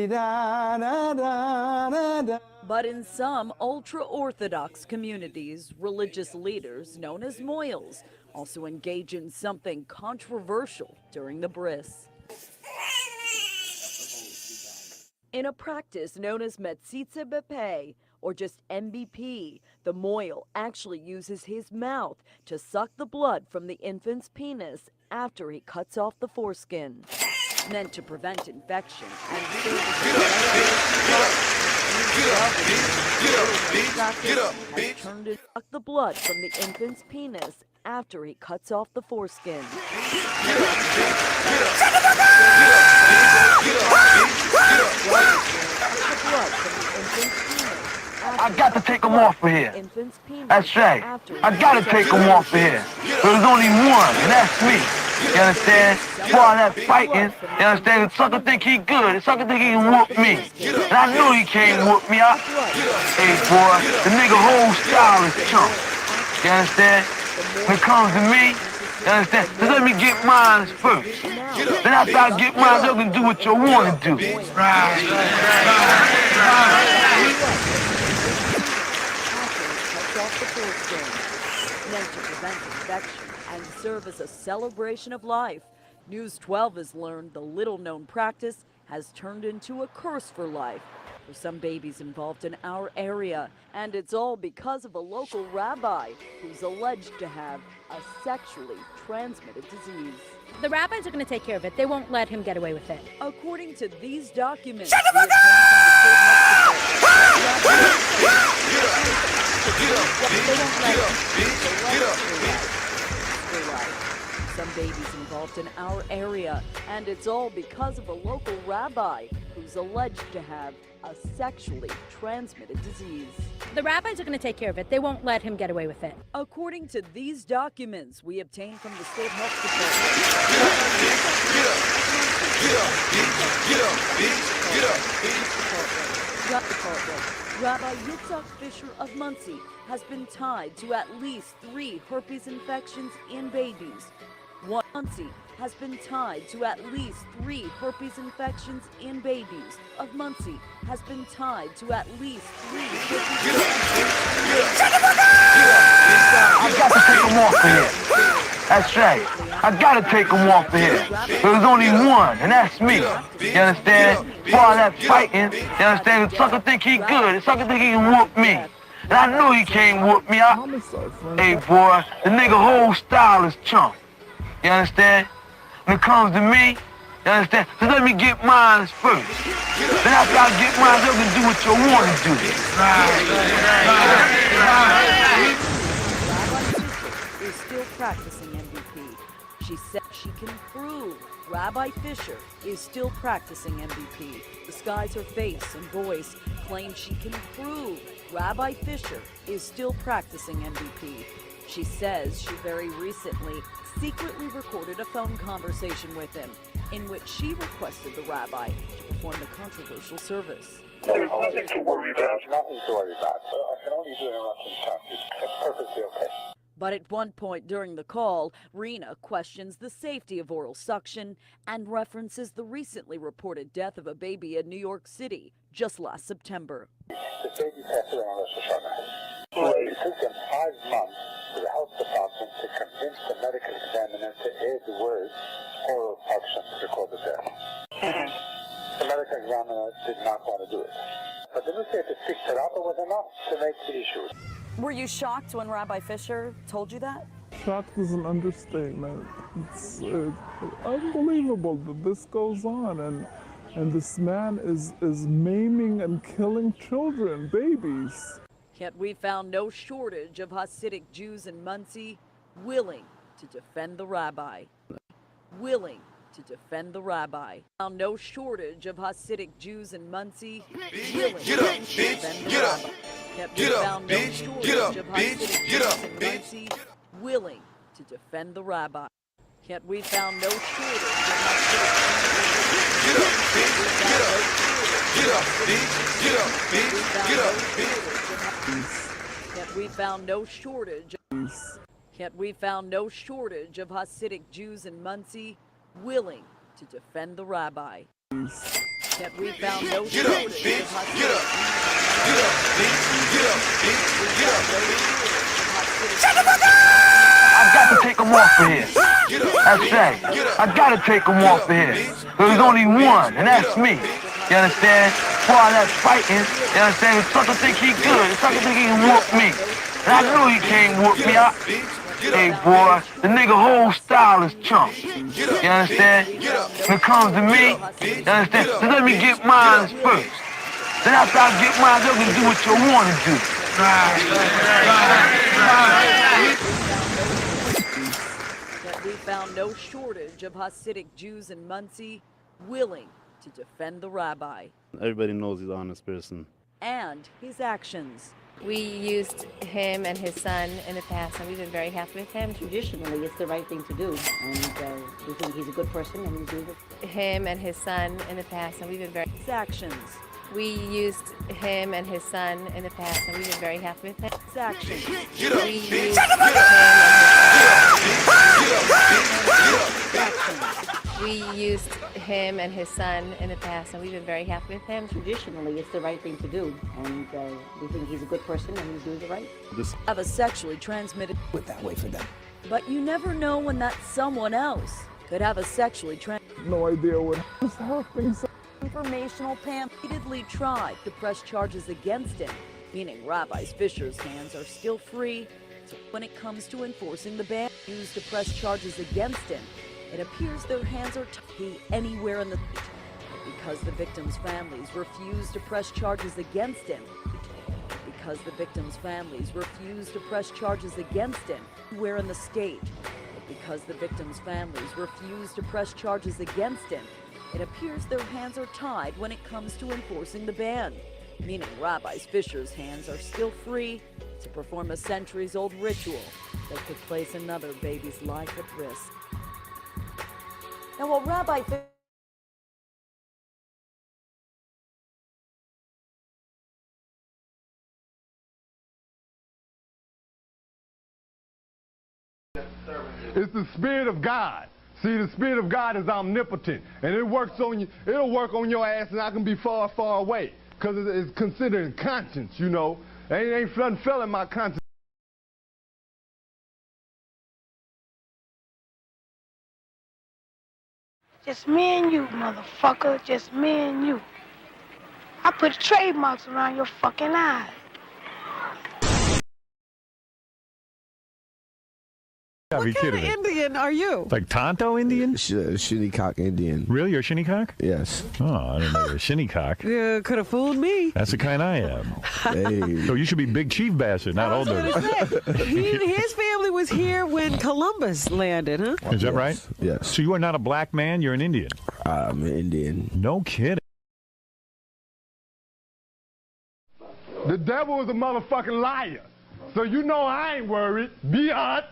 in some ultra-Orthodox communities, religious leaders known as moyals also engage in something controversial during the bris. In a practice known as Metzitze B'Peh, or just MBP, the moyal actually uses his mouth to suck the blood from the infant's penis after he cuts off the foreskin. Meant to prevent infection and turned to suck the blood from the infant's penis after he cuts off the foreskin. I got to take him off of here. That's right. I got to take him off of here. There's only one, and that's me. You understand? For all that fighting, you understand? The sucker think he good. The sucker think he can whoop me. And I know he can't whoop me. Hey, boy, the nigga whole style is chunk. You understand? When it comes to me, you understand? Just let me get mine first. Then after I get mine, you can do what you want to do. Meant to prevent infection and serve as a celebration of life. News 12 has learned the little-known practice has turned into a curse for life for some babies involved in our area. And it's all because of a local rabbi who's alleged to have a sexually transmitted disease. The rabbis are going to take care of it. They won't let him get away with it. According to these documents, some babies involved in our area, and it's all because of a local rabbi who's alleged to have a sexually transmitted disease. The rabbis are going to take care of it. They won't let him get away with it. According to these documents we obtained from the state health department, Rabbi Yitzhak Fisher of Muncie has been tied to at least 3 herpes infections in babies. Muncie has been tied to at least 3 herpes infections in babies. Of Muncie has been tied to at least 3 herpes I got to take him off of here. That's right. I got to take him off of here. There's only one, and that's me. You understand? For all that fighting, you understand? The sucker think he good. The sucker think he can whoop me. And I know he can't whoop me. Hey, boy, the nigga whole style is chunk. You understand? When it comes to me, you understand? Just let me get mine first. Then after I get mine, you can do what you want to do. is still practicing MVP. She said she can prove Rabbi Fisher is still practicing MVP. Disguise her face and voice, claims she can prove Rabbi Fisher is still practicing MVP. She says she very recently secretly recorded a phone conversation with him in which she requested the rabbi to perform the controversial service. There's nothing to worry about. Nothing to worry about. I can only do interruption tactics. That's perfectly okay. But at one point during the call, Rena questions the safety of oral suction and references the recently reported death of a baby in New York City just last September. The baby passed away on Rosh Hashanah. It took them 5 months for the health department to convince the medical examiner to add the word oral suction to record the death. The medical examiner did not want to do it. But the newspaper picked it up and was enough to make the issue. Were you shocked when Rabbi Fisher told you that? Shocked is an understatement. It's unbelievable that this goes on, and this man is maiming and killing children, babies. Yet we found no shortage of Hasidic Jews in Muncie willing to defend the rabbi. Willing to defend the rabbi. Found no shortage of Hasidic Jews in Muncie willing to defend the rabbi. Yet we found no shortage of Hasidic Jews in Muncie willing to defend the rabbi. Yet we found no shortage of Yet we found no shortage. Yet we found no shortage of Hasidic Jews in Muncie willing to defend the rabbi. Yet we found no shortage of Hasidic I got to take him off of here. That's right. I got to take him off of here. There's only one, and that's me. You understand? For all that fighting, you understand? The sucker think he good. The sucker think he can whoop me. And I knew he can't whoop me. Hey, boy, the nigga whole style is chump. You understand? When it comes to me, you understand? So let me get mine first. Then after I get mine, you can do what you want to do. Yet we found no shortage of Hasidic Jews in Muncie willing to defend the rabbi. Everybody knows he's an honest person. And his actions. We used him and his son in the past, and we've been very happy with him. Traditionally, it's the right thing to do, and we think he's a good person, and we do it. Him and his son in the past, and we've been very... His actions. We used him and his son in the past, and we've been very happy with him. His actions. We used him and his We used him and his son in the past, and we've been very happy with him. Traditionally, it's the right thing to do, and we think he's a good person, and he's doing it right. Have a sexually transmitted... Put that way for them. But you never know when that someone else could have a sexually No idea what is happening. Informational Pam repeatedly tried to press charges against him, meaning Rabbi Fisher's hands are still free. So when it comes to enforcing the ban used to press charges against him, it appears their hands are tied anywhere in the because the victims' families refuse to press charges against him. Because the victims' families refuse to press charges against him anywhere in the state. Because the victims' families refuse to press charges against him, it appears their hands are tied when it comes to enforcing the ban, meaning Rabbi Fisher's hands are still free to perform a centuries-old ritual that could place another baby's life at risk. Now, while Rabbi It's the Spirit of God. See, the Spirit of God is omnipotent, and it works on you. It'll work on your ass, and I can be far, far away, because it's considered conscience, you know. Ain't nothing fell in my conscience. Just me and you, motherfucker. Just me and you. I put trademarks around your fucking eyes. What kind of Indian are you? Like Tonto Indian? Shinnecock Indian. Really? You're Shinnecock? Yes. Oh, I didn't know you were Shinnecock. Could have fooled me. That's the kind I am. Hey. So you should be Big Chief Bastard, not Old Dirty. His family was here when Columbus landed, huh? Is that right? Yes. So you are not a black man, you're an Indian? I'm an Indian. No kidding. The devil is a motherfucking liar. So you know I ain't worried. Biatch.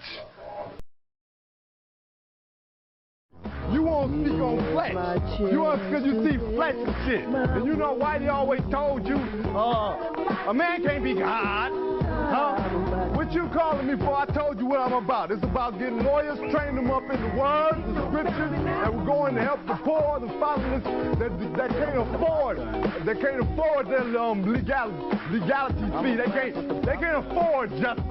You won't speak on flesh. You want because you see flesh and shit. And you know why they always told you, a man can't be God. Huh? What you calling me for? I told you what I'm about. It's about getting lawyers, training them up in the words, the scriptures, and we're going to help the poor, the fatherless, that can't afford their legality fee. They can't afford justice.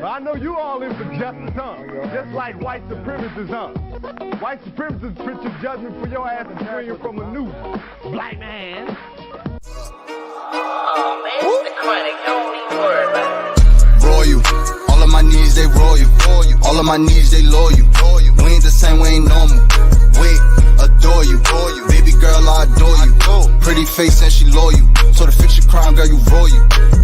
I know you all in for justice, huh? Just like white supremacists, huh? White supremacists print your judgment for your ass and swing it from a noose. Black man. Oh man, it's the chronic. Don't even worry about it. Royal, all of my needs they royal. All All of my needs, they loyal. We ain't the same, we ain't normal. Wait, adore you. Baby girl, I adore you. Pretty face and she loyal. So to fix your crime, girl, you royal.